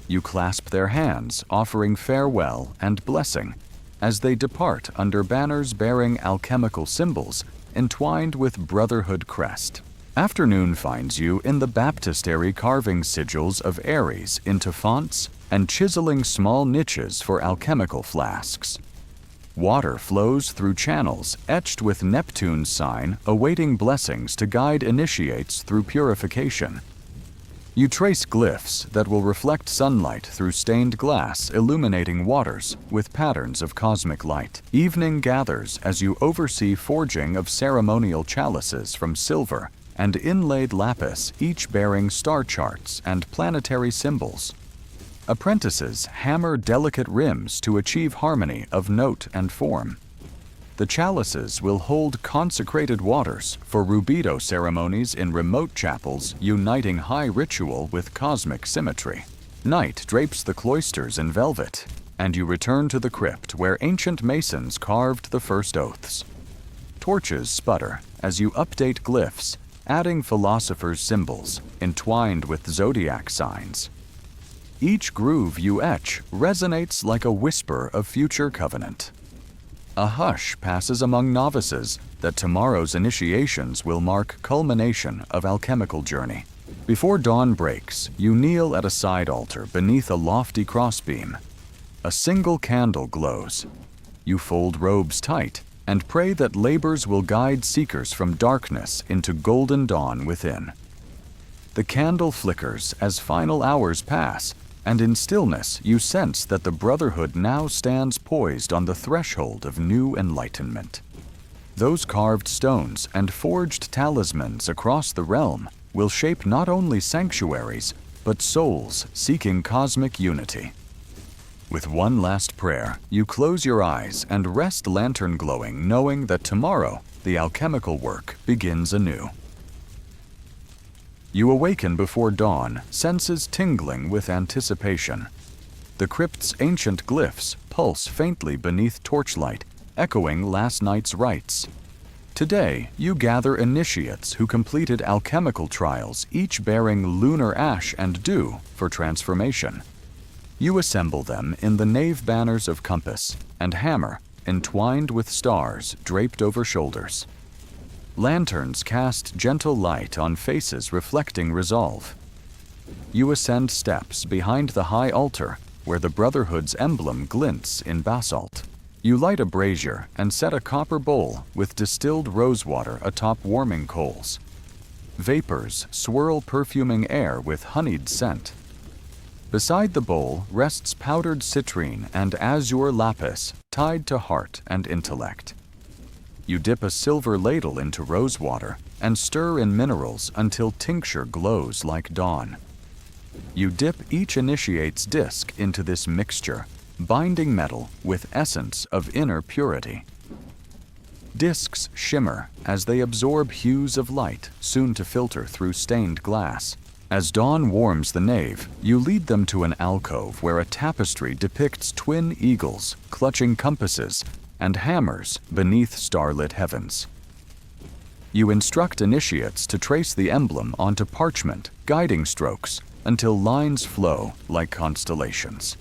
You clasp their hands, offering farewell and blessing, as they depart under banners bearing alchemical symbols entwined with brotherhood crest. Afternoon finds you in the baptistry carving sigils of Aries into fonts and chiseling small niches for alchemical flasks. Water flows through channels etched with Neptune's sign, awaiting blessings to guide initiates through purification. You trace glyphs that will reflect sunlight through stained glass, illuminating waters with patterns of cosmic light. Evening gathers as you oversee forging of ceremonial chalices from silver and inlaid lapis, each bearing star charts and planetary symbols. Apprentices hammer delicate rims to achieve harmony of note and form. The chalices will hold consecrated waters for rubido ceremonies in remote chapels, uniting high ritual with cosmic symmetry. Night drapes the cloisters in velvet, and you return to the crypt where ancient masons carved the first oaths. Torches sputter as you update glyphs, adding philosophers' symbols entwined with zodiac signs. Each groove you etch resonates like a whisper of future covenant. A hush passes among novices that tomorrow's initiations will mark culmination of alchemical journey. Before dawn breaks, you kneel at a side altar beneath a lofty crossbeam. A single candle glows. You fold robes tight and pray that labors will guide seekers from darkness into golden dawn within. The candle flickers as final hours pass, and in stillness you sense that the Brotherhood now stands poised on the threshold of new enlightenment. Those carved stones and forged talismans across the realm will shape not only sanctuaries, but souls seeking cosmic unity. With one last prayer, you close your eyes and rest lantern glowing, knowing that tomorrow the alchemical work begins anew. You awaken before dawn, senses tingling with anticipation. The crypt's ancient glyphs pulse faintly beneath torchlight, echoing last night's rites. Today, you gather initiates who completed alchemical trials, each bearing lunar ash and dew for transformation. You assemble them in the nave banners of compass and hammer, entwined with stars draped over shoulders. Lanterns cast gentle light on faces reflecting resolve. You ascend steps behind the high altar where the Brotherhood's emblem glints in basalt. You light a brazier and set a copper bowl with distilled rosewater atop warming coals. Vapors swirl perfuming air with honeyed scent. Beside the bowl rests powdered citrine and azure lapis tied to heart and intellect. You dip a silver ladle into rosewater and stir in minerals until tincture glows like dawn. You dip each initiate's disc into this mixture, binding metal with essence of inner purity. Discs shimmer as they absorb hues of light, soon to filter through stained glass. As dawn warms the nave, you lead them to an alcove where a tapestry depicts twin eagles clutching compasses and hammers beneath starlit heavens. You instruct initiates to trace the emblem onto parchment, guiding strokes, until lines flow like constellations.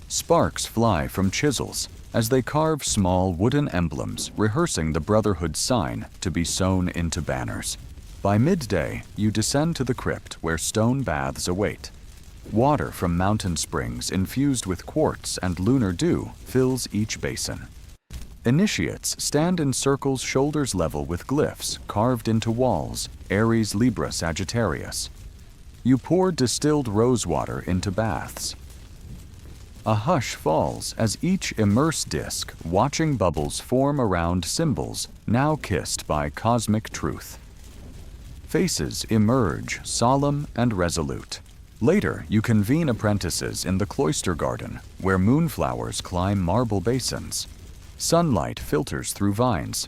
Sparks fly from chisels as they carve small wooden emblems, rehearsing the Brotherhood's sign to be sewn into banners. By midday, you descend to the crypt where stone baths await. Water from mountain springs infused with quartz and lunar dew fills each basin. Initiates stand in circles shoulders level with glyphs carved into walls, Aries, Libra, Sagittarius. You pour distilled rosewater into baths. A hush falls as each immerse disc, watching bubbles form around symbols now kissed by cosmic truth. Faces emerge, solemn and resolute. Later, you convene apprentices in the cloister garden, where moonflowers climb marble basins. Sunlight filters through vines.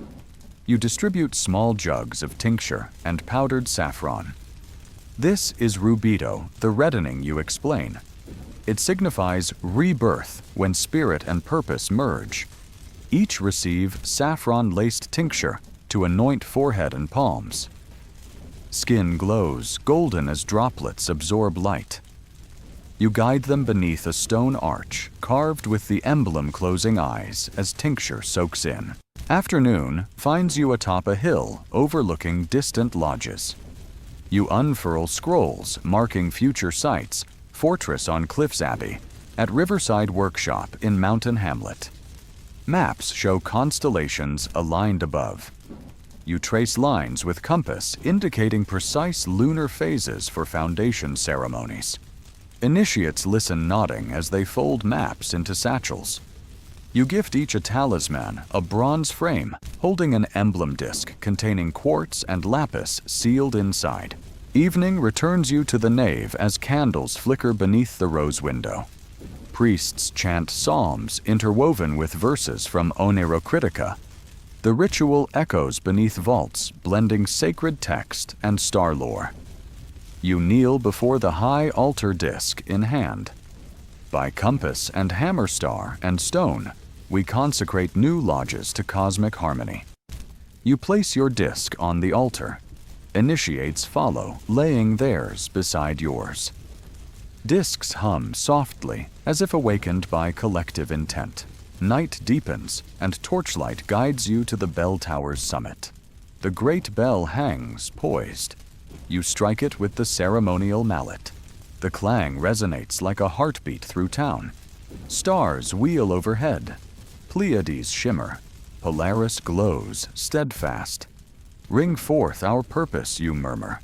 You distribute small jugs of tincture and powdered saffron. This is rubedo, the reddening you explain. It signifies rebirth when spirit and purpose merge. Each receive saffron-laced tincture to anoint forehead and palms. Skin glows, golden as droplets absorb light. You guide them beneath a stone arch, carved with the emblem closing eyes as tincture soaks in. Afternoon finds you atop a hill overlooking distant lodges. You unfurl scrolls marking future sites, Fortress on Cliffs Abbey, at Riverside Workshop in Mountain Hamlet. Maps show constellations aligned above. You trace lines with compass indicating precise lunar phases for foundation ceremonies. Initiates listen nodding as they fold maps into satchels. You gift each a talisman, a bronze frame, holding an emblem disc containing quartz and lapis sealed inside. Evening returns you to the nave as candles flicker beneath the rose window. Priests chant psalms interwoven with verses from Onerocritica. The ritual echoes beneath vaults, blending sacred text and star lore. You kneel before the high altar disc in hand. By compass and hammer star and stone, we consecrate new lodges to cosmic harmony. You place your disc on the altar. Initiates follow, laying theirs beside yours. Discs hum softly, as if awakened by collective intent. Night deepens, and torchlight guides you to the bell tower's summit. The great bell hangs, poised. You strike it with the ceremonial mallet. The clang resonates like a heartbeat through town. Stars wheel overhead. Pleiades shimmer. Polaris glows, steadfast. Ring forth our purpose, you murmur.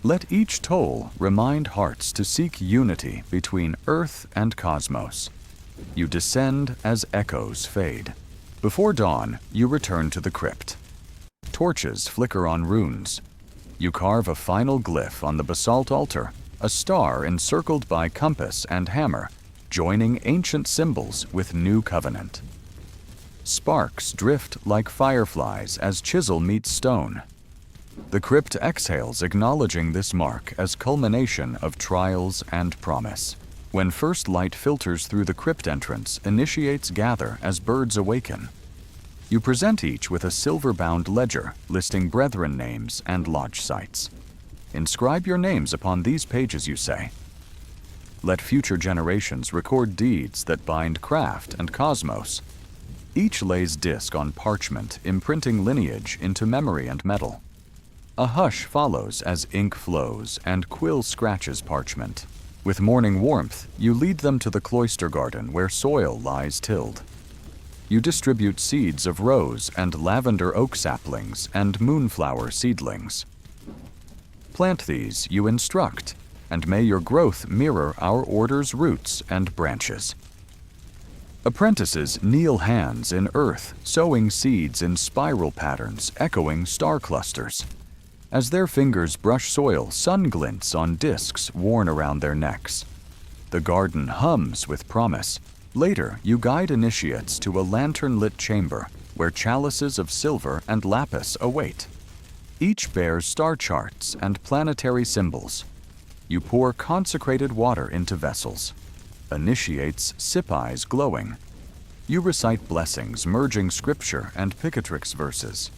Let each toll remind hearts to seek unity between earth and cosmos. You descend as echoes fade. Before dawn, you return to the crypt. Torches flicker on runes. You carve a final glyph on the basalt altar, a star encircled by compass and hammer, joining ancient symbols with new covenant. Sparks drift like fireflies as chisel meets stone. The crypt exhales, acknowledging this mark as culmination of trials and promise. When first light filters through the crypt entrance, initiates gather as birds awaken. You present each with a silver-bound ledger listing brethren names and lodge sites. Inscribe your names upon these pages, you say. Let future generations record deeds that bind craft and cosmos. Each lays disc on parchment, imprinting lineage into memory and metal. A hush follows as ink flows and quill scratches parchment. With morning warmth, you lead them to the cloister garden where soil lies tilled. You distribute seeds of rose and lavender oak saplings and moonflower seedlings. Plant these, you instruct, and may your growth mirror our order's roots and branches. Apprentices kneel hands in earth, sowing seeds in spiral patterns, echoing star clusters. As their fingers brush soil, sun glints on discs worn around their necks. The garden hums with promise. Later, you guide initiates to a lantern-lit chamber where chalices of silver and lapis await. Each bears star charts and planetary symbols. You pour consecrated water into vessels. Initiates sip eyes glowing. You recite blessings merging scripture and Picatrix verses.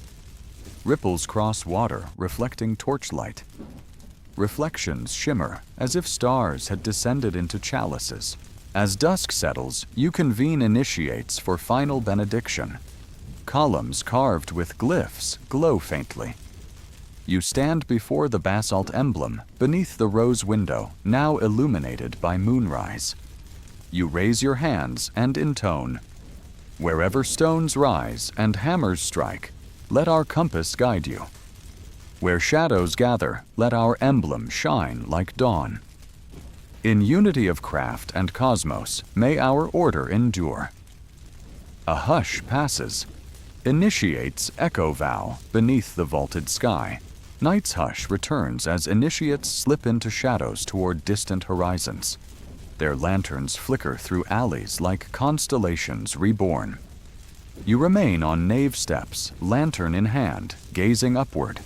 Ripples cross water, reflecting torchlight. Reflections shimmer as if stars had descended into chalices. As dusk settles, you convene initiates for final benediction. Columns carved with glyphs glow faintly. You stand before the basalt emblem beneath the rose window, now illuminated by moonrise. You raise your hands and intone. Wherever stones rise and hammers strike, let our compass guide you. Where shadows gather, let our emblem shine like dawn. In unity of craft and cosmos, may our order endure. A hush passes, initiates echo vow beneath the vaulted sky. Night's hush returns as initiates slip into shadows toward distant horizons. Their lanterns flicker through alleys like constellations reborn. You remain on nave steps, lantern in hand, gazing upward.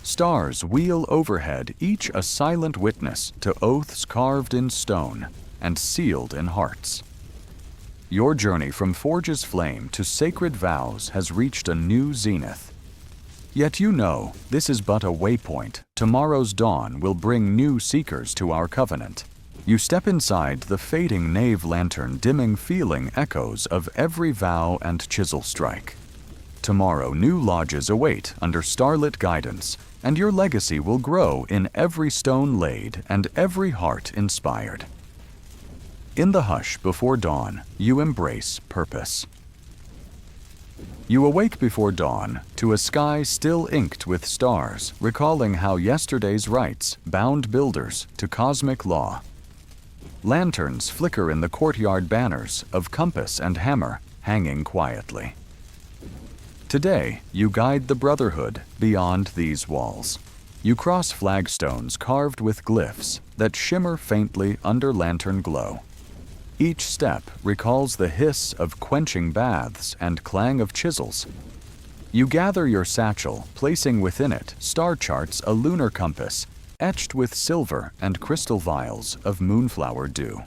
Stars wheel overhead, each a silent witness to oaths carved in stone and sealed in hearts. Your journey from forge's flame to sacred vows has reached a new zenith. Yet you know this is but a waypoint. Tomorrow's dawn will bring new seekers to our covenant. You step inside the fading nave lantern, dimming feeling echoes of every vow and chisel strike. Tomorrow new lodges await under starlit guidance, and your legacy will grow in every stone laid and every heart inspired. In the hush before dawn, you embrace purpose. You awake before dawn to a sky still inked with stars, recalling how yesterday's rites bound builders to cosmic law. Lanterns flicker in the courtyard, banners of compass and hammer hanging quietly. Today, you guide the brotherhood beyond these walls. You cross flagstones carved with glyphs that shimmer faintly under lantern glow. Each step recalls the hiss of quenching baths and clang of chisels. You gather your satchel, placing within it star charts, a lunar compass, etched with silver and crystal vials of moonflower dew.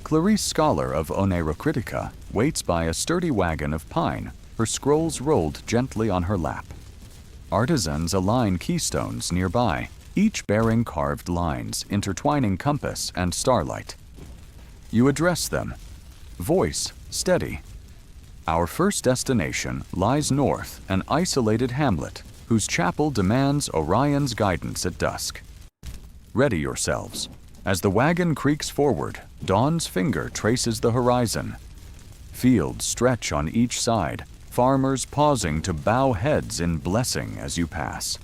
Clarice, scholar of Oneirocritica, waits by a sturdy wagon of pine, her scrolls rolled gently on her lap. Artisans align keystones nearby, each bearing carved lines intertwining compass and starlight. You address them, voice steady. Our first destination lies north, an isolated hamlet whose chapel demands Orion's guidance at dusk. Ready yourselves. As the wagon creaks forward, dawn's finger traces the horizon. Fields stretch on each side, farmers pausing to bow heads in blessing as you pass.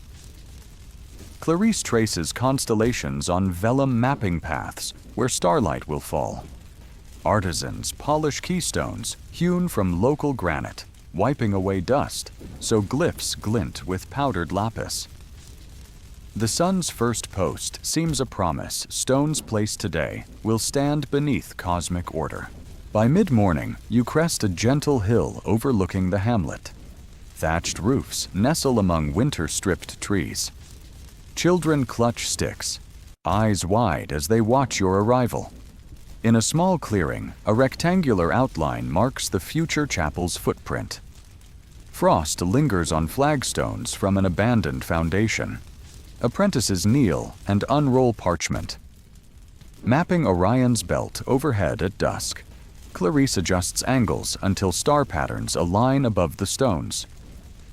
Clarice traces constellations on vellum mapping paths where starlight will fall. Artisans polish keystones hewn from local granite, wiping away dust so glyphs glint with powdered lapis. The sun's first post seems a promise. Stones placed today will stand beneath cosmic order. By mid-morning, you crest a gentle hill overlooking the hamlet. Thatched roofs nestle among winter-stripped trees. Children clutch sticks, eyes wide as they watch your arrival. In a small clearing, a rectangular outline marks the future chapel's footprint. Frost lingers on flagstones from an abandoned foundation. Apprentices kneel and unroll parchment. Mapping Orion's belt overhead at dusk, Clarice adjusts angles until star patterns align above the stones.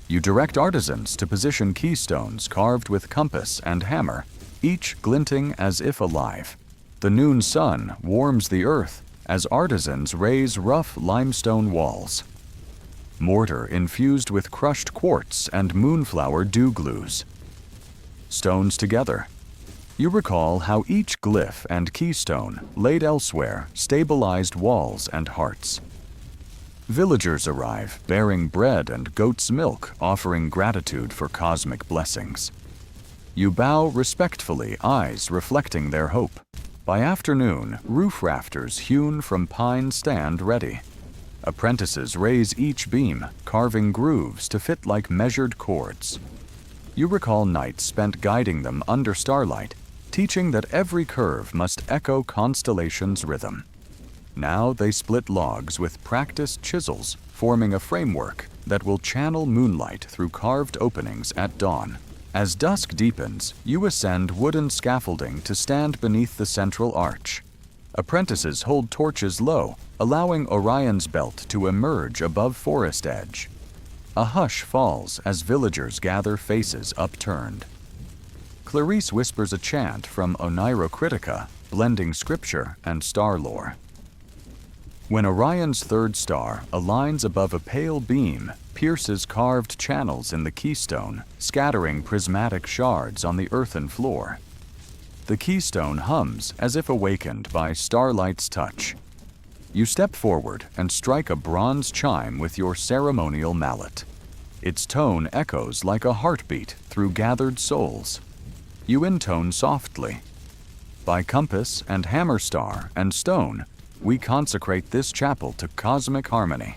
You direct artisans to position keystones carved with compass and hammer, each glinting as if alive. The noon sun warms the earth as artisans raise rough limestone walls. Mortar infused with crushed quartz and moonflower dew glues. Stones together. You recall how each glyph and keystone laid elsewhere stabilized walls and hearts. Villagers arrive bearing bread and goat's milk, offering gratitude for cosmic blessings. You bow respectfully, eyes reflecting their hope. By afternoon, roof rafters hewn from pine stand ready. Apprentices raise each beam, carving grooves to fit like measured chords. You recall nights spent guiding them under starlight, teaching that every curve must echo constellation's rhythm. Now they split logs with practiced chisels, forming a framework that will channel moonlight through carved openings at dawn. As dusk deepens, you ascend wooden scaffolding to stand beneath the central arch. Apprentices hold torches low, allowing Orion's belt to emerge above forest edge. A hush falls as villagers gather, faces upturned. Clarice whispers a chant from Oneirocritica, blending scripture and star lore. When Orion's third star aligns above a pale beam, pierces carved channels in the keystone, scattering prismatic shards on the earthen floor. The keystone hums as if awakened by starlight's touch. You step forward and strike a bronze chime with your ceremonial mallet. Its tone echoes like a heartbeat through gathered souls. You intone softly. By compass and hammer star and stone, we consecrate this chapel to cosmic harmony.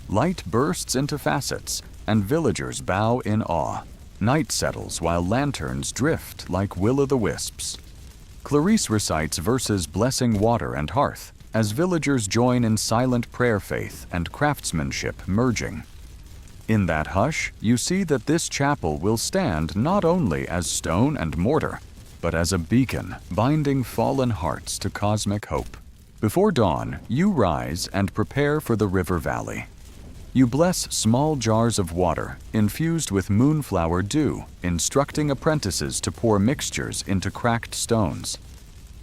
Light bursts into facets, and villagers bow in awe. Night settles while lanterns drift like will-o'-the-wisps. Clarice recites verses blessing water and hearth, as villagers join in silent prayer, faith and craftsmanship merging. In that hush, you see that this chapel will stand not only as stone and mortar, but as a beacon binding fallen hearts to cosmic hope. Before dawn, you rise and prepare for the river valley. You bless small jars of water infused with moonflower dew, instructing apprentices to pour mixtures into cracked stones.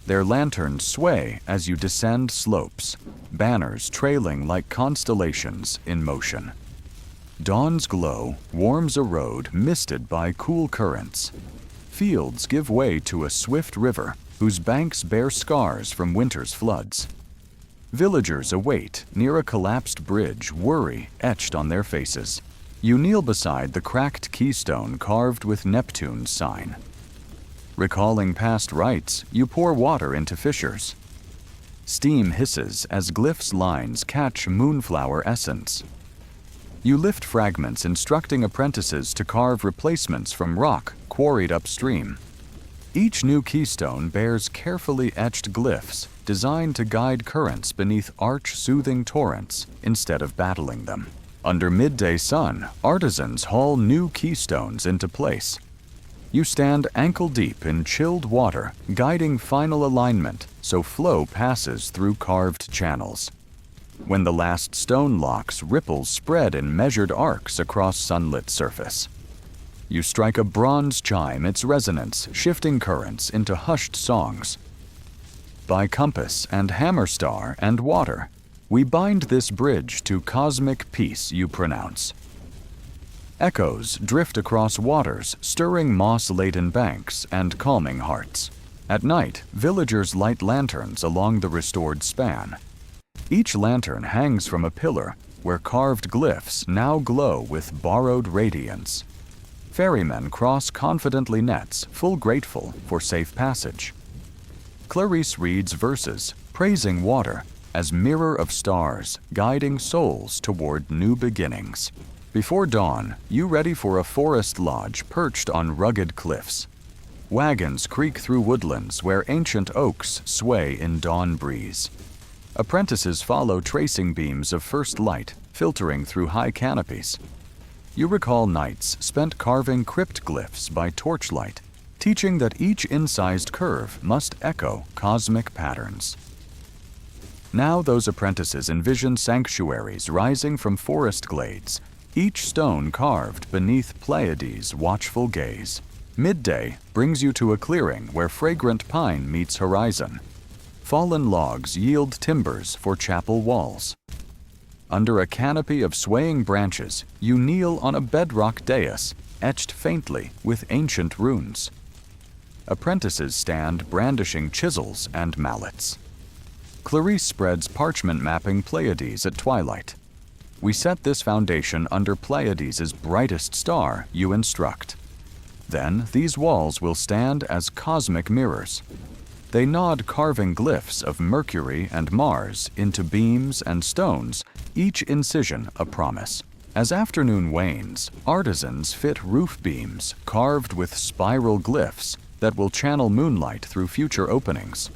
Their lanterns sway as you descend slopes, banners trailing like constellations in motion. Dawn's glow warms a road misted by cool currents. Fields give way to a swift river whose banks bear scars from winter's floods. Villagers await near a collapsed bridge, worry etched on their faces. You kneel beside the cracked keystone carved with Neptune's sign. Recalling past rites, you pour water into fissures. Steam hisses as glyphs' lines catch moonflower essence. You lift fragments, instructing apprentices to carve replacements from rock quarried upstream. Each new keystone bears carefully etched glyphs designed to guide currents beneath arch-soothing torrents instead of battling them. Under midday sun, artisans haul new keystones into place. You stand ankle-deep in chilled water, guiding final alignment so flow passes through carved channels. When the last stone locks, ripples spread in measured arcs across sunlit surface. You strike a bronze chime, its resonance shifting currents into hushed songs. By compass and hammer star and water, we bind this bridge to cosmic peace you pronounce. Echoes drift across waters, stirring moss-laden banks and calming hearts. At night, villagers light lanterns along the restored span. Each lantern hangs from a pillar where carved glyphs now glow with borrowed radiance. Ferrymen cross confidently nets, full grateful for safe passage. Clarice reads verses, praising water as mirror of stars, guiding souls toward new beginnings. Before dawn, you ready for a forest lodge perched on rugged cliffs. Wagons creak through woodlands where ancient oaks sway in dawn breeze. Apprentices follow tracing beams of first light, filtering through high canopies. You recall nights spent carving crypt glyphs by torchlight, teaching that each incised curve must echo cosmic patterns. Now those apprentices envision sanctuaries rising from forest glades, each stone carved beneath Pleiades' watchful gaze. Midday brings you to a clearing where fragrant pine meets horizon. Fallen logs yield timbers for chapel walls. Under a canopy of swaying branches, you kneel on a bedrock dais, etched faintly with ancient runes. Apprentices stand brandishing chisels and mallets. Clarice spreads parchment mapping Pleiades at twilight. We set this foundation under Pleiades' brightest star, you instruct. Then these walls will stand as cosmic mirrors. They nod carving glyphs of Mercury and Mars into beams and stones, each incision a promise. As afternoon wanes, artisans fit roof beams carved with spiral glyphs that will channel moonlight through future openings.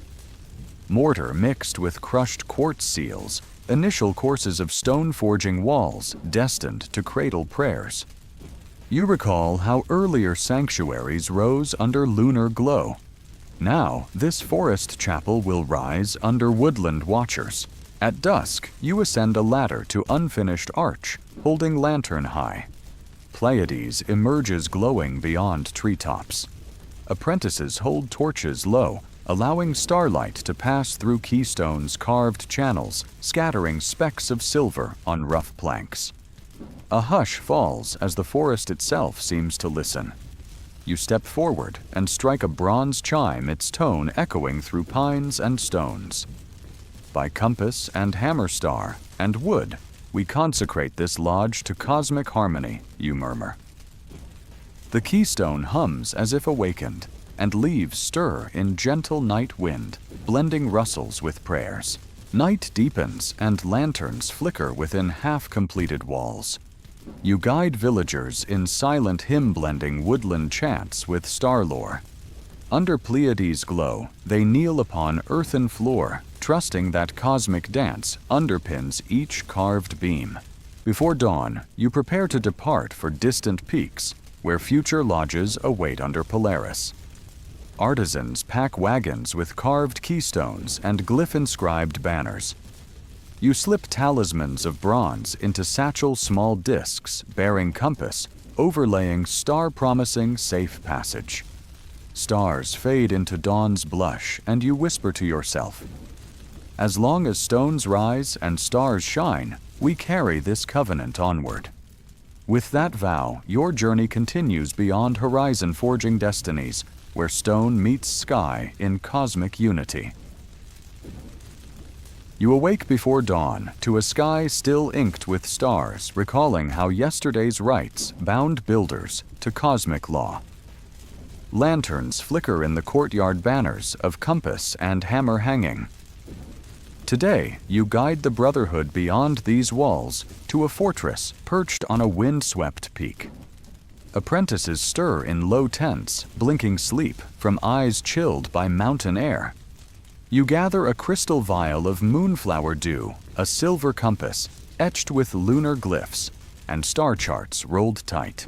Mortar mixed with crushed quartz seals, initial courses of stone forging walls destined to cradle prayers. You recall how earlier sanctuaries rose under lunar glow. Now, this forest chapel will rise under woodland watchers. At dusk, you ascend a ladder to unfinished arch, holding lantern high. Pleiades emerges glowing beyond treetops. Apprentices hold torches low, allowing starlight to pass through keystones' carved channels, scattering specks of silver on rough planks. A hush falls as the forest itself seems to listen. You step forward and strike a bronze chime, its tone echoing through pines and stones. By compass and hammer star and wood, we consecrate this lodge to cosmic harmony, you murmur. The keystone hums as if awakened, and leaves stir in gentle night wind, blending rustles with prayers. Night deepens and lanterns flicker within half-completed walls. You guide villagers in silent hymn-blending woodland chants with star lore. Under Pleiades' glow, they kneel upon earthen floor, trusting that cosmic dance underpins each carved beam. Before dawn, you prepare to depart for distant peaks, where future lodges await under Polaris. Artisans pack wagons with carved keystones and glyph-inscribed banners. You slip talismans of bronze into satchel small discs bearing compass, overlaying star-promising safe passage. Stars fade into dawn's blush, and you whisper to yourself, "As long as stones rise and stars shine, we carry this covenant onward." With that vow, your journey continues beyond horizon-forging destinies, where stone meets sky in cosmic unity. You awake before dawn to a sky still inked with stars, recalling how yesterday's rites bound builders to cosmic law. Lanterns flicker in the courtyard banners of compass and hammer hanging. Today, you guide the Brotherhood beyond these walls to a fortress perched on a wind-swept peak. Apprentices stir in low tents, blinking sleep from eyes chilled by mountain air. You gather a crystal vial of moonflower dew, a silver compass etched with lunar glyphs, and star charts rolled tight.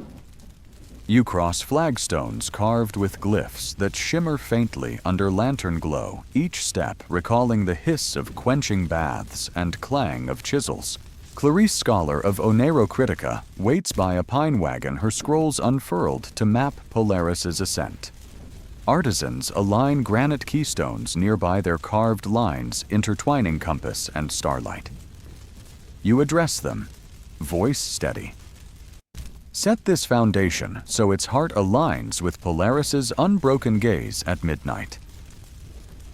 You cross flagstones carved with glyphs that shimmer faintly under lantern glow, each step recalling the hiss of quenching baths and clang of chisels. Clarice Scholar of Onero Critica waits by a pine wagon, her scrolls unfurled to map Polaris's ascent. Artisans align granite keystones nearby their carved lines, intertwining compass and starlight. You address them, voice steady. Set this foundation so its heart aligns with Polaris's unbroken gaze at midnight.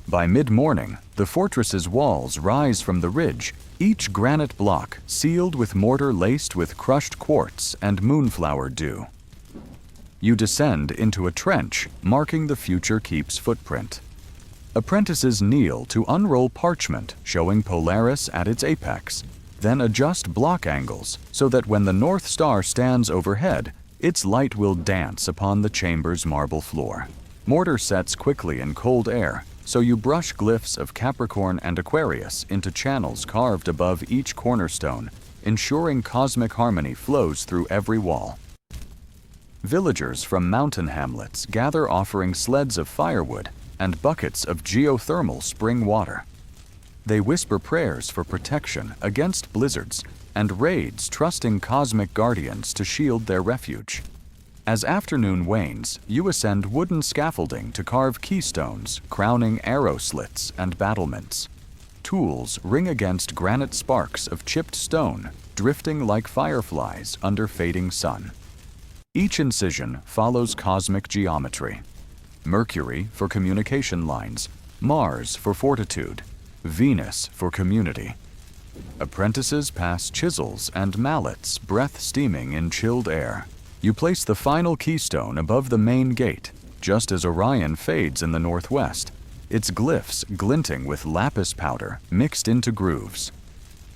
By mid-morning, the fortress's walls rise from the ridge, each granite block sealed with mortar laced with crushed quartz and moonflower dew. You descend into a trench, marking the future keep's footprint. Apprentices kneel to unroll parchment showing Polaris at its apex, then adjust block angles so that when the North Star stands overhead, its light will dance upon the chamber's marble floor. Mortar sets quickly in cold air, so you brush glyphs of Capricorn and Aquarius into channels carved above each cornerstone, ensuring cosmic harmony flows through every wall. Villagers from mountain hamlets gather offering sleds of firewood and buckets of geothermal spring water. They whisper prayers for protection against blizzards and raids, trusting cosmic guardians to shield their refuge. As afternoon wanes, you ascend wooden scaffolding to carve keystones, crowning arrow slits and battlements. Tools ring against granite sparks of chipped stone, drifting like fireflies under fading sun. Each incision follows cosmic geometry. Mercury for communication lines, Mars for fortitude, Venus for community. Apprentices pass chisels and mallets, breath steaming in chilled air. You place the final keystone above the main gate, just as Orion fades in the northwest, its glyphs glinting with lapis powder mixed into grooves.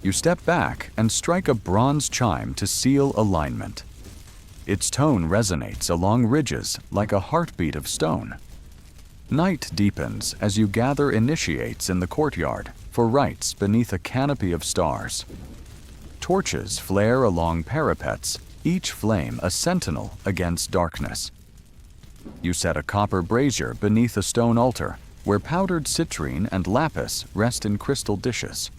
You step back and strike a bronze chime to seal alignment. Its tone resonates along ridges like a heartbeat of stone. Night deepens as you gather initiates in the courtyard for rites beneath a canopy of stars. Torches flare along parapets, each flame a sentinel against darkness. You set a copper brazier beneath a stone altar, where powdered citrine and lapis rest in crystal dishes.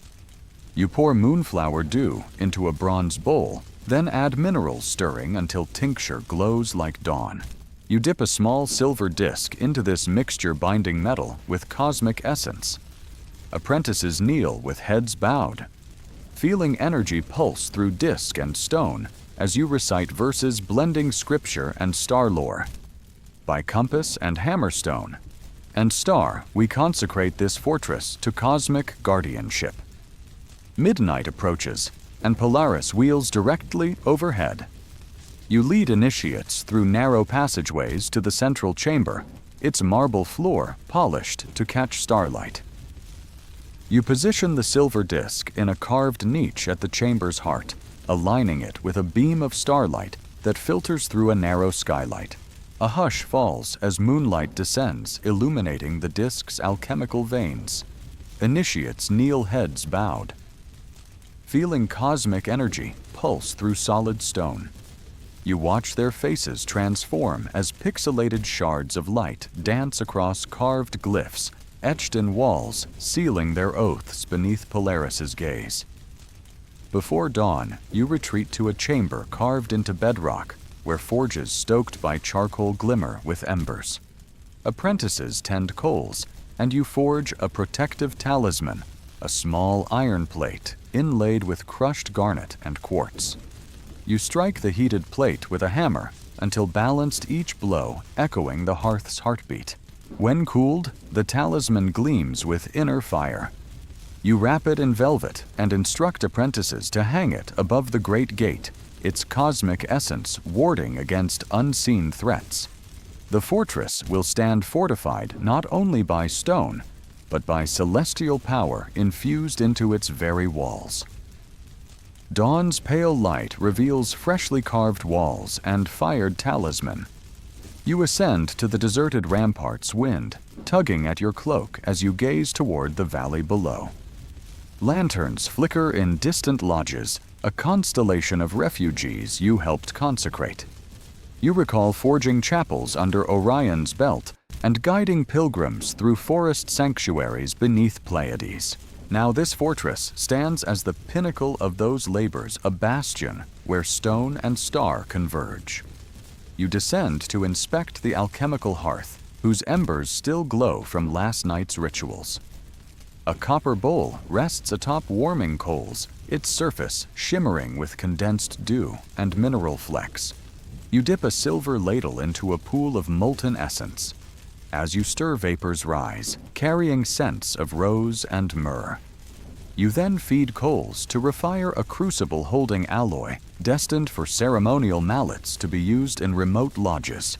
You pour moonflower dew into a bronze bowl, then add minerals stirring until tincture glows like dawn. You dip a small silver disc into this mixture binding metal with cosmic essence. Apprentices kneel with heads bowed, feeling energy pulse through disc and stone as you recite verses blending scripture and star lore. by compass and hammerstone. And star, we consecrate this fortress to cosmic guardianship. Midnight approaches, and Polaris wheels directly overhead. You lead initiates through narrow passageways to the central chamber, its marble floor polished to catch starlight. You position the silver disc in a carved niche at the chamber's heart, aligning it with a beam of starlight that filters through a narrow skylight. A hush falls as moonlight descends, illuminating the disc's alchemical veins. Initiates kneel, heads bowed, feeling cosmic energy pulse through solid stone. You watch their faces transform as pixelated shards of light dance across carved glyphs, etched in walls, sealing their oaths beneath Polaris's gaze. Before dawn, you retreat to a chamber carved into bedrock, where forges stoked by charcoal glimmer with embers. Apprentices tend coals, and you forge a protective talisman, a small iron plate inlaid with crushed garnet and quartz. You strike the heated plate with a hammer until balanced each blow, echoing the hearth's heartbeat. When cooled, the talisman gleams with inner fire. You wrap it in velvet and instruct apprentices to hang it above the great gate, its cosmic essence warding against unseen threats. The fortress will stand fortified not only by stone, but by celestial power infused into its very walls. Dawn's pale light reveals freshly carved walls and fired talisman. You ascend to the deserted rampart's wind, tugging at your cloak as you gaze toward the valley below. Lanterns flicker in distant lodges, a constellation of refugees you helped consecrate. You recall forging chapels under Orion's belt and guiding pilgrims through forest sanctuaries beneath Pleiades. Now this fortress stands as the pinnacle of those labors, a bastion where stone and star converge. You descend to inspect the alchemical hearth, whose embers still glow from last night's rituals. A copper bowl rests atop warming coals, its surface shimmering with condensed dew and mineral flecks. You dip a silver ladle into a pool of molten essence. As you stir, vapors rise, carrying scents of rose and myrrh. You then feed coals to refire a crucible holding alloy, destined for ceremonial mallets to be used in remote lodges.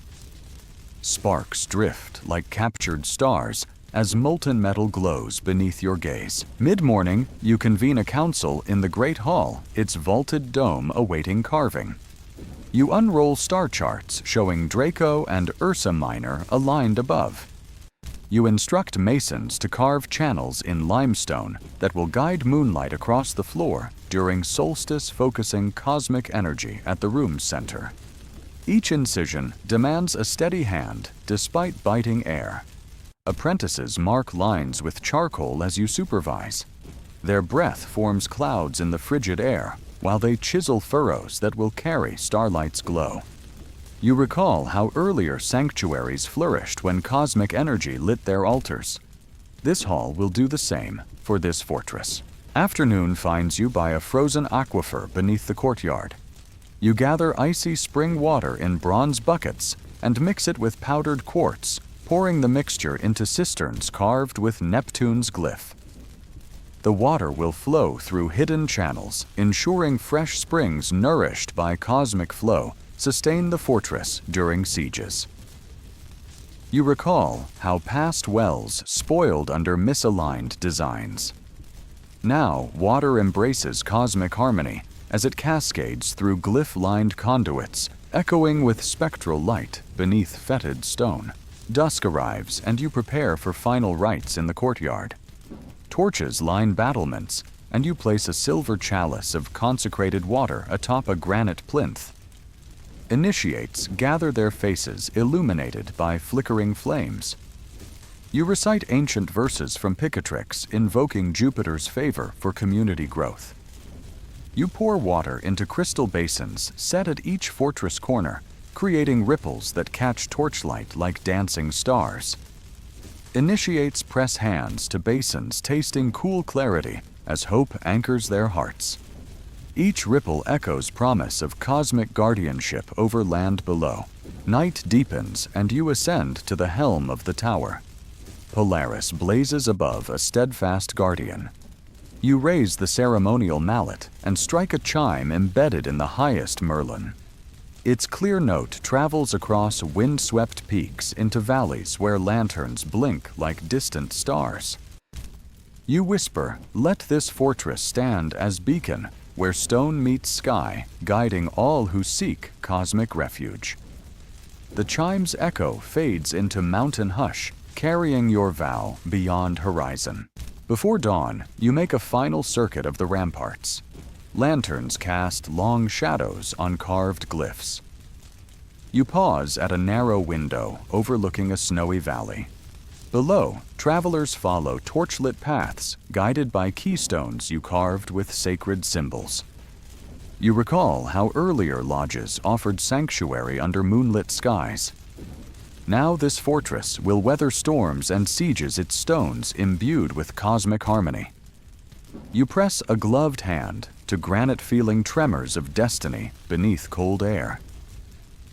Sparks drift like captured stars as molten metal glows beneath your gaze. Mid-morning, you convene a council in the Great Hall, its vaulted dome awaiting carving. You unroll star charts showing Draco and Ursa Minor aligned above. You instruct masons to carve channels in limestone that will guide moonlight across the floor during solstice, focusing cosmic energy at the room's center. Each incision demands a steady hand despite biting air. Apprentices mark lines with charcoal as you supervise. Their breath forms clouds in the frigid air, while they chisel furrows that will carry starlight's glow. You recall how earlier sanctuaries flourished when cosmic energy lit their altars. This hall will do the same for this fortress. Afternoon finds you by a frozen aquifer beneath the courtyard. You gather icy spring water in bronze buckets and mix it with powdered quartz, pouring the mixture into cisterns carved with Neptune's glyph. The water will flow through hidden channels, ensuring fresh springs nourished by cosmic flow sustain the fortress during sieges. You recall how past wells spoiled under misaligned designs. Now, water embraces cosmic harmony as it cascades through glyph-lined conduits, echoing with spectral light beneath fetid stone. Dusk arrives, and you prepare for final rites in the courtyard. Torches line battlements, and you place a silver chalice of consecrated water atop a granite plinth. Initiates gather their faces illuminated by flickering flames. You recite ancient verses from Picatrix invoking Jupiter's favor for community growth. You pour water into crystal basins set at each fortress corner, creating ripples that catch torchlight like dancing stars. Initiates press hands to basins tasting cool clarity as hope anchors their hearts. Each ripple echoes promise of cosmic guardianship over land below. Night deepens and you ascend to the helm of the tower. Polaris blazes above, a steadfast guardian. You raise the ceremonial mallet and strike a chime embedded in the highest Merlin. Its clear note travels across wind-swept peaks into valleys where lanterns blink like distant stars. You whisper, "Let this fortress stand as beacon where stone meets sky, guiding all who seek cosmic refuge." The chime's echo fades into mountain hush, carrying your vow beyond horizon. Before dawn, you make a final circuit of the ramparts. Lanterns cast long shadows on carved glyphs. You pause at a narrow window overlooking a snowy valley. Below, travelers follow torchlit paths guided by keystones you carved with sacred symbols. You recall how earlier lodges offered sanctuary under moonlit skies. Now this fortress will weather storms and sieges, its stones imbued with cosmic harmony. You press a gloved hand to granite-feeling tremors of destiny beneath cold air.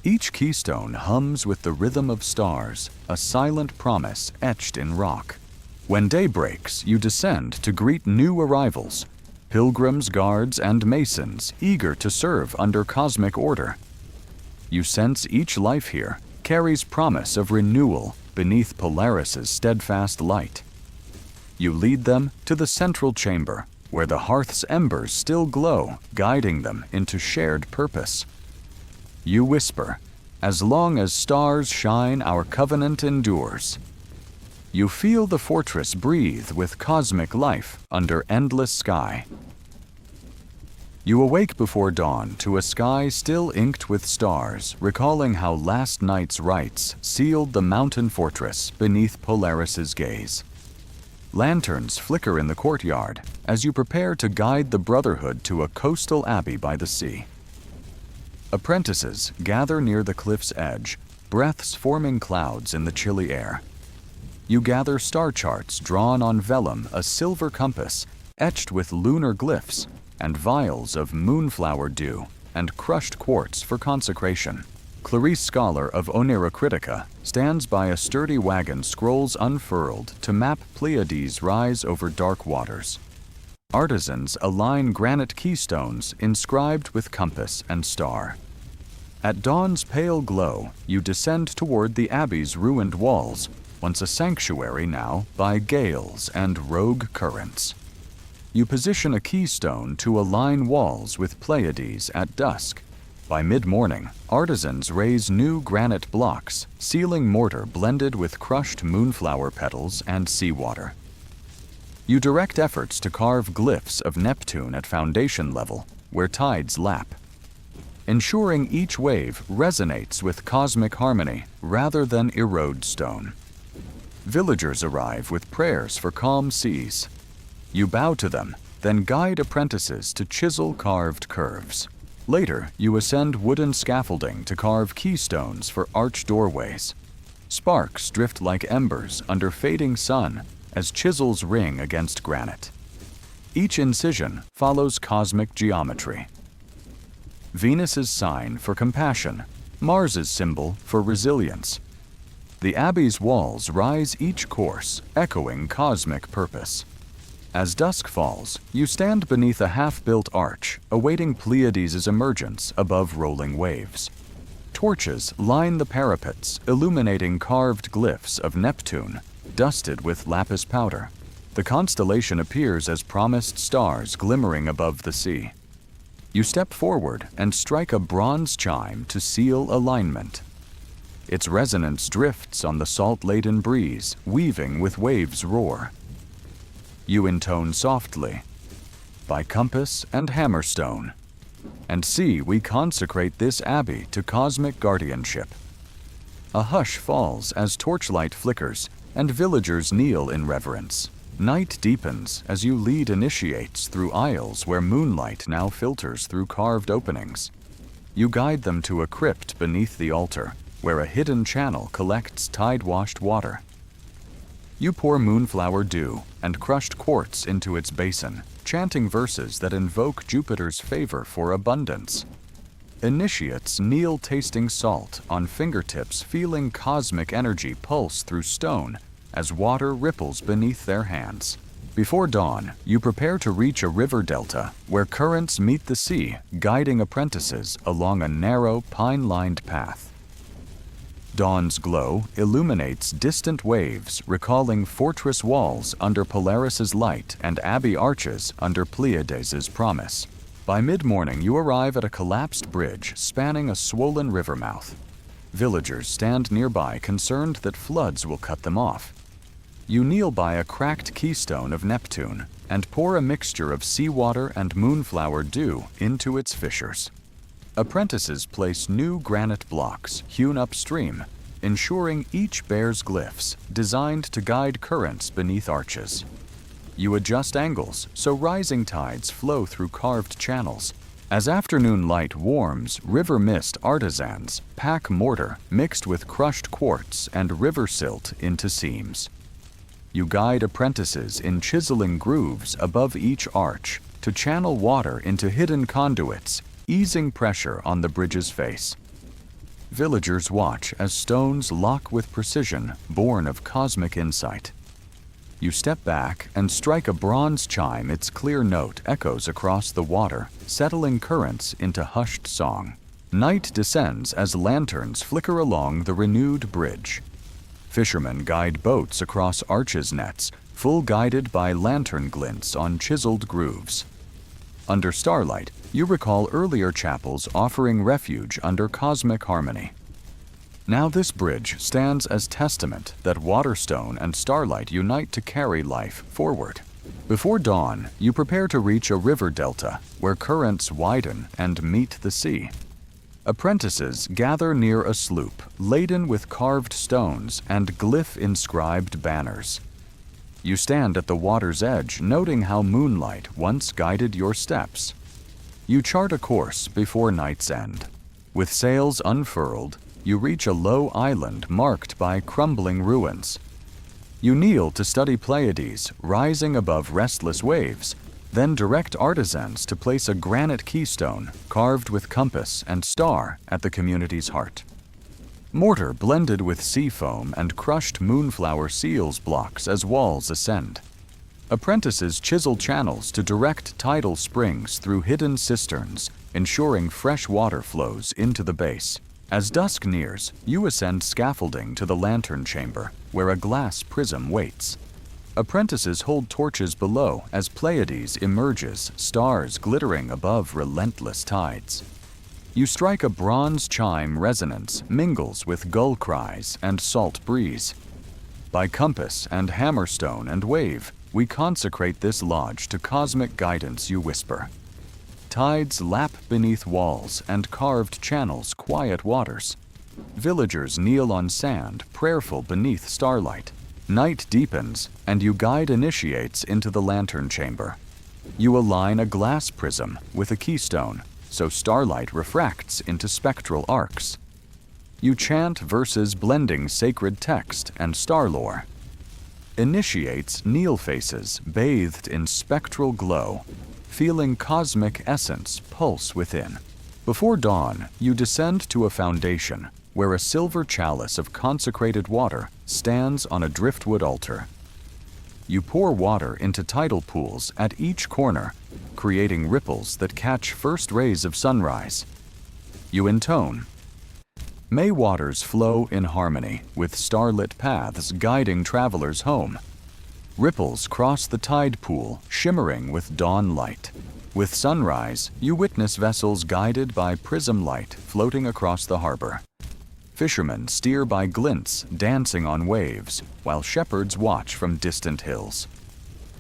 Each keystone hums with the rhythm of stars, a silent promise etched in rock. When day breaks, you descend to greet new arrivals, pilgrims, guards, and masons eager to serve under cosmic order. You sense each life here carries promise of renewal beneath Polaris's steadfast light. You lead them to the central chamber, where the hearth's embers still glow, guiding them into shared purpose. You whisper, "As long as stars shine, our covenant endures." You feel the fortress breathe with cosmic life under endless sky. You awake before dawn to a sky still inked with stars, recalling how last night's rites sealed the mountain fortress beneath Polaris's gaze. Lanterns flicker in the courtyard as you prepare to guide the Brotherhood to a coastal abbey by the sea. Apprentices gather near the cliff's edge, breaths forming clouds in the chilly air. You gather star charts drawn on vellum, a silver compass etched with lunar glyphs, and vials of moonflower dew and crushed quartz for consecration. Clarice Scholar of Oneirocritica stands by a sturdy wagon, scrolls unfurled to map Pleiades rise over dark waters. Artisans align granite keystones inscribed with compass and star. At dawn's pale glow, you descend toward the abbey's ruined walls, once a sanctuary, now by gales and rogue currents. You position a keystone to align walls with Pleiades at dusk. By mid-morning, artisans raise new granite blocks, sealing mortar blended with crushed moonflower petals and seawater. You direct efforts to carve glyphs of Neptune at foundation level, where tides lap, ensuring each wave resonates with cosmic harmony rather than erode stone. Villagers arrive with prayers for calm seas. You bow to them, then guide apprentices to chisel carved curves. Later, you ascend wooden scaffolding to carve keystones for arched doorways. Sparks drift like embers under fading sun as chisels ring against granite. Each incision follows cosmic geometry. Venus's sign for compassion, Mars's symbol for resilience. The abbey's walls rise each course, echoing cosmic purpose. As dusk falls, you stand beneath a half-built arch, awaiting Pleiades' emergence above rolling waves. Torches line the parapets, illuminating carved glyphs of Neptune, dusted with lapis powder. The constellation appears as promised stars glimmering above the sea. You step forward and strike a bronze chime to seal alignment. Its resonance drifts on the salt-laden breeze, weaving with waves' roar. You intone softly, "By compass and hammerstone," and see we consecrate this abbey to cosmic guardianship. A hush falls as torchlight flickers and villagers kneel in reverence. Night deepens as you lead initiates through aisles where moonlight now filters through carved openings. You guide them to a crypt beneath the altar, where a hidden channel collects tide-washed water. You pour moonflower dew and crushed quartz into its basin, chanting verses that invoke Jupiter's favor for abundance. Initiates kneel tasting salt on fingertips, feeling cosmic energy pulse through stone as water ripples beneath their hands. Before dawn, you prepare to reach a river delta where currents meet the sea, guiding apprentices along a narrow, pine-lined path. Dawn's glow illuminates distant waves, recalling fortress walls under Polaris's light and abbey arches under Pleiades' promise. By mid-morning, you arrive at a collapsed bridge spanning a swollen river mouth. Villagers stand nearby, concerned that floods will cut them off. You kneel by a cracked keystone of Neptune and pour a mixture of seawater and moonflower dew into its fissures. Apprentices place new granite blocks hewn upstream, ensuring each bears glyphs designed to guide currents beneath arches. You adjust angles so rising tides flow through carved channels. As afternoon light warms, river mist artisans pack mortar mixed with crushed quartz and river silt into seams. You guide apprentices in chiseling grooves above each arch to channel water into hidden conduits, easing pressure on the bridge's face. Villagers watch as stones lock with precision, born of cosmic insight. You step back and strike a bronze chime. Its clear note echoes across the water, settling currents into hushed song. Night descends as lanterns flicker along the renewed bridge. Fishermen guide boats across arches nets, full guided by lantern glints on chiseled grooves. Under starlight, you recall earlier chapels offering refuge under cosmic harmony. Now this bridge stands as testament that waterstone and starlight unite to carry life forward. Before dawn, you prepare to reach a river delta where currents widen and meet the sea. Apprentices gather near a sloop laden with carved stones and glyph-inscribed banners. You stand at the water's edge, noting how moonlight once guided your steps. You chart a course before night's end. With sails unfurled, you reach a low island marked by crumbling ruins. You kneel to study Pleiades rising above restless waves, then direct artisans to place a granite keystone carved with compass and star at the community's heart. Mortar blended with sea foam and crushed moonflower seals blocks as walls ascend. Apprentices chisel channels to direct tidal springs through hidden cisterns, ensuring fresh water flows into the base. As dusk nears, you ascend scaffolding to the lantern chamber, where a glass prism waits. Apprentices hold torches below as Pleiades emerges, stars glittering above relentless tides. You strike a bronze chime. Resonance mingles with gull cries and salt breeze. By compass and hammerstone and wave, we consecrate this lodge to cosmic guidance. You whisper. Tides lap beneath walls and carved channels quiet waters. Villagers kneel on sand, prayerful beneath starlight. Night deepens, and you guide initiates into the lantern chamber. You align a glass prism with a keystone, so starlight refracts into spectral arcs. You chant verses blending sacred text and star lore. Initiates kneel faces bathed in spectral glow, feeling cosmic essence pulse within. Before dawn, you descend to a foundation where a silver chalice of consecrated water stands on a driftwood altar. You pour water into tidal pools at each corner, creating ripples that catch first rays of sunrise. You intone. May waters flow in harmony with starlit paths guiding travelers home. Ripples cross the tide pool, shimmering with dawn light. With sunrise, you witness vessels guided by prism light floating across the harbor. Fishermen steer by glints, dancing on waves, while shepherds watch from distant hills.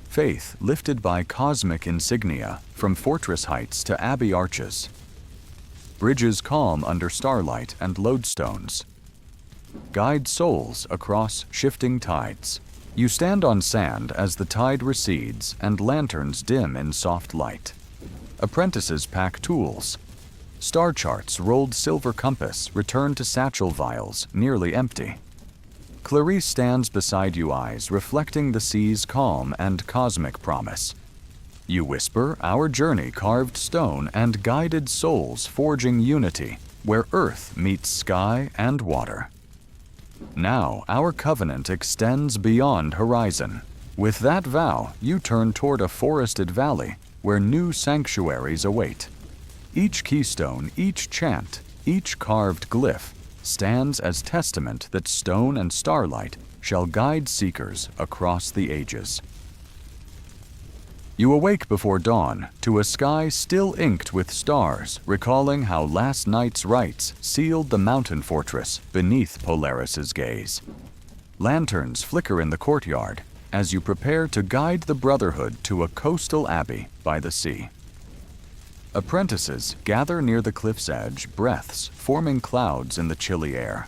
Faith lifted by cosmic insignia from fortress heights to abbey arches. Bridges calm under starlight and lodestones. Guide souls across shifting tides. You stand on sand as the tide recedes and lanterns dim in soft light. Apprentices pack tools. Star charts, rolled silver compass, return to satchel vials, nearly empty. Clarice stands beside you, eyes reflecting the sea's calm and cosmic promise. You whisper our journey carved stone and guided souls forging unity, where earth meets sky and water. Now our covenant extends beyond horizon. With that vow, you turn toward a forested valley where new sanctuaries await. Each keystone, each chant, each carved glyph stands as testament that stone and starlight shall guide seekers across the ages. You awake before dawn to a sky still inked with stars, recalling how last night's rites sealed the mountain fortress beneath Polaris's gaze. Lanterns flicker in the courtyard as you prepare to guide the Brotherhood to a coastal abbey by the sea. Apprentices gather near the cliff's edge, breaths forming clouds in the chilly air.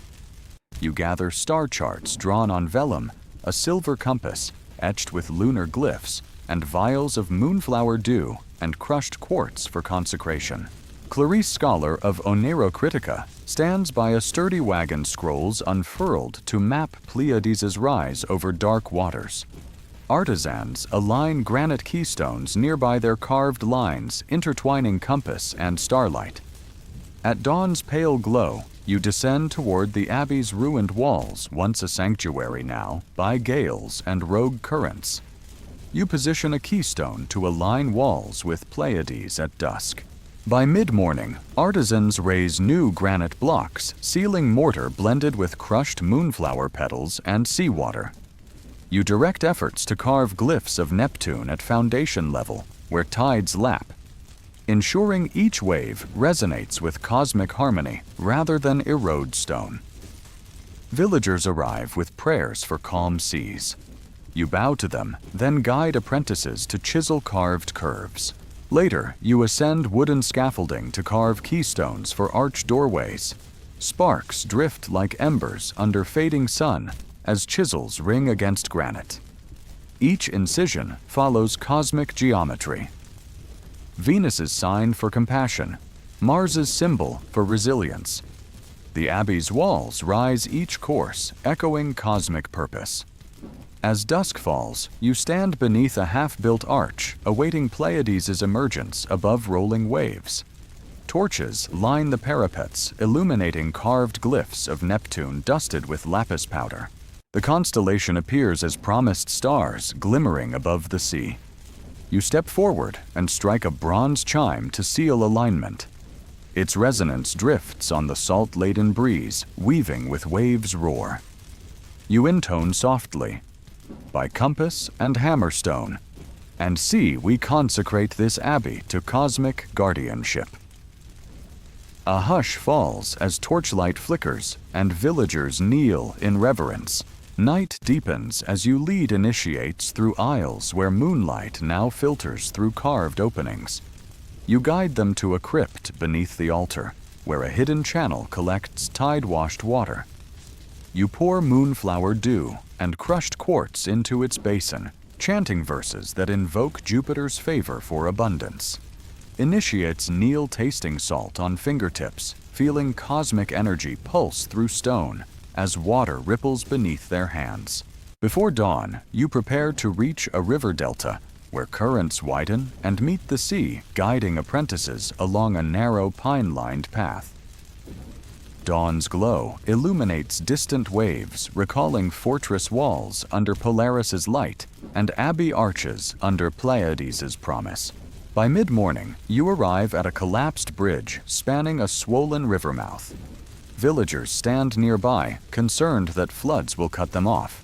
You gather star charts drawn on vellum, a silver compass etched with lunar glyphs, and vials of moonflower dew and crushed quartz for consecration. Clarice Scholar of Onero Critica stands by a sturdy wagon scrolls unfurled to map Pleiades' rise over dark waters. Artisans align granite keystones nearby their carved lines, intertwining compass and starlight. At dawn's pale glow, you descend toward the abbey's ruined walls, once a sanctuary now, by gales and rogue currents. You position a keystone to align walls with Pleiades at dusk. By mid-morning, artisans raise new granite blocks, sealing mortar blended with crushed moonflower petals and seawater. You direct efforts to carve glyphs of Neptune at foundation level, where tides lap, ensuring each wave resonates with cosmic harmony rather than erode stone. Villagers arrive with prayers for calm seas. You bow to them, then guide apprentices to chisel carved curves. Later, you ascend wooden scaffolding to carve keystones for arched doorways. Sparks drift like embers under fading sun as chisels ring against granite. Each incision follows cosmic geometry. Venus's sign for compassion, Mars's symbol for resilience. The abbey's walls rise each course, echoing cosmic purpose. As dusk falls, you stand beneath a half-built arch, awaiting Pleiades' emergence above rolling waves. Torches line the parapets, illuminating carved glyphs of Neptune dusted with lapis powder. The constellation appears as promised stars glimmering above the sea. You step forward and strike a bronze chime to seal alignment. Its resonance drifts on the salt-laden breeze, weaving with waves' roar. You intone softly, by compass and hammerstone, and see we consecrate this abbey to cosmic guardianship. A hush falls as torchlight flickers and villagers kneel in reverence. Night deepens as you lead initiates through aisles where moonlight now filters through carved openings. You guide them to a crypt beneath the altar, where a hidden channel collects tide-washed water. You pour moonflower dew and crushed quartz into its basin, chanting verses that invoke Jupiter's favor for abundance. Initiates kneel tasting salt on fingertips, feeling cosmic energy pulse through stone as water ripples beneath their hands. Before dawn, you prepare to reach a river delta where currents widen and meet the sea, guiding apprentices along a narrow pine-lined path. Dawn's glow illuminates distant waves, recalling fortress walls under Polaris's light and abbey arches under Pleiades' promise. By mid-morning, you arrive at a collapsed bridge spanning a swollen river mouth. Villagers stand nearby, concerned that floods will cut them off.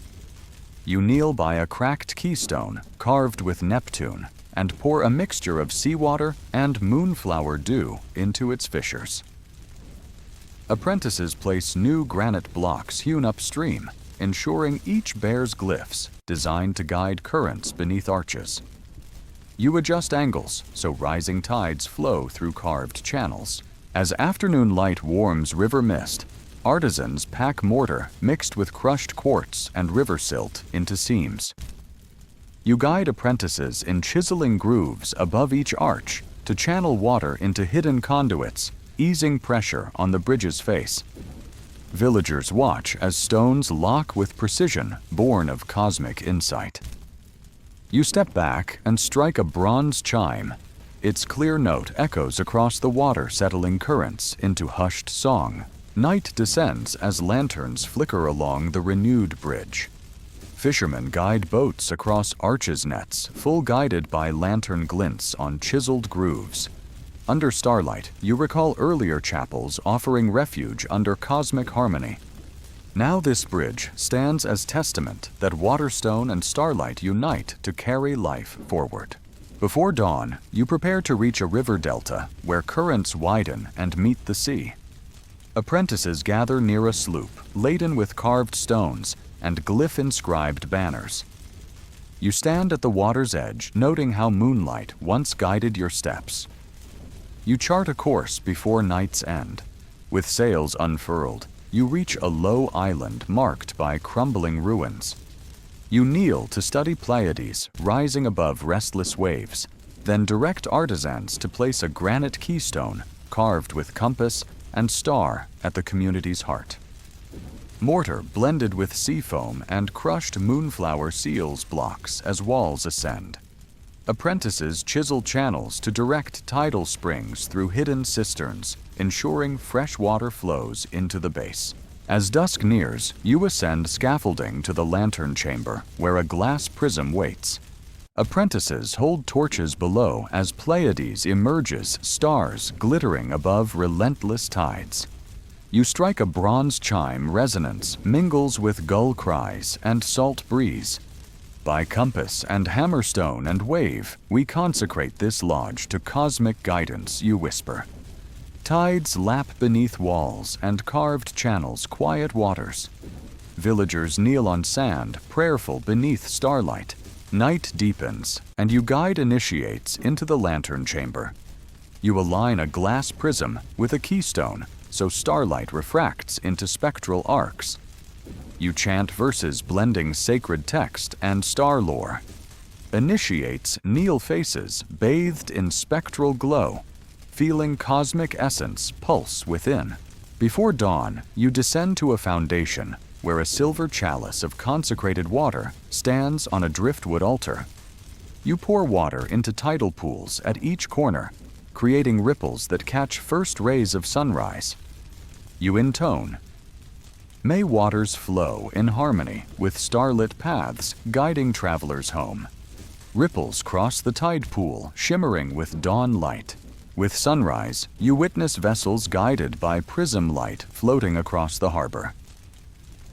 You kneel by a cracked keystone carved with Neptune and pour a mixture of seawater and moonflower dew into its fissures. Apprentices place new granite blocks hewn upstream, ensuring each bears glyphs designed to guide currents beneath arches. You adjust angles so rising tides flow through carved channels. As afternoon light warms river mist, artisans pack mortar mixed with crushed quartz and river silt into seams. You guide apprentices in chiseling grooves above each arch to channel water into hidden conduits, easing pressure on the bridge's face. Villagers watch as stones lock with precision born of cosmic insight. You step back and strike a bronze chime. Its clear note echoes across the water-settling currents into hushed song. Night descends as lanterns flicker along the renewed bridge. Fishermen guide boats across arches nets, full guided by lantern glints on chiseled grooves. Under starlight, you recall earlier chapels offering refuge under cosmic harmony. Now this bridge stands as testament that waterstone and starlight unite to carry life forward. Before dawn, you prepare to reach a river delta where currents widen and meet the sea. Apprentices gather near a sloop laden with carved stones and glyph-inscribed banners. You stand at the water's edge, noting how moonlight once guided your steps. You chart a course before night's end. With sails unfurled, you reach a low island marked by crumbling ruins. You kneel to study Pleiades rising above restless waves, then direct artisans to place a granite keystone carved with compass and star at the community's heart. Mortar blended with sea foam and crushed moonflower seals blocks as walls ascend. Apprentices chisel channels to direct tidal springs through hidden cisterns, ensuring fresh water flows into the base. As dusk nears, you ascend scaffolding to the lantern chamber, where a glass prism waits. Apprentices hold torches below as Pleiades emerges, stars glittering above relentless tides. You strike a bronze chime, resonance mingles with gull cries and salt breeze. By compass and hammerstone and wave, we consecrate this lodge to cosmic guidance, you whisper. Tides lap beneath walls and carved channels quiet waters. Villagers kneel on sand, prayerful beneath starlight. Night deepens, and you guide initiates into the lantern chamber. You align a glass prism with a keystone, so starlight refracts into spectral arcs. You chant verses blending sacred text and star lore. Initiates kneel faces bathed in spectral glow, feeling cosmic essence pulse within. Before dawn, you descend to a foundation where a silver chalice of consecrated water stands on a driftwood altar. You pour water into tidal pools at each corner, creating ripples that catch first rays of sunrise. You intone, "May waters flow in harmony with starlit paths guiding travelers home." Ripples cross the tide pool, shimmering with dawn light. With sunrise, you witness vessels guided by prism light floating across the harbor.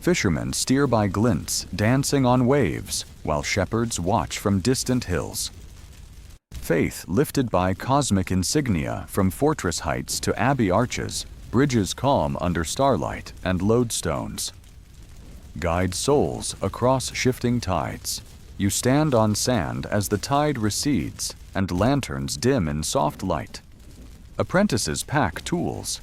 Fishermen steer by glints, dancing on waves, while shepherds watch from distant hills. Faith lifted by cosmic insignia from fortress heights to abbey arches, bridges calm under starlight and lodestones. Guide souls across shifting tides. You stand on sand as the tide recedes and lanterns dim in soft light. Apprentices pack tools.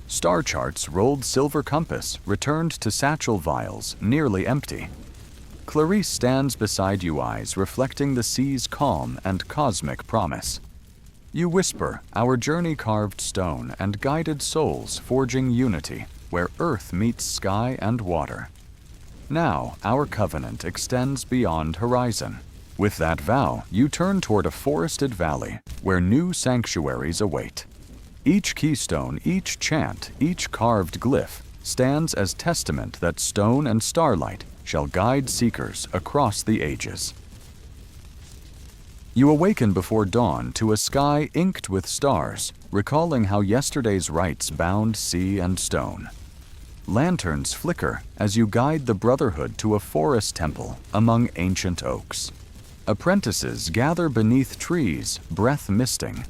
Star charts, rolled silver compass, returned to satchel vials, nearly empty. Clarice stands beside you, eyes reflecting the sea's calm and cosmic promise. You whisper, our journey carved stone and guided souls forging unity, where earth meets sky and water. Now, our covenant extends beyond horizon. With that vow, you turn toward a forested valley, where new sanctuaries await. Each keystone, each chant, each carved glyph stands as testament that stone and starlight shall guide seekers across the ages. You awaken before dawn to a sky inked with stars, recalling how yesterday's rites bound sea and stone. Lanterns flicker as you guide the brotherhood to a forest temple among ancient oaks. Apprentices gather beneath trees, breath misting.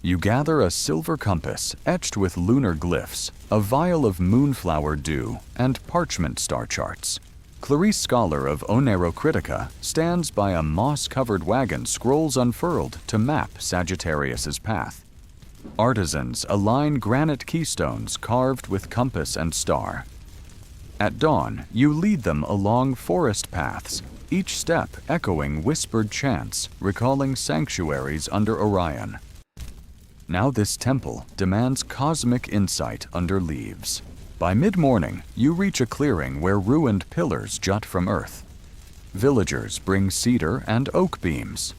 You gather a silver compass etched with lunar glyphs, a vial of moonflower dew, and parchment star charts. Clarice Scholar of Onerocritica stands by a moss-covered wagon, scrolls unfurled to map Sagittarius's path. Artisans align granite keystones carved with compass and star. At dawn, you lead them along forest paths, each step echoing whispered chants, recalling sanctuaries under Orion. Now this temple demands cosmic insight under leaves. By mid-morning, you reach a clearing where ruined pillars jut from earth. Villagers bring cedar and oak beams.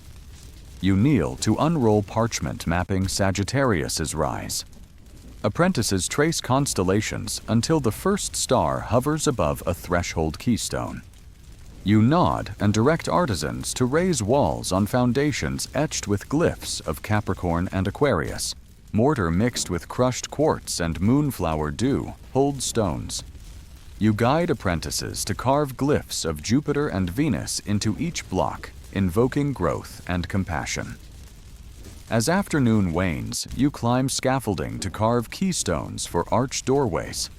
You kneel to unroll parchment mapping Sagittarius's rise. Apprentices trace constellations until the first star hovers above a threshold keystone. You nod and direct artisans to raise walls on foundations etched with glyphs of Capricorn and Aquarius. Mortar mixed with crushed quartz and moonflower dew hold stones. You guide apprentices to carve glyphs of Jupiter and Venus into each block, invoking growth and compassion. As afternoon wanes, you climb scaffolding to carve keystones for arched doorways.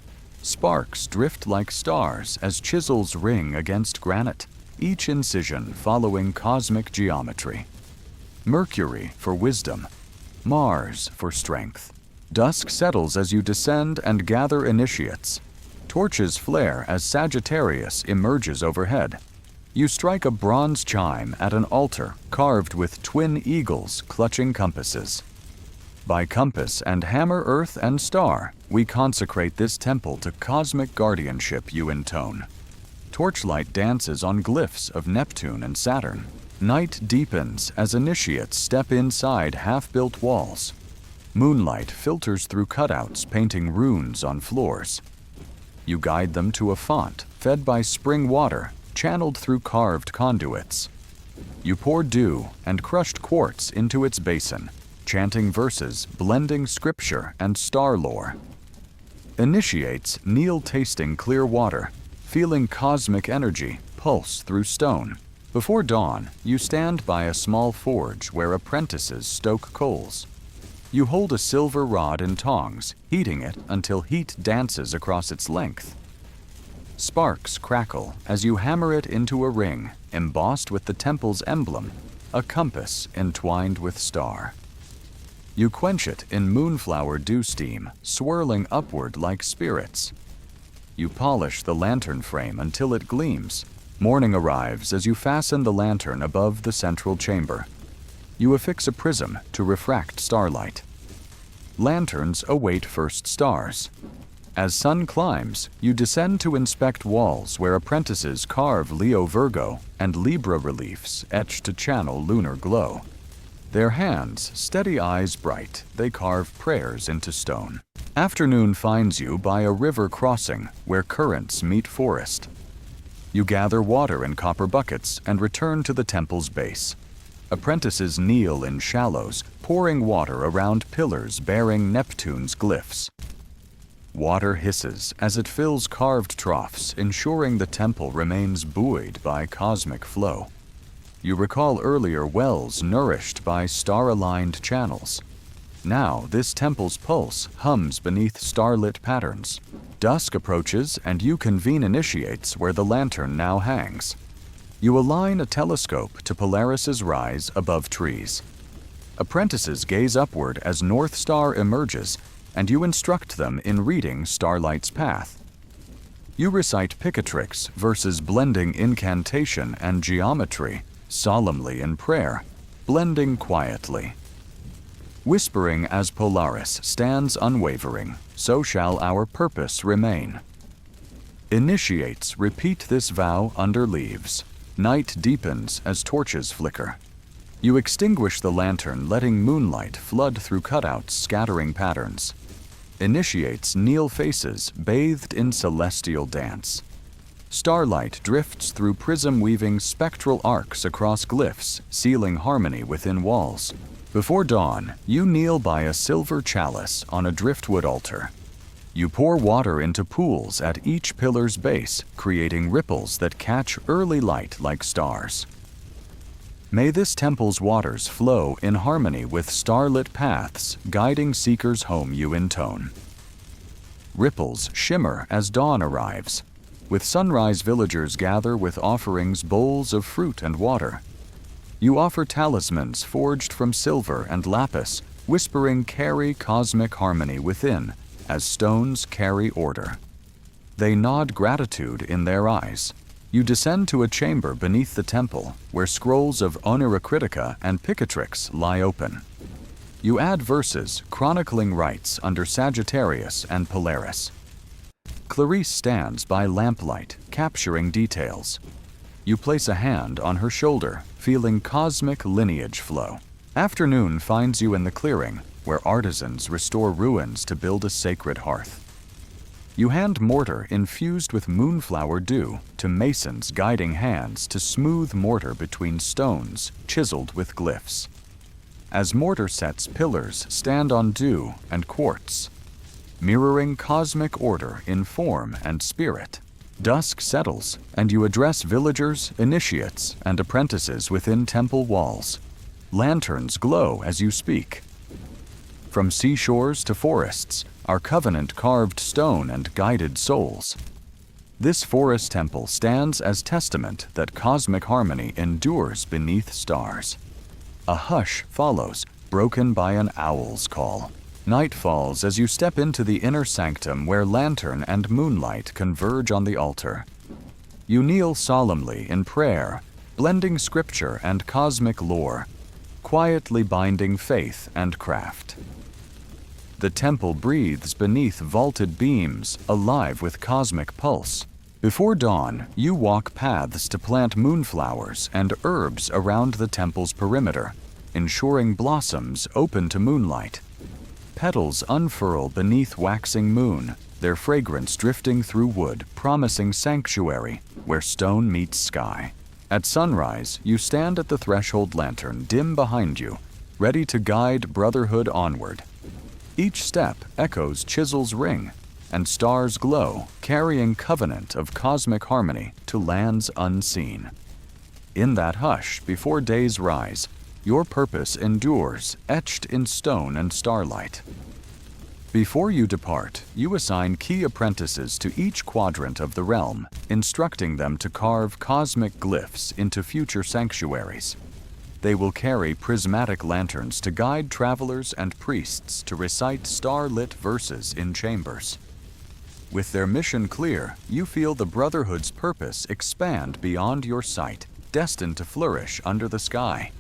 Sparks drift like stars as chisels ring against granite, each incision following cosmic geometry. Mercury for wisdom, Mars for strength. Dusk settles as you descend and gather initiates. Torches flare as Sagittarius emerges overhead. You strike a bronze chime at an altar carved with twin eagles clutching compasses. By compass and hammer, earth, and star, we consecrate this temple to cosmic guardianship you intone. Torchlight dances on glyphs of Neptune and Saturn. Night deepens as initiates step inside half-built walls. Moonlight filters through cutouts painting runes on floors. You guide them to a font fed by spring water, channeled through carved conduits. You pour dew and crushed quartz into its basin, chanting verses blending scripture and star lore. Initiates kneel tasting clear water, feeling cosmic energy pulse through stone. Before dawn, you stand by a small forge where apprentices stoke coals. You hold a silver rod and tongs, heating it until heat dances across its length. Sparks crackle as you hammer it into a ring, embossed with the temple's emblem, a compass entwined with star. You quench it in moonflower dew steam, swirling upward like spirits. You polish the lantern frame until it gleams. Morning arrives as you fasten the lantern above the central chamber. You affix a prism to refract starlight. Lanterns await first stars. As sun climbs, you descend to inspect walls where apprentices carve Leo Virgo and Libra reliefs etched to channel lunar glow. Their hands, steady eyes bright, they carve prayers into stone. Afternoon finds you by a river crossing where currents meet forest. You gather water in copper buckets and return to the temple's base. Apprentices kneel in shallows, pouring water around pillars bearing Neptune's glyphs. Water hisses as it fills carved troughs, ensuring the temple remains buoyed by cosmic flow. You recall earlier wells nourished by star-aligned channels. Now this temple's pulse hums beneath starlit patterns. Dusk approaches and you convene initiates where the lantern now hangs. You align a telescope to Polaris's rise above trees. Apprentices gaze upward as North Star emerges, and you instruct them in reading starlight's path. You recite Picatrix verses blending incantation and geometry, solemnly in prayer, blending quietly. Whispering as Polaris stands unwavering, so shall our purpose remain. Initiates repeat this vow under leaves. Night deepens as torches flicker. You extinguish the lantern, letting moonlight flood through cutouts, scattering patterns. Initiates kneel faces bathed in celestial dance. Starlight drifts through prism weaving spectral arcs across glyphs, sealing harmony within walls. Before dawn, you kneel by a silver chalice on a driftwood altar. You pour water into pools at each pillar's base, creating ripples that catch early light like stars. May this temple's waters flow in harmony with starlit paths, guiding seekers home you intone. Ripples shimmer as dawn arrives. With sunrise, villagers gather with offerings, bowls of fruit and water. You offer talismans forged from silver and lapis, whispering carry cosmic harmony within, as stones carry order. They nod gratitude in their eyes. You descend to a chamber beneath the temple, where scrolls of Onera Critica and Picatrix lie open. You add verses, chronicling rites under Sagittarius and Polaris. Clarice stands by lamplight, capturing details. You place a hand on her shoulder, feeling cosmic lineage flow. Afternoon finds you in the clearing, where artisans restore ruins to build a sacred hearth. You hand mortar infused with moonflower dew to masons guiding hands to smooth mortar between stones chiseled with glyphs. As mortar sets pillars stand on dew and quartz, mirroring cosmic order in form and spirit. Dusk settles, and you address villagers, initiates, and apprentices within temple walls. Lanterns glow as you speak. From seashores to forests, our covenant carved stone and guided souls. This forest temple stands as testament that cosmic harmony endures beneath stars. A hush follows, broken by an owl's call. Night falls as you step into the inner sanctum where lantern and moonlight converge on the altar. You kneel solemnly in prayer, blending scripture and cosmic lore, quietly binding faith and craft. The temple breathes beneath vaulted beams, alive with cosmic pulse. Before dawn, you walk paths to plant moonflowers and herbs around the temple's perimeter, ensuring blossoms open to moonlight. Petals unfurl beneath waxing moon, their fragrance drifting through wood, promising sanctuary where stone meets sky. At sunrise, you stand at the threshold lantern dim behind you, ready to guide brotherhood onward. Each step echoes Chisel's ring, and stars glow, carrying covenant of cosmic harmony to lands unseen. In that hush, before days rise, your purpose endures, etched in stone and starlight. Before you depart, you assign key apprentices to each quadrant of the realm, instructing them to carve cosmic glyphs into future sanctuaries. They will carry prismatic lanterns to guide travelers and priests to recite star-lit verses in chambers. With their mission clear, you feel the Brotherhood's purpose expand beyond your sight, destined to flourish under the sky.